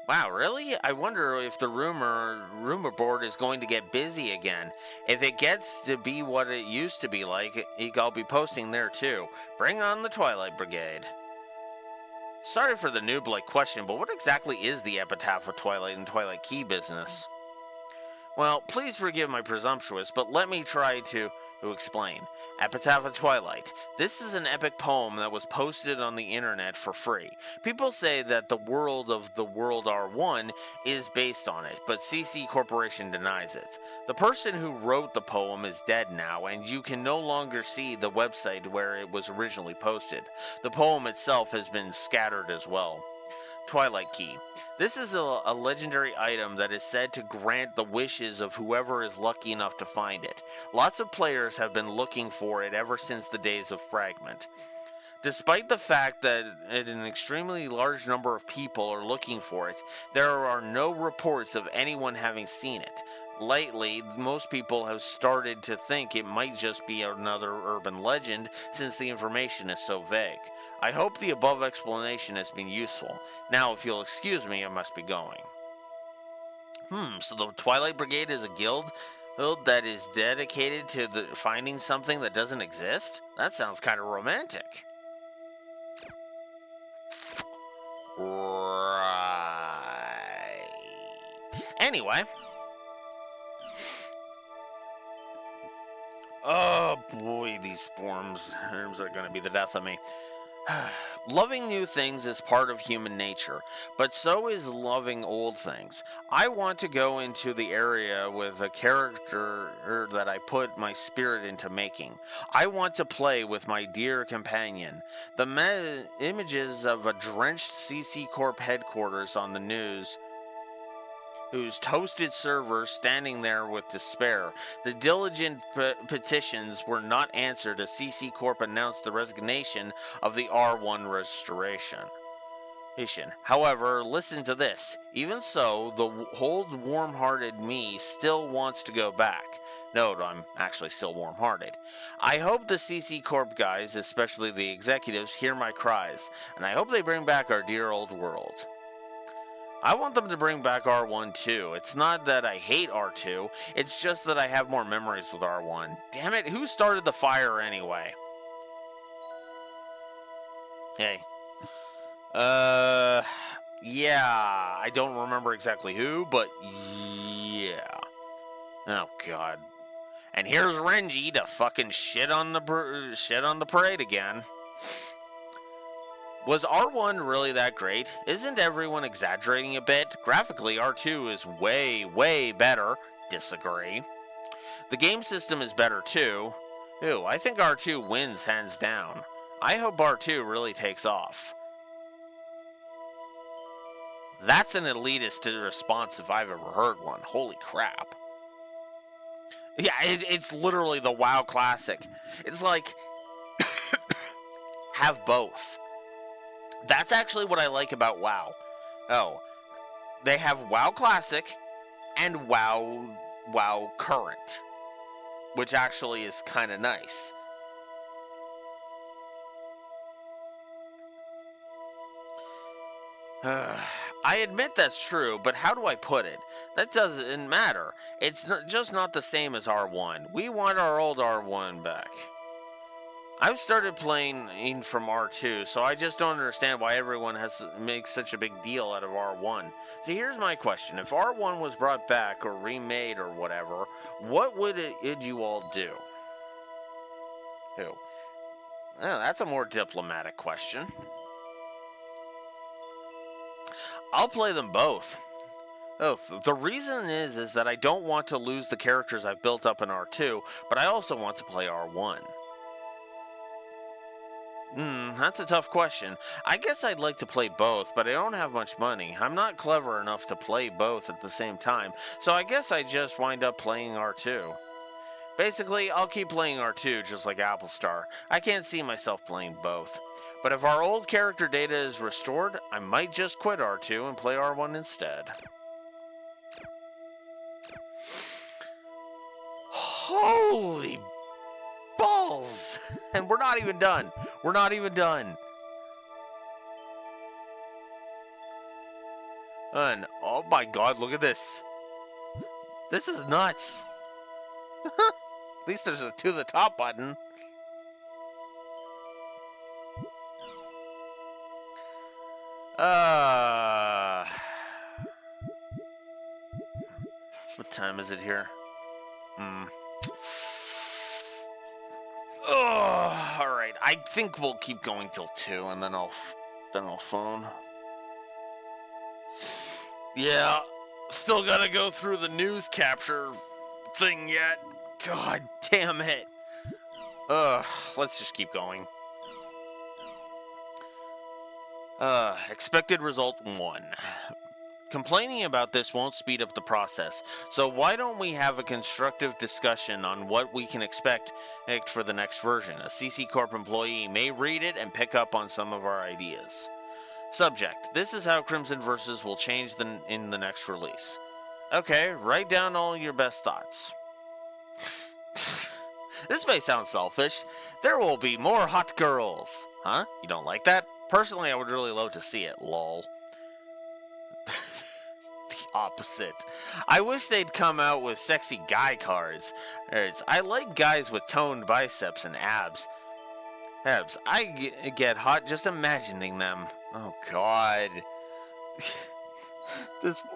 Wow, really? I wonder if the rumor board is going to get busy again. If it gets to be what it used to be like, I'll be posting there too. Bring on the Twilight Brigade. Sorry for the noob-like question, but what exactly is the Epitaph of Twilight and Twilight Key business? Well, please forgive my presumptuous, but let me try to explain. Epitaph of Twilight. This is an epic poem that was posted on the internet for free. People say that the world of the World R1 is based on it, but CC Corporation denies it. The person who wrote the poem is dead now, and you can no longer see the website where it was originally posted. The poem itself has been scattered as well. Twilight Key. This is a legendary item that is said to grant the wishes of whoever is lucky enough to find it. Lots of players have been looking for it ever since the days of Fragment. Despite the fact that an extremely large number of people are looking for it, there are no reports of anyone having seen it. Lately, most people have started to think it might just be another urban legend since the information is so vague. I hope the above explanation has been useful. Now, if you'll excuse me, I must be going. So the Twilight Brigade is a guild that is dedicated to finding something that doesn't exist? That sounds kind of romantic. Right. Anyway. Oh boy, these forms are going to be the death of me. Loving new things is part of human nature, but so is loving old things. I want to go into the area with a character that I put my spirit into making. I want to play with my dear companion. The images of a drenched CC Corp headquarters on the news, whose toasted servers standing there with despair. The diligent petitions were not answered as CC Corp announced the resignation of the R1 restoration. However, listen to this. Even so, the old warm-hearted me still wants to go back. Note, I'm actually still warm-hearted. I hope the CC Corp guys, especially the executives, hear my cries, and I hope they bring back our dear old world. I want them to bring back R1 too. It's not that I hate R2, it's just that I have more memories with R1. Damn it, who started the fire anyway? Hey. Yeah, I don't remember exactly who, but yeah. Oh god. And here's Renji to fucking shit on the parade again. Was R1 really that great? Isn't everyone exaggerating a bit? Graphically, R2 is way, way better. Disagree. The game system is better too. Ew, I think R2 wins hands down. I hope R2 really takes off. That's an elitist response if I've ever heard one. Holy crap. Yeah, it's literally the WoW Classic. It's like, have both. That's actually what I like about WoW. Oh, they have WoW Classic and WoW Current, which actually is kind of nice. I admit that's true, but how do I put it? That doesn't matter. It's just not the same as R1. We want our old R1 back. I've started playing from R2, so I just don't understand why everyone makes such a big deal out of R1. See, here's my question. If R1 was brought back or remade or whatever, what would you all do? Who? Oh, that's a more diplomatic question. I'll play them both. Oh, the reason is that I don't want to lose the characters I've built up in R2, but I also want to play R1. That's a tough question. I guess I'd like to play both, but I don't have much money. I'm not clever enough to play both at the same time, so I guess I just wind up playing R2. Basically, I'll keep playing R2 just like Applestar. I can't see myself playing both. But if our old character data is restored, I might just quit R2 and play R1 instead. Holy balls! And we're not even done. We're not even done. And oh my god, look at this. This is nuts. At least there's a to the top button. What time is it here? Oh, all right. I think we'll keep going till 2, and then I'll phone. Yeah, still gotta go through the news capture thing yet. God damn it. Let's just keep going. Expected result 1. Complaining about this won't speed up the process, so why don't we have a constructive discussion on what we can expect for the next version? A CC Corp employee may read it and pick up on some of our ideas. Subject: this is how Crimson Versus will change in the next release. Okay, write down all your best thoughts. This may sound selfish. There will be more hot girls. Huh? You don't like that? Personally, I would really love to see it, lol. The opposite. I wish they'd come out with sexy guy cards. I like guys with toned biceps and abs. I get hot just imagining them. Oh, God.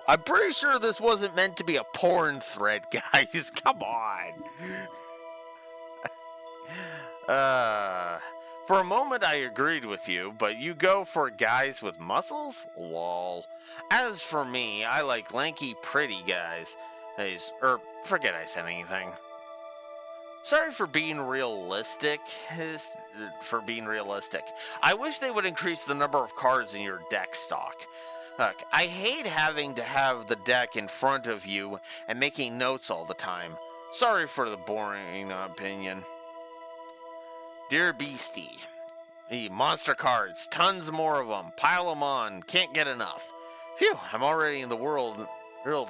I'm pretty sure this wasn't meant to be a porn thread, guys. Come on. For a moment I agreed with you, but you go for guys with muscles? Lol. As for me, I like lanky, pretty guys. Forget I said anything. Sorry for being realistic. I wish they would increase the number of cards in your deck stock. Look, I hate having to have the deck in front of you and making notes all the time. Sorry for the boring opinion. Dear Beastie, monster cards, tons more of them, pile them on, can't get enough. Phew, I'm already in the world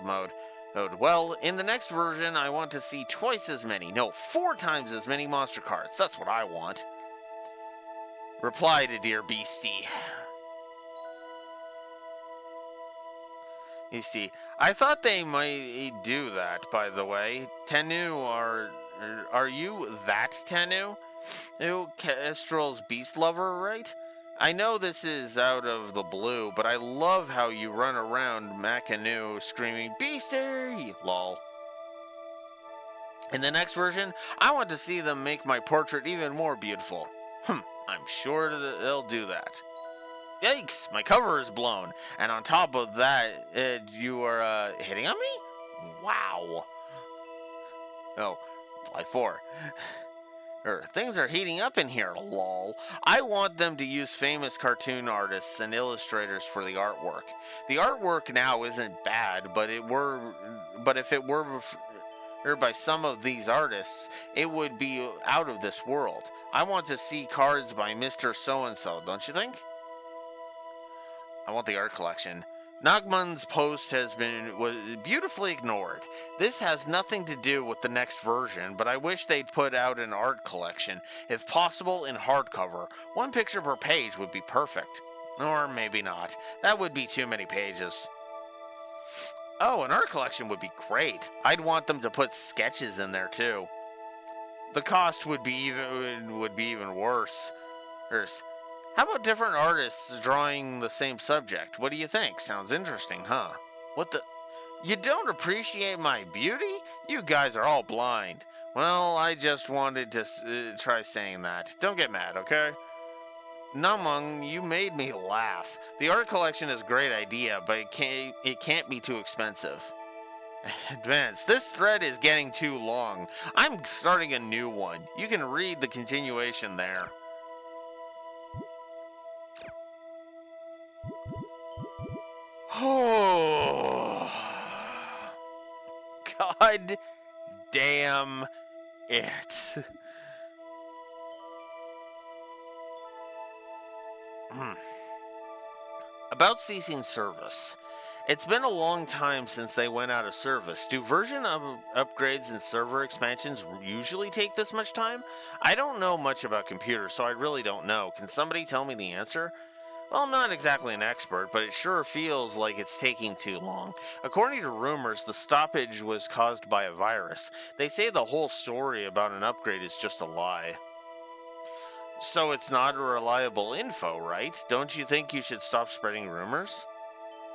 mode. Well, in the next version, I want to see twice as many, no, 4 times as many monster cards. That's what I want. Reply to Dear Beastie. Beastie, I thought they might do that, by the way. Tenu, are you that Tenu? Kestrel's beast lover, right? I know this is out of the blue, but I love how you run around Makanu screaming, Beastie! Lol. In the next version, I want to see them make my portrait even more beautiful. I'm sure that they'll do that. Yikes, my cover is blown. And on top of that, you are hitting on me? Wow. Oh, apply 4. Things are heating up in here, lol. I want them to use famous cartoon artists and illustrators for the artwork. The artwork now isn't bad, but if it were by some of these artists, it would be out of this world. I want to see cards by Mr. So-and-so, don't you think? I want the art collection. Nagman's post was beautifully ignored. This has nothing to do with the next version, but I wish they'd put out an art collection, if possible in hardcover. 1 picture per page would be perfect. Or maybe not. That would be too many pages. Oh, an art collection would be great. I'd want them to put sketches in there too. The cost would be even worse. How about different artists drawing the same subject? What do you think? Sounds interesting, huh? What the? You don't appreciate my beauty? You guys are all blind. Well, I just wanted to try saying that. Don't get mad, okay? Namung, you made me laugh. The art collection is a great idea, but it can't be too expensive. Advance, this thread is getting too long. I'm starting a new one. You can read the continuation there. Oh, God damn it. About ceasing service. It's been a long time since they went out of service. Do version upgrades and server expansions usually take this much time? I don't know much about computers, so I really don't know. Can somebody tell me the answer? Well, I'm not exactly an expert, but it sure feels like it's taking too long. According to rumors, the stoppage was caused by a virus. They say the whole story about an upgrade is just a lie. So it's not reliable info, right? Don't you think you should stop spreading rumors?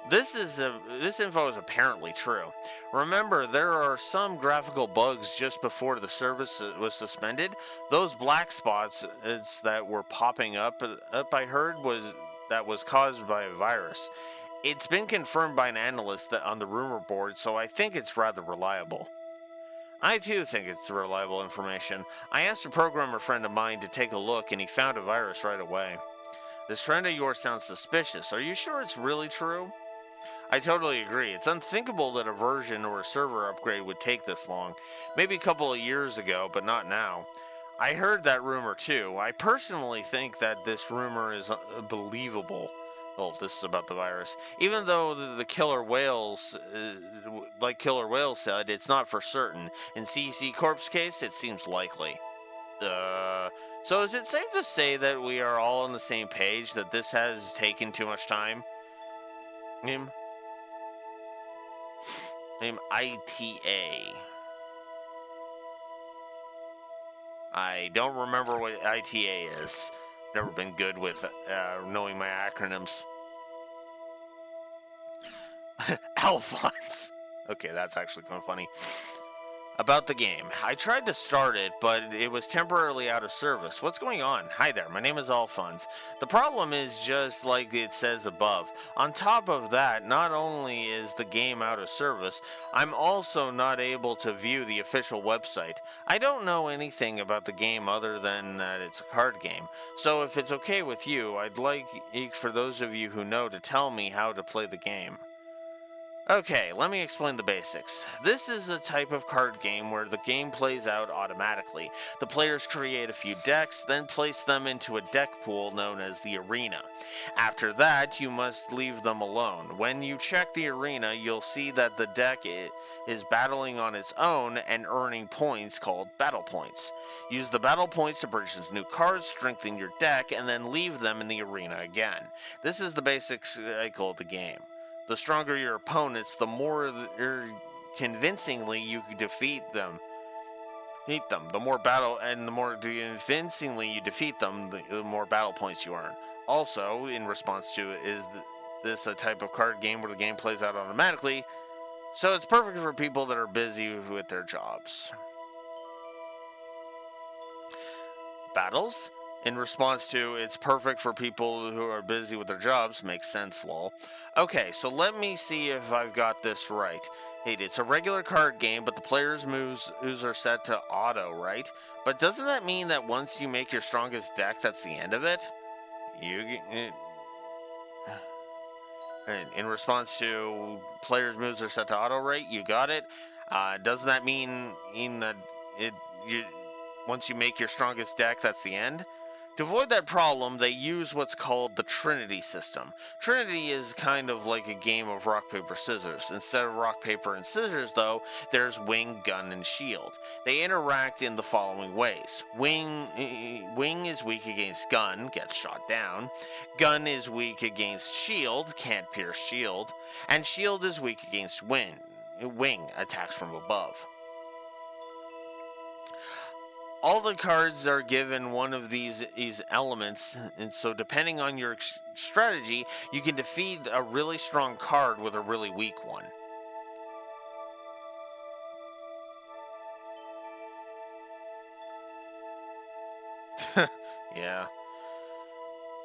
This info is apparently true. Remember, there are some graphical bugs just before the service was suspended. Those black spots that were popping up I heard was caused by a virus. It's been confirmed by an analyst on the rumor board, so I think it's rather reliable. I too think it's reliable information. I asked a programmer friend of mine to take a look, and he found a virus right away. This friend of yours sounds suspicious. Are you sure it's really true? I totally agree. It's unthinkable that a version or a server upgrade would take this long. Maybe a couple of years ago, but not now. I heard that rumor too. I personally think that this rumor is believable. Well, this is about the virus. Even though the killer whales, like Killer Whale said, it's not for certain. In CC Corp's case, it seems likely. So is it safe to say that we are all on the same page, that this has taken too much time? Name ITA. I don't remember what ITA is. Never been good with knowing my acronyms. Alphonse. Okay, that's actually kind of funny. About the game. I tried to start it, but it was temporarily out of service. What's going on? Hi there, my name is Alphonse. The problem is just like it says above. On top of that, not only is the game out of service, I'm also not able to view the official website. I don't know anything about the game other than that it's a card game. So if it's okay with you, I'd like for those of you who know to tell me how to play the game. Okay, let me explain the basics. This is a type of card game where the game plays out automatically. The players create a few decks, then place them into a deck pool known as the arena. After that, you must leave them alone. When you check the arena, you'll see that the deck is battling on its own and earning points called battle points. Use the battle points to purchase new cards, strengthen your deck, and then leave them in the arena again. This is the basic cycle of the game. The stronger your opponents, the more convincingly you defeat them. The more convincingly you defeat them, the more battle points you earn. Also, in response to it, is this a type of card game where the game plays out automatically? So it's perfect for people that are busy with their jobs. Battles? In response to, it's perfect for people who are busy with their jobs, makes sense, lol. Okay, so let me see if I've got this right. It's a regular card game, but the player's moves are set to auto, right? But doesn't that mean that once you make your strongest deck, that's the end of it? In response to, player's moves are set to auto, right? You got it. Doesn't that mean that once you make your strongest deck, that's the end? To avoid that problem, they use what's called the Trinity system. Trinity is kind of like a game of rock, paper, scissors. Instead of rock, paper, and scissors, though, there's wing, gun, and shield. They interact in the following ways. Wing is weak against gun, gets shot down. Gun is weak against shield, can't pierce shield. And shield is weak against wing, attacks from above. All the cards are given one of these elements, and so depending on your strategy, you can defeat a really strong card with a really weak one. Yeah.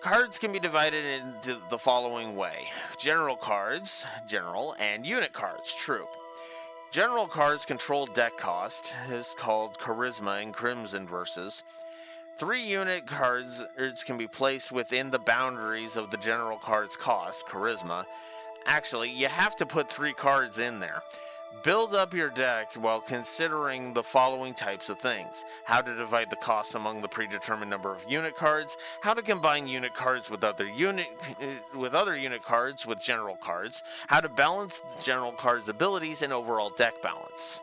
Cards can be divided into the following way. General cards, general, and unit cards, troop. General cards control deck cost, is called charisma in Crimson Verses. 3 unit cards can be placed within the boundaries of the general card's cost, charisma. Actually, you have to put 3 cards in there. Build up your deck while considering the following types of things. How to divide the costs among the predetermined number of unit cards, how to combine unit cards with other unit cards with general cards, how to balance general cards' abilities and overall deck balance.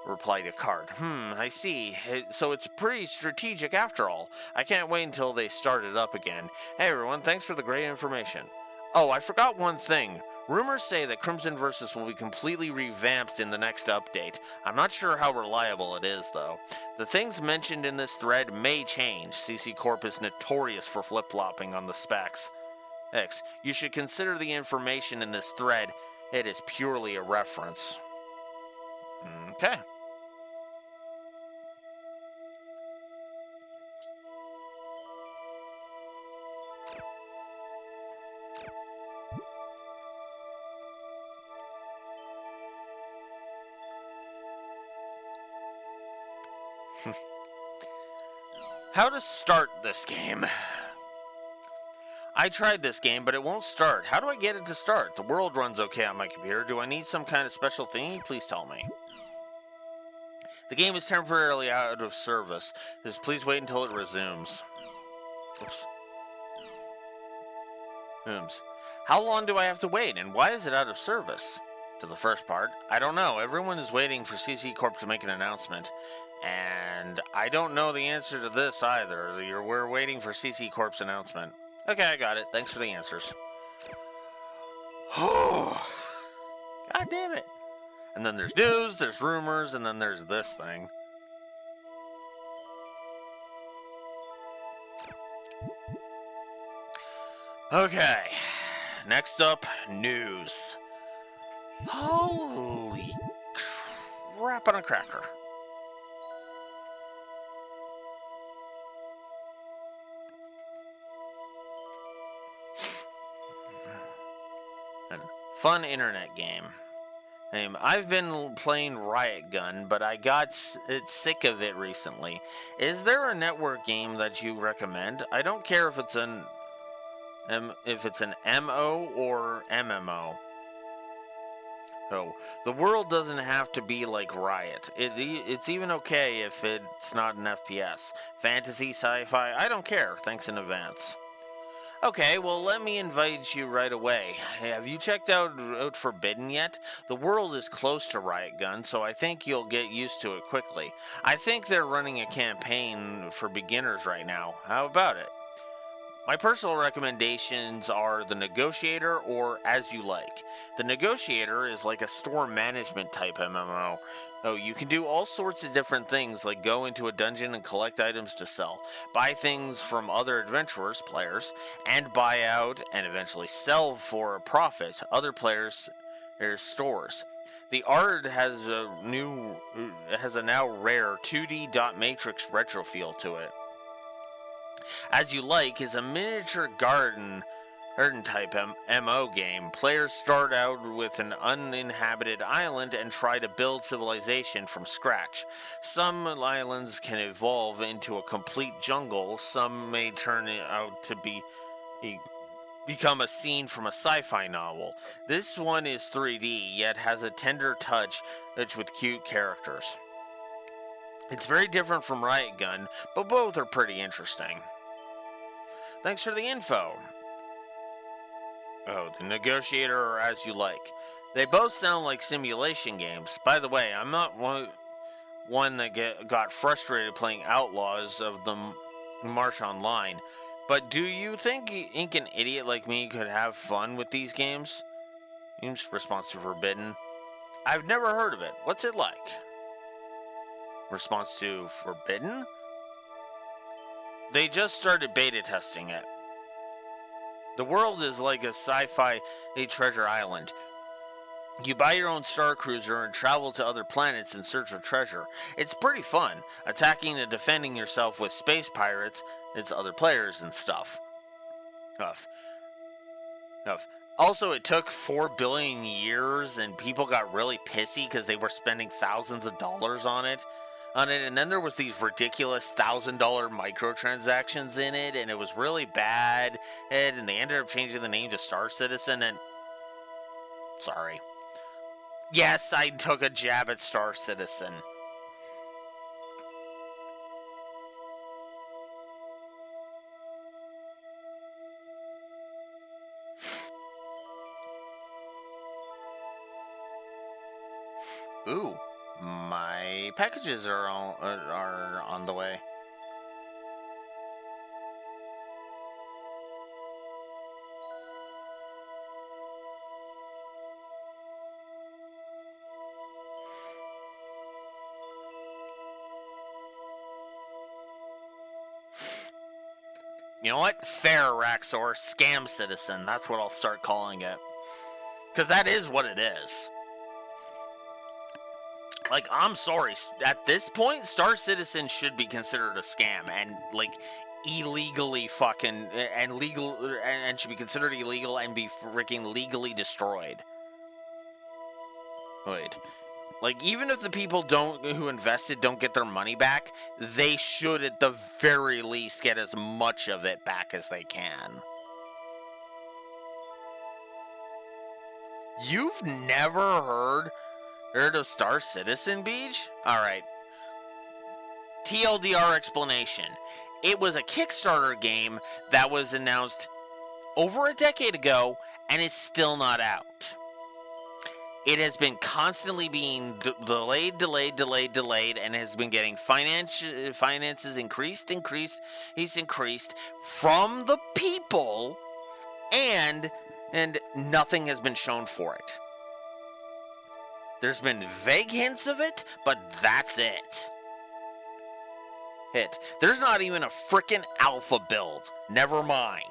Reply to card. I see. So it's pretty strategic after all. I can't wait until they start it up again. Hey everyone, thanks for the great information. Oh, I forgot one thing. Rumors say that Crimson Versus will be completely revamped in the next update. I'm not sure how reliable it is, though. The things mentioned in this thread may change. CC Corp is notorious for flip-flopping on the specs. X, you should consider the information in this thread. It is purely a reference. Okay. How to start this game? I tried this game, but it won't start. How do I get it to start? The world runs okay on my computer. Do I need some kind of special thingy? Please tell me. The game is temporarily out of service. Just please wait until it resumes. Oops. How long do I have to wait, and why is it out of service? To the first part, I don't know. Everyone is waiting for CC Corp to make an announcement. And I don't know the answer to this either. We're waiting for CC Corp's announcement. Okay, I got it. Thanks for the answers. Oh, God damn it. And then there's news, there's rumors, and then there's this thing. Okay, next up, news. Holy crap on a cracker. Fun internet game. I've been playing Riot Gun, but I got sick of it recently. Is there a network game that you recommend? I don't care if it's an MO or MMO. Oh, the world doesn't have to be like Riot. It's even okay if it's not an FPS. Fantasy, sci-fi, I don't care. Thanks in advance. Okay, well, let me invite you right away. Have you checked out Forbidden yet? The world is close to Riot Gun, so I think you'll get used to it quickly. I think they're running a campaign for beginners right now. How about it? My personal recommendations are The Negotiator or As You Like. The Negotiator is like a store management type MMO. Oh, you can do all sorts of different things, like go into a dungeon and collect items to sell, buy things from other adventurers, players, and buy out and eventually sell for a profit other players' stores. The art has a now rare 2D dot matrix retro feel to it. As You Like is a miniature garden type MO game. Players start out with an uninhabited island and try to build civilization from scratch. Some islands can evolve into a complete jungle. Some may turn out to become a scene from a sci-fi novel. This one is 3D, yet has a tender touch with cute characters. It's very different from Riot Gun, but both are pretty interesting. Thanks for the info. Oh, The Negotiator or As You Like. They both sound like simulation games. By the way, I'm not one that got frustrated playing Outlaws of the March Online. But do you think an idiot like me could have fun with these games? Response to Forbidden. I've never heard of it. What's it like? Response to Forbidden? They just started beta testing it. The world is like a sci-fi treasure island. You buy your own star cruiser and travel to other planets in search of treasure. It's pretty fun, attacking and defending yourself with space pirates, it's other players and stuff. Ugh. Ugh. Also, it took 4 billion years, and people got really pissy because they were spending thousands of dollars on it. And then there was these ridiculous $1,000 microtransactions in it, and it was really bad. And they ended up changing the name to Star Citizen. And sorry, yes, I took a jab at Star Citizen. Ooh, my packages are on the way. You know what? Fair, Raxor. Scam Citizen. That's what I'll start calling it. Because that is what it is. Like, I'm sorry. At this point, Star Citizen should be considered a scam. And, like, illegally fucking... And legal... And should be considered illegal and be freaking legally destroyed. Wait. Like, even if the people who invested don't get their money back, they should at the very least get as much of it back as they can. You've never heard of Star Citizen, Beach? Alright. TLDR explanation. It was a Kickstarter game that was announced over a decade ago and is still not out. It has been constantly being delayed, and has been getting finances increased from the people, and nothing has been shown for it. There's been vague hints of it, but that's it. There's not even a frickin' alpha build. Never mind.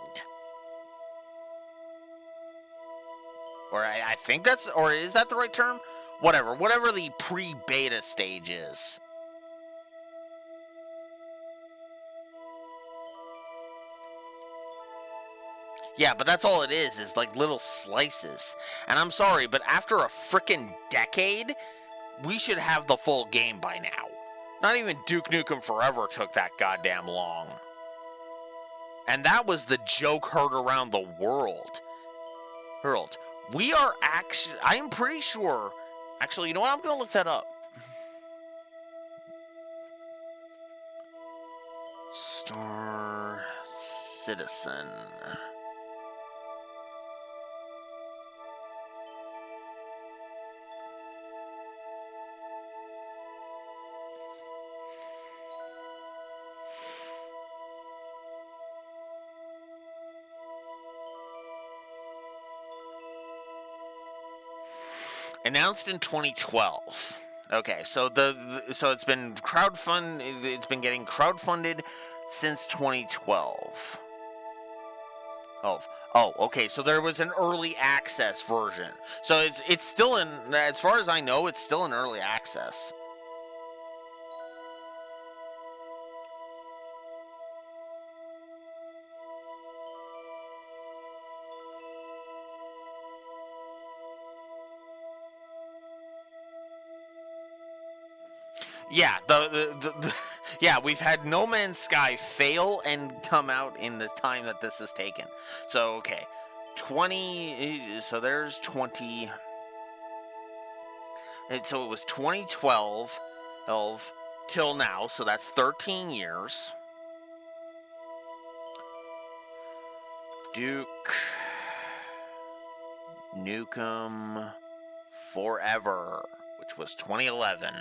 Or I think that's... Or is that the right term? Whatever the pre-beta stage is. Yeah, but that's all it is like little slices. And I'm sorry, but after a frickin' decade, we should have the full game by now. Not even Duke Nukem Forever took that goddamn long. And that was the joke heard around the world. We are actually... I am pretty sure... Actually, you know what? I'm going to look that up. Star Citizen. Announced in 2012. Okay, so so it's been crowdfunded. It's been getting crowdfunded since 2012. Oh, okay. So there was an early access version. So it's still in. As far as I know, it's still in early access. Yeah, yeah, we've had No Man's Sky fail and come out in the time that this has taken. So, okay, 20, so there's 20, and so it was 2012 till now, so that's 13 years. Duke Nukem Forever, which was 2011.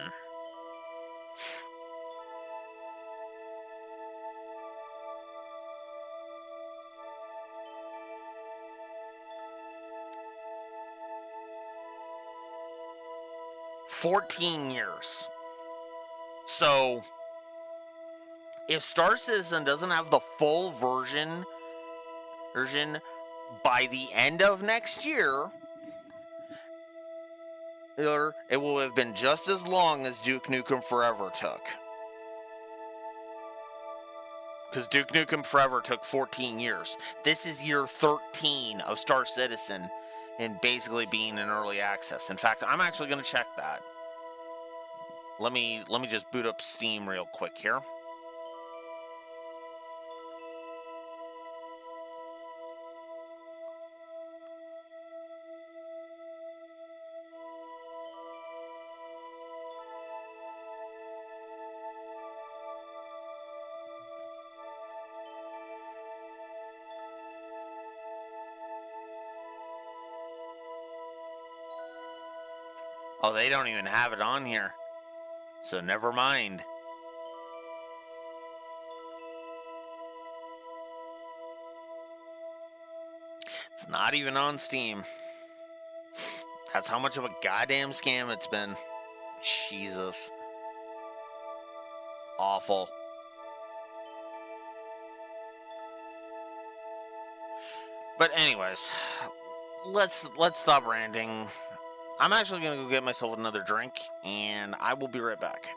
$14 years. So, if Star Citizen doesn't have the full version by the end of next year, it will have been just as long as Duke Nukem Forever took. because Duke Nukem Forever took 14 years. This is year 13 of Star Citizen and basically being in early access. In fact, I'm actually going to check that. Let me just boot up Steam real quick here. Oh, they don't even have it on here. So never mind. It's not even on Steam. That's how much of a goddamn scam it's been. Jesus. Awful. But anyways, let's stop ranting. I'm actually gonna go get myself another drink, and I will be right back.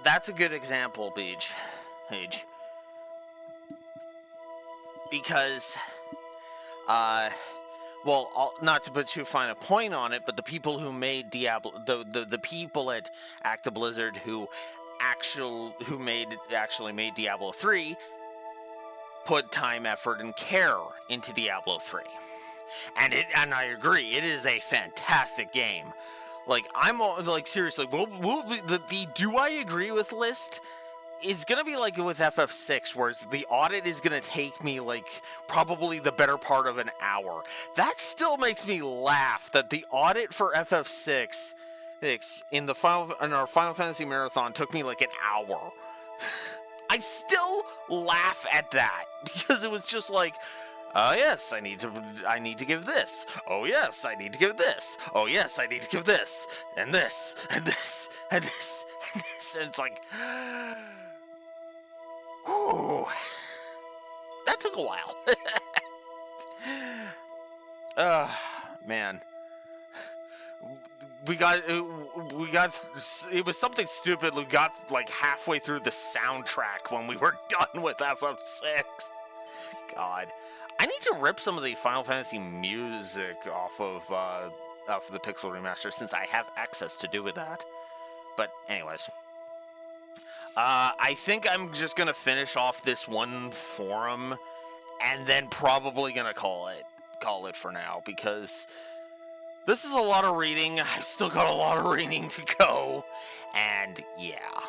That's a good example, Paige. because, not to put too fine a point on it, but the people who made Diablo, the people at Acta Blizzard who actually made Diablo 3 put time, effort, and care into Diablo 3. And I agree, it is a fantastic game. Like, I'm like, seriously, the do I agree with list is gonna be like with FF6, where the audit is gonna take me like probably the better part of an hour. That still makes me laugh that the audit for FF6 in our Final Fantasy Marathon took me like an hour. I still laugh at that because it was just like, oh yes, I need to give this. Oh yes, I need to give this. Oh yes, I need to give this and this and this and this and this, and it's like, whew, that took a while. Man. We got, it was something stupid. We got like halfway through the soundtrack when we were done with FF6. God. I need to rip some of the Final Fantasy music off of the Pixel Remaster, since I have access to do with that. But anyways. I think I'm just gonna finish off this one forum and then probably gonna call it for now, because this is a lot of reading. I've still got a lot of reading to go. And yeah.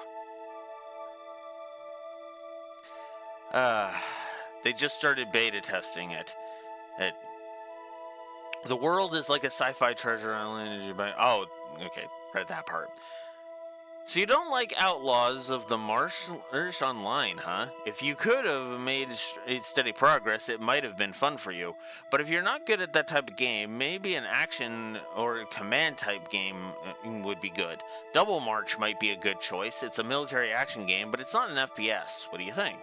They just started beta testing it. The world is like a sci-fi treasure island. Oh, okay, read that part. So you don't like Outlaws of the Marsh Online, huh? If you could have made steady progress, it might have been fun for you. But if you're not good at that type of game, maybe an action or command type game would be good. Double March might be a good choice. It's a military action game, but it's not an FPS. What do you think?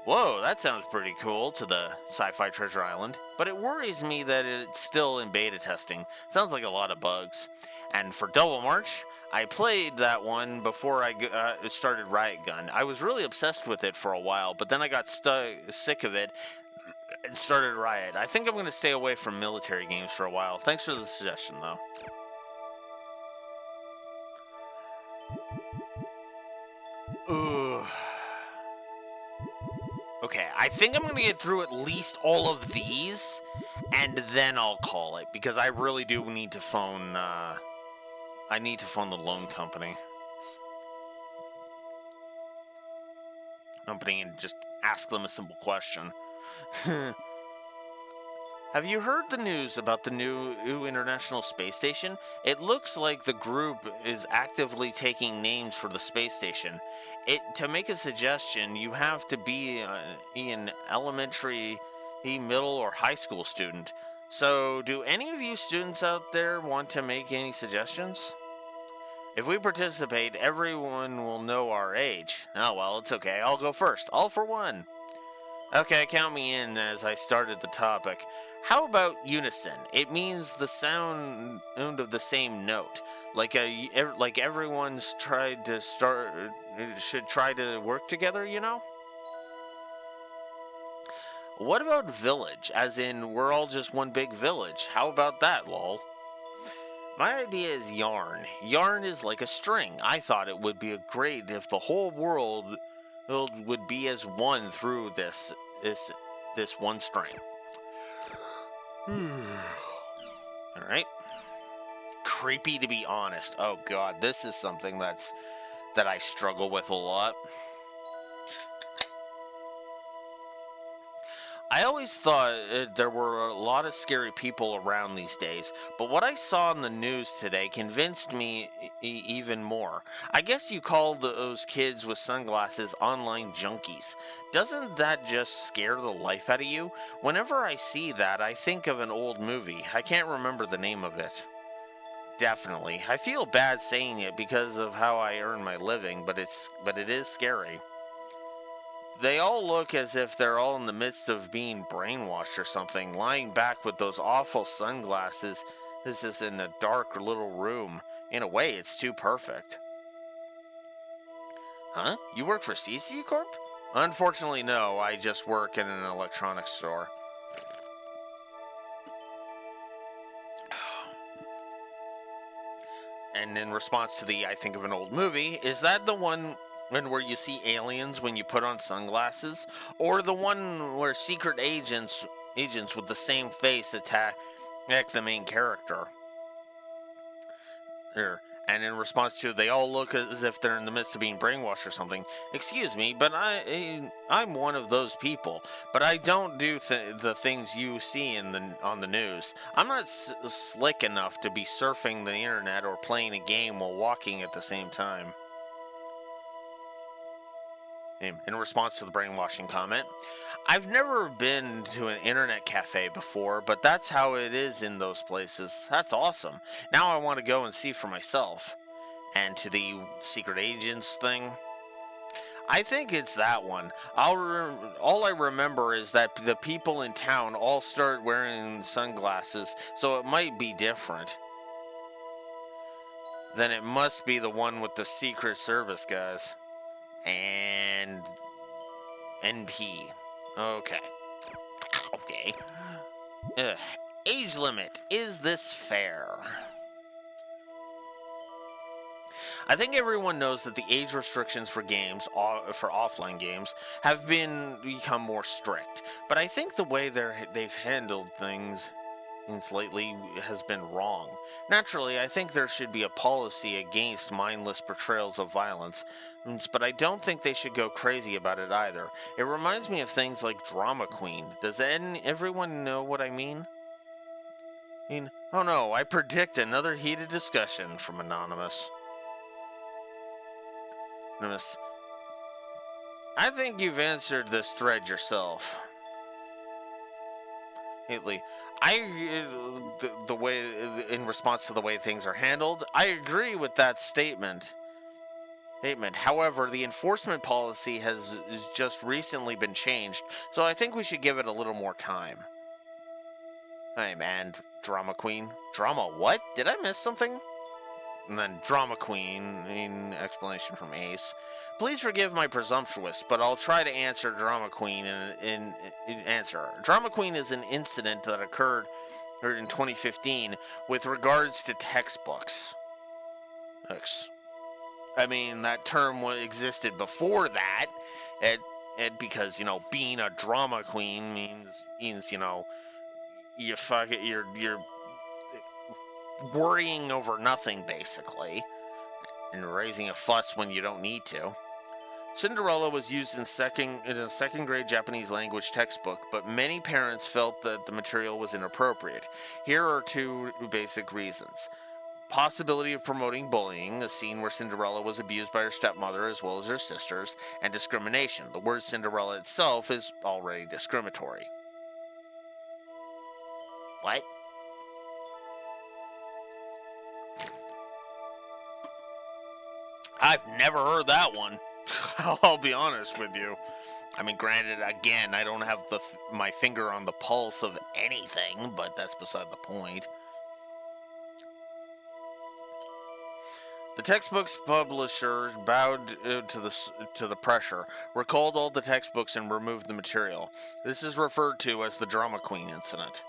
Whoa, that sounds pretty cool, to the Sci-Fi Treasure Island. But it worries me that it's still in beta testing. Sounds like a lot of bugs. And for Double March, I played that one before I started Riot Gun. I was really obsessed with it for a while, but then I got sick of it and started Riot. I think I'm going to stay away from military games for a while. Thanks for the suggestion, though. Ooh. Okay, I think I'm going to get through at least all of these, and then I'll call it, because I really do need to phone, I need to phone the loan company. And just ask them a simple question. Have you heard the news about the new International Space Station? It looks like the group is actively taking names for the space station. To make a suggestion, you have to be an elementary, middle, or high school student. So, do any of you students out there want to make any suggestions? If we participate, everyone will know our age. Oh, well, it's okay. I'll go first. All for one. Okay, count me in as I started the topic. How about unison? It means the sound of the same note. Like everyone's tried to should try to work together, you know? What about village? As in, we're all just one big village. How about that, lol? My idea is yarn. Yarn is like a string. I thought it would be great if the whole world would be as one through this one string. Alright. Creepy, to be honest. Oh god, this is something that I struggle with a lot. I always thought there were a lot of scary people around these days, but what I saw in the news today convinced me even more. I guess you called those kids with sunglasses online junkies. Doesn't that just scare the life out of you? Whenever I see that, I think of an old movie. I can't remember the name of it. Definitely. I feel bad saying it because of how I earn my living, but it is scary. They all look as if they're all in the midst of being brainwashed or something, lying back with those awful sunglasses. This is in a dark little room. In a way, it's too perfect. Huh? You work for CC Corp? Unfortunately, no. I just work in an electronics store. And in response to the I think of an old movie, is that the one where you see aliens when you put on sunglasses? Or the one where secret agents with the same face attack the main character? Here. And in response to, they all look as if they're in the midst of being brainwashed or something. Excuse me, but I'm one of those people. But I don't do the things you see on the news. I'm not slick enough to be surfing the internet or playing a game while walking at the same time. In response to the brainwashing comment, I've never been to an internet cafe before, but that's how it is in those places. That's awesome. Now I want to go and see for myself. And to the secret agents thing, I think it's that one. All I remember is that the people in town all start wearing sunglasses, so it might be different. Then it must be the one with the Secret Service guys. And NP. Okay. Okay. Age limit. Is this fair? I think everyone knows that the age restrictions for games, for offline games, have become more strict. But I think the way they've handled things lately has been wrong. Naturally, I think there should be a policy against mindless portrayals of violence, but I don't think they should go crazy about it either. It reminds me of things like Drama Queen. Does everyone know what I mean? Oh no, I predict another heated discussion from Anonymous. Anonymous, I think you've answered this thread yourself. Lately, the way, in response to the way things are handled, I agree with that statement. However, the enforcement policy has just recently been changed, so I think we should give it a little more time. Hey man, Drama Queen. Drama what? Did I miss something? And then Drama Queen, in explanation from Ace. Please forgive my presumptuous, but I'll try to answer Drama Queen in answer. Drama Queen is an incident that occurred in 2015 with regards to textbooks. I mean, that term existed before that, because, you know, being a drama queen means you know, you're worrying over nothing, basically, and raising a fuss when you don't need to. Cinderella was used in a second grade Japanese language textbook, but many parents felt that the material was inappropriate. Here are two basic reasons. Possibility of promoting bullying, a scene where Cinderella was abused by her stepmother as well as her sisters, and discrimination. The word Cinderella itself is already discriminatory. What? I've never heard that one. I'll be honest with you. I mean, granted, again, I don't have my finger on the pulse of anything, but that's beside the point. The textbook's publisher bowed to the pressure, recalled all the textbooks, and removed the material. This is referred to as the Drama Queen incident.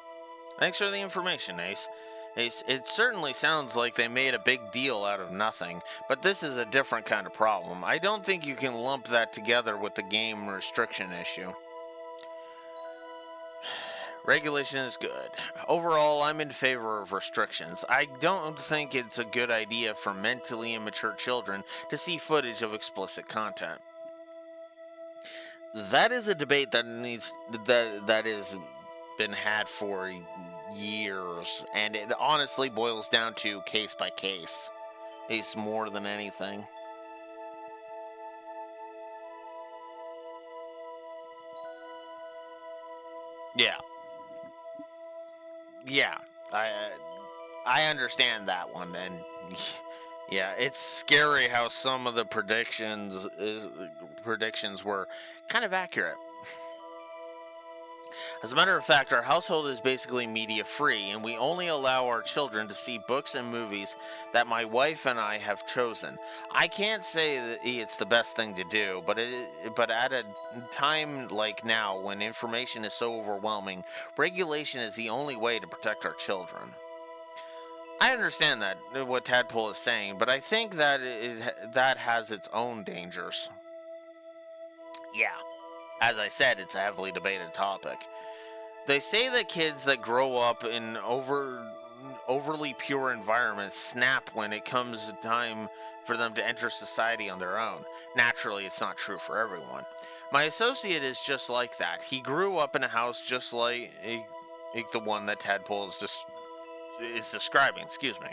Thanks for the information, Ace. It certainly sounds like they made a big deal out of nothing, but this is a different kind of problem. I don't think you can lump that together with the game restriction issue. Regulation is good. Overall, I'm in favor of restrictions. I don't think it's a good idea for mentally immature children to see footage of explicit content. That is a debate that has been had for years, and it honestly boils down to case by case. It's more than anything. Yeah, I understand that one, and yeah, it's scary how some of the predictions were kind of accurate. As a matter of fact, our household is basically media free, and we only allow our children to see books and movies that my wife and I have chosen. I can't say that it's the best thing to do, but at a time like now when information is so overwhelming, regulation is the only way to protect our children. I understand that what Tadpole is saying, but I think that that has its own dangers. Yeah, as I said, it's a heavily debated topic. They say that kids that grow up in overly pure environments snap when it comes time for them to enter society on their own. Naturally, it's not true for everyone. My associate is just like that. He grew up in a house just like the one that Tadpole is describing, excuse me.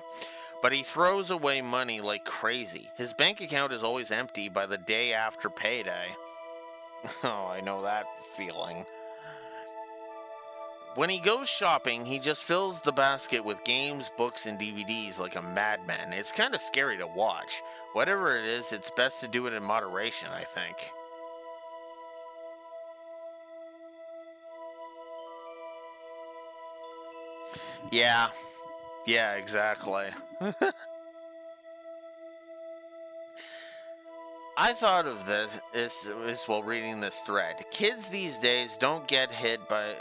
But he throws away money like crazy. His bank account is always empty by the day after payday. Oh, I know that feeling. When he goes shopping, he just fills the basket with games, books, and DVDs like a madman. It's kind of scary to watch. Whatever it is, it's best to do it in moderation, I think. Yeah, exactly. I thought of this while reading this thread. Kids these days don't get hit by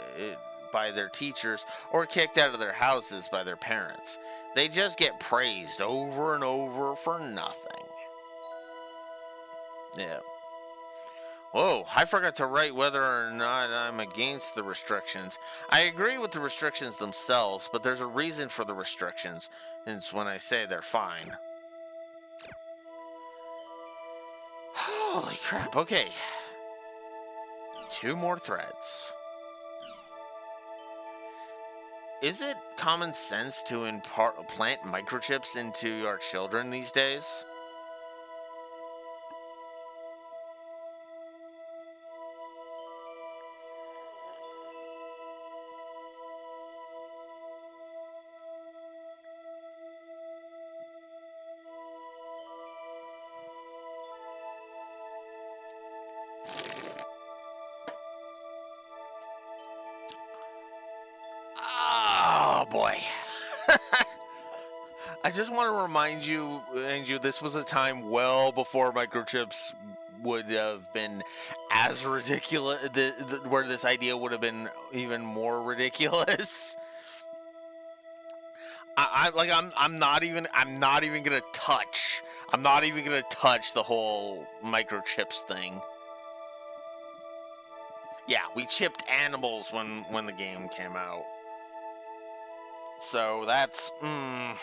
their teachers or kicked out of their houses by their parents. They just get praised over and over for nothing. Yeah. Whoa, I forgot to write whether or not I'm against the restrictions. I agree with the restrictions themselves, but there's a reason for the restrictions, and it's when I say they're fine. Holy crap, okay. 2 more threads. Is it common sense to plant microchips into our children these days? Oh boy. I just want to remind you, Anju, this was a time well before microchips would have been as ridiculous, where this idea would have been even more ridiculous. I'm not even gonna touch. I'm not even gonna touch the whole microchips thing. Yeah, we chipped animals when the game came out. So that's I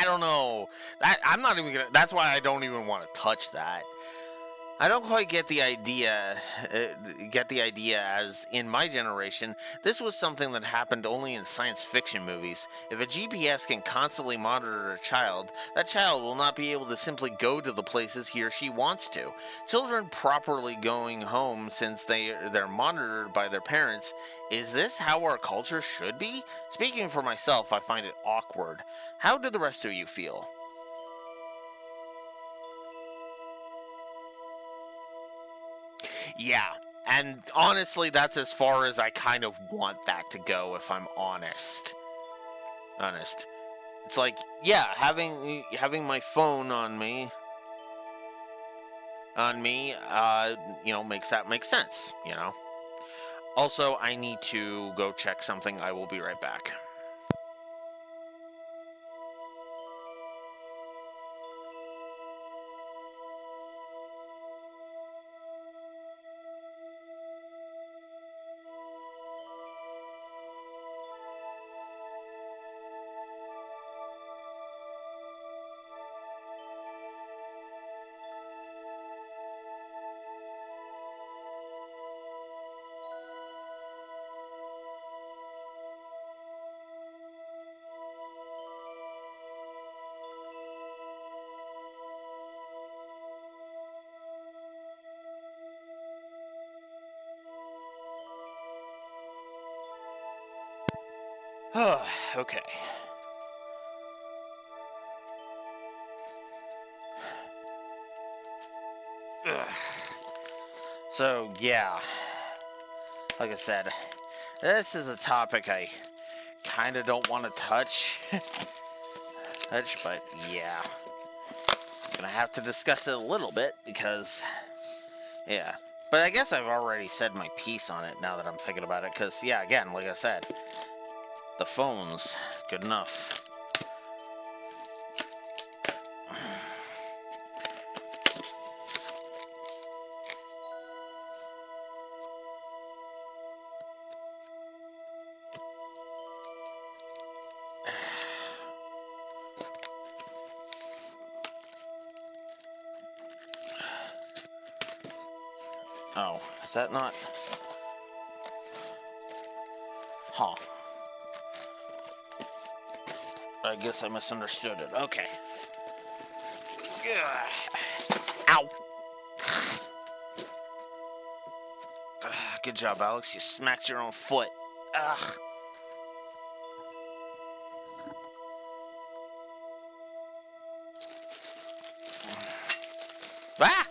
don't know. I'm not even gonna. That's why I don't even want to touch that. I don't quite get the idea. As in my generation, this was something that happened only in science fiction movies. If a GPS can constantly monitor a child, that child will not be able to simply go to the places he or she wants to. Children properly going home since they're monitored by their parents. Is this how our culture should be? Speaking for myself, I find it awkward. How do the rest of you feel? Yeah, and honestly, that's as far as I kind of want that to go, if I'm honest. It's like, yeah, having my phone on me, makes that make sense, Also, I need to go check something. I will be right back. Okay. Ugh. So, yeah. Like I said, this is a topic I kind of don't want to touch. But yeah. Gonna have to discuss it a little bit because, yeah. But I guess I've already said my piece on it now that I'm thinking about it. Because, yeah, again, like I said, the phone's good enough. Oh, is that not? Huh. I guess I misunderstood it. Okay. Ow. Good job, Alex. You smacked your own foot. Ugh. Ah!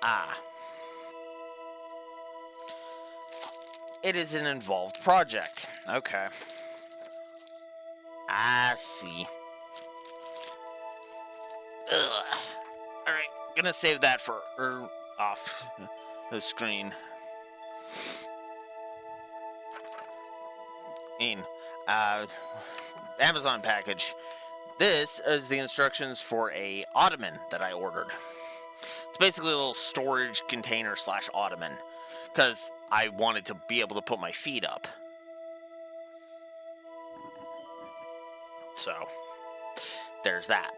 Ah. It is an involved project. Okay. I see. Ugh. Alright, gonna save that for off the screen. Amazon package. This is the instructions for a ottoman that I ordered. It's basically a little storage container / ottoman, because I wanted to be able to put my feet up. So, there's that.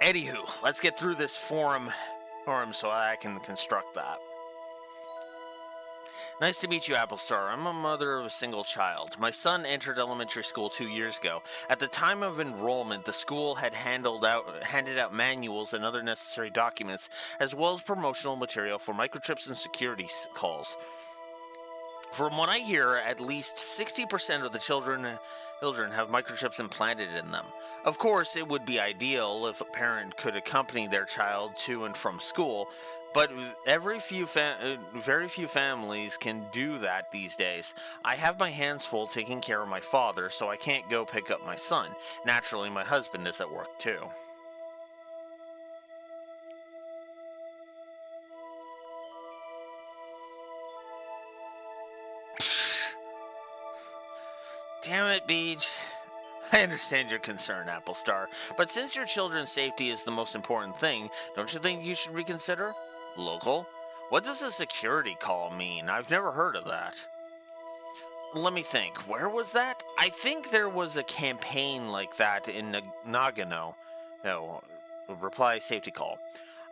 Anywho, let's get through this forum so I can construct that. Nice to meet you, Applestar. I'm a mother of a single child. My son entered elementary school 2 years ago. At the time of enrollment, the school had handed out manuals and other necessary documents, as well as promotional material for microchips and security calls. From what I hear, at least 60% of the children have microchips implanted in them. Of course, it would be ideal if a parent could accompany their child to and from school, but very few families can do that these days. I have my hands full taking care of my father, so I can't go pick up my son. Naturally, my husband is at work too. Damn it, Beej. I understand your concern, Applestar, but since your children's safety is the most important thing, don't you think you should reconsider? Local? What does a security call mean? I've never heard of that. Let me think. Where was that? I think there was a campaign like that in Nagano. No, reply safety call.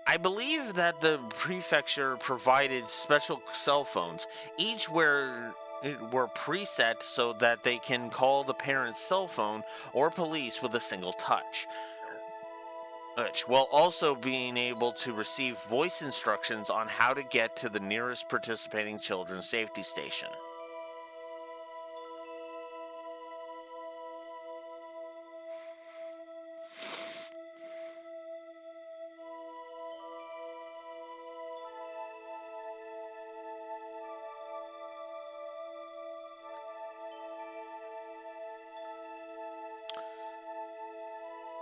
I believe that the prefecture provided special cell phones, each were preset so that they can call the parent's cell phone or police with a single touch, while also being able to receive voice instructions on how to get to the nearest participating children's safety station.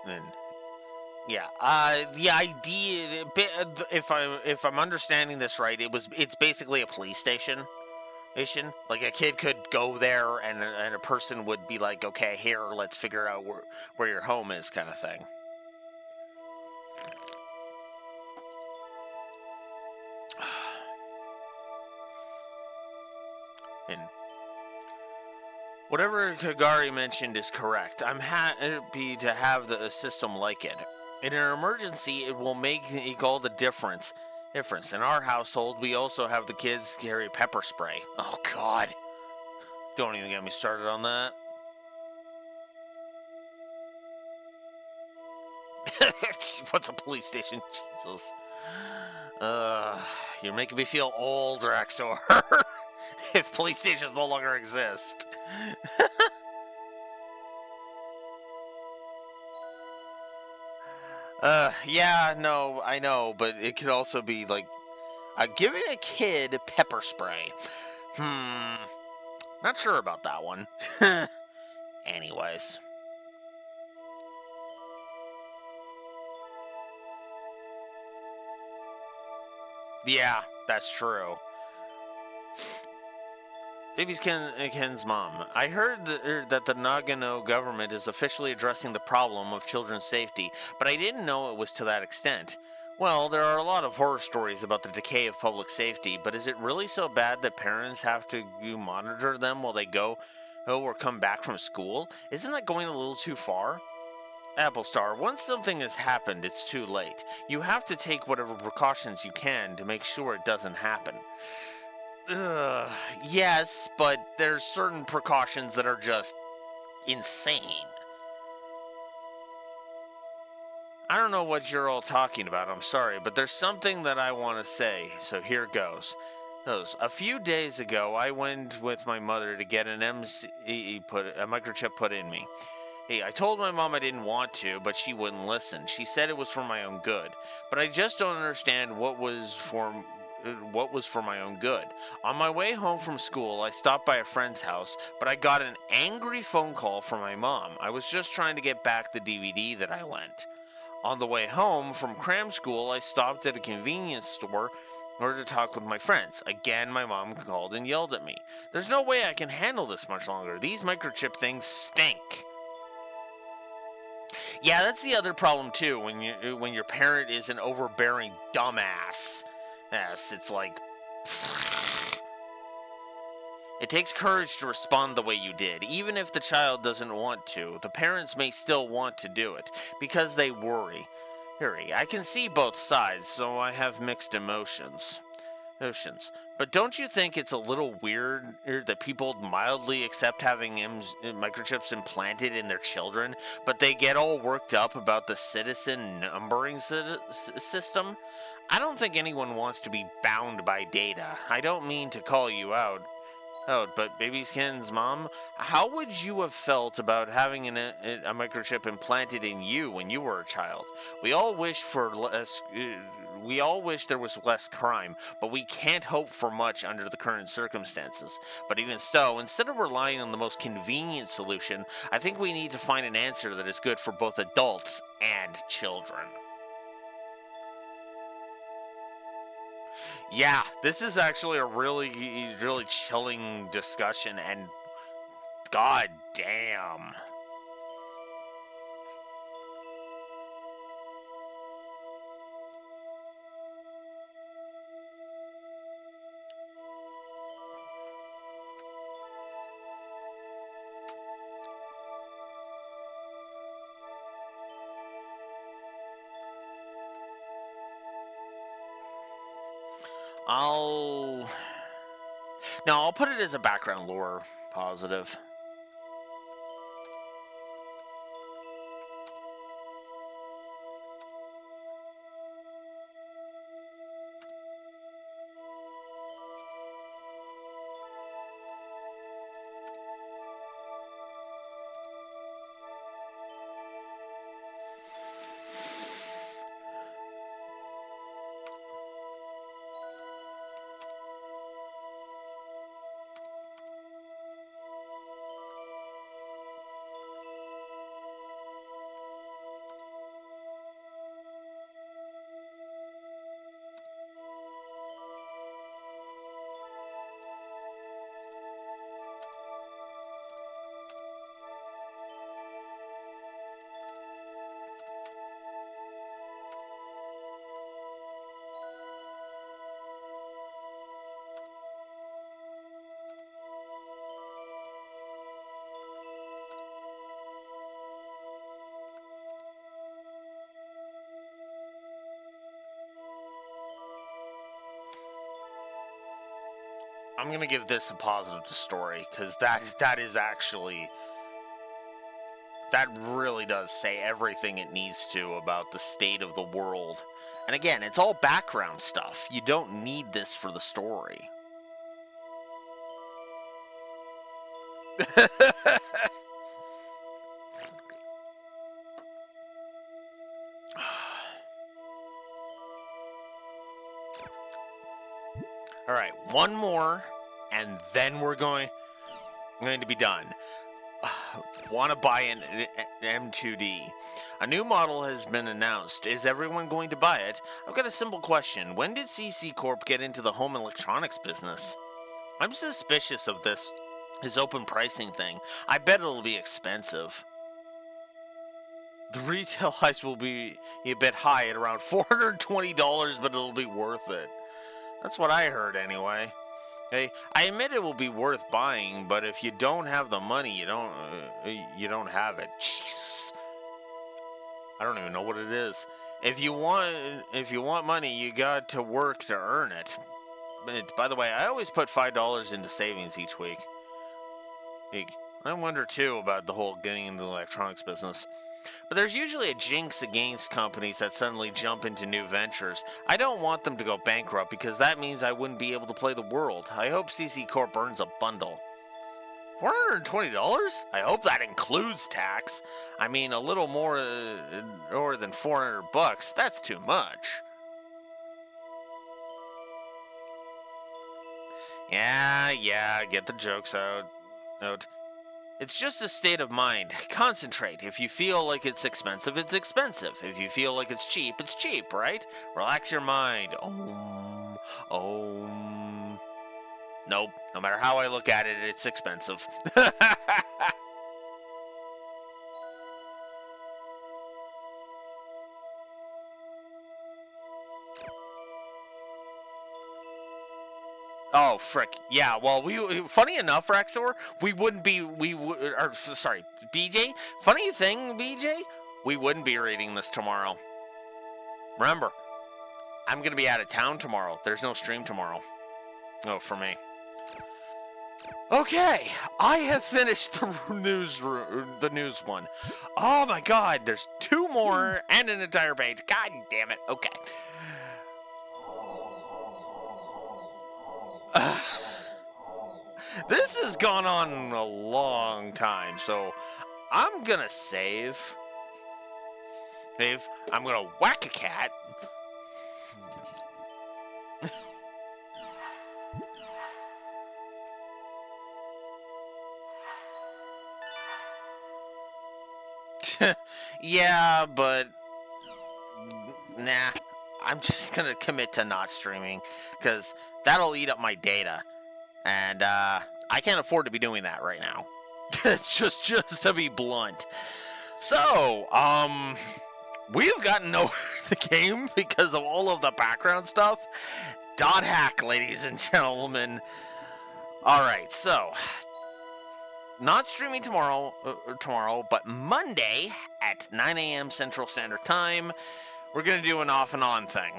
And yeah, the idea, if I'm understanding this right, it's basically a police station. Like a kid could go there, and a person would be like, "Okay, here, let's figure out where your home is," kind of thing. And whatever Kagari mentioned is correct. I'm happy to have a system like it. In an emergency, it will make all the difference. In our household, we also have the kids carry pepper spray. Oh, God. Don't even get me started on that. What's a police station? Jesus. You're making me feel old, Rexor. If police stations no longer exist. Yeah, no, I know, but it could also be like giving a kid pepper spray. Not sure about that one. Anyways. Yeah, that's true. Baby's Ken's mom. I heard that the Nagano government is officially addressing the problem of children's safety, but I didn't know it was to that extent. Well, there are a lot of horror stories about the decay of public safety, but is it really so bad that parents have to monitor them while they go or come back from school? Isn't that going a little too far? Applestar, once something has happened, it's too late. You have to take whatever precautions you can to make sure it doesn't happen. Yes, but there's certain precautions that are just insane. I don't know what you're all talking about, I'm sorry, but there's something that I want to say, so here goes. A few days ago, I went with my mother to get an a microchip put in me. Hey, I told my mom I didn't want to, but she wouldn't listen. She said it was for my own good, but I just don't understand what was for my own good. On my way home from school, I stopped by a friend's house, but I got an angry phone call from my mom. I was just trying to get back the DVD that I lent. On the way home from cram school, I stopped at a convenience store in order to talk with my friends. Again, my mom called and yelled at me. There's no way I can handle this much longer. These microchip things stink. Yeah, that's the other problem too, when your parent is an overbearing dumbass. Yes, it's like... It takes courage to respond the way you did. Even if the child doesn't want to, the parents may still want to do it, because they worry. I can see both sides, so I have mixed emotions. But don't you think it's a little weird that people mildly accept having microchips implanted in their children, but they get all worked up about the citizen numbering system? I don't think anyone wants to be bound by data. I don't mean to call you out. But Baby Ken's mom, how would you have felt about having a microchip implanted in you when you were a child? We all wish there was less crime, but we can't hope for much under the current circumstances. But even so, instead of relying on the most convenient solution, I think we need to find an answer that is good for both adults and children. Yeah, this is actually a really, really chilling discussion, and god damn. I'll put it as a background lore positive. I'm gonna give this a positive story, because that is actually that really does say everything it needs to about the state of the world. And again, it's all background stuff. You don't need this for the story. All right, one more, and then we're going to be done. Want to buy an M2D. A new model has been announced. Is everyone going to buy it? I've got a simple question. When did CC Corp get into the home electronics business? I'm suspicious of this open pricing thing. I bet it'll be expensive. The retail price will be a bit high at around $420, but it'll be worth it. That's what I heard anyway. Hey, I admit it will be worth buying, but if you don't have the money, you don't have it. Jeez. I don't even know what it is. If you want money, you got to work to earn it. By the way, I always put $5 into savings each week. I wonder too about the whole getting into the electronics business. But there's usually a jinx against companies that suddenly jump into new ventures. I don't want them to go bankrupt because that means I wouldn't be able to play the world. I hope CC Corp earns a bundle. $420? I hope that includes tax. I mean, a little more than $400. That's too much. Yeah, get the jokes out. It's just a state of mind. Concentrate. If you feel like it's expensive, it's expensive. If you feel like it's cheap, right? Relax your mind. Nope. No matter how I look at it, it's expensive. Oh, frick. Yeah, well, funny enough, Raxor, BJ, funny thing, BJ, we wouldn't be reading this tomorrow. Remember, I'm going to be out of town tomorrow. There's no stream tomorrow. Oh, for me. Okay, I have finished the news one. Oh my god, there's 2 more and an entire page. God damn it. Okay. This has gone on a long time, so I'm gonna save. I'm gonna whack a cat. Yeah, but nah, I'm just gonna commit to not streaming because that'll eat up my data, and I can't afford to be doing that right now. just to be blunt. So, we've gotten nowhere in the game because of all of the background stuff. .hack, ladies and gentlemen. All right, so not streaming tomorrow, but Monday at 9 a.m. Central Standard Time, we're gonna do an off and on thing.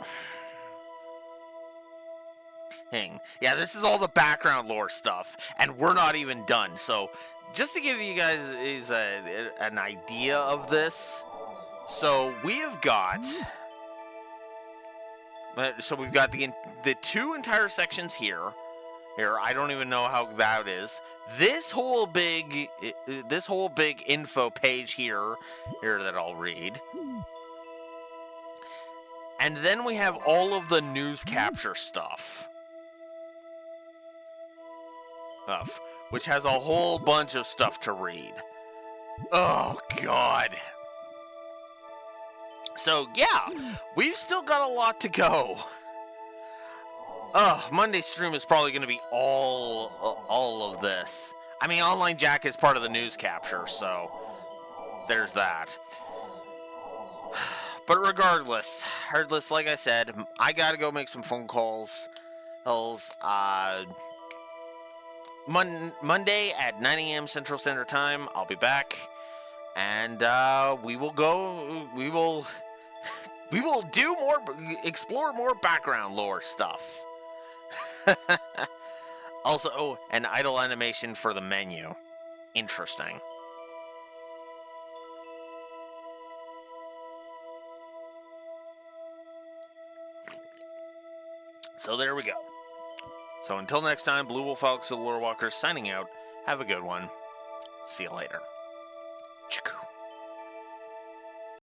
Yeah, this is all the background lore stuff, and we're not even done. So, just to give you guys an idea of this, so we have got. So we've got the 2 entire sections here. Here, I don't even know how that is. This whole big info page here that I'll read. And then we have all of the news capture stuff. Which has a whole bunch of stuff to read. Oh, God. So, yeah, we've still got a lot to go. Monday's stream is probably going to be all of this. I mean, Online Jack is part of the news capture, so there's that. But regardless, like I said, I got to go make some phone calls. Monday at 9 a.m. Central Standard Time, I'll be back, and we will explore more background lore stuff. Also, an idle animation for the menu. Interesting. So there we go. So until next time, Blue Wolf Alex the Lore Walker signing out. Have a good one. See you later. Chiku.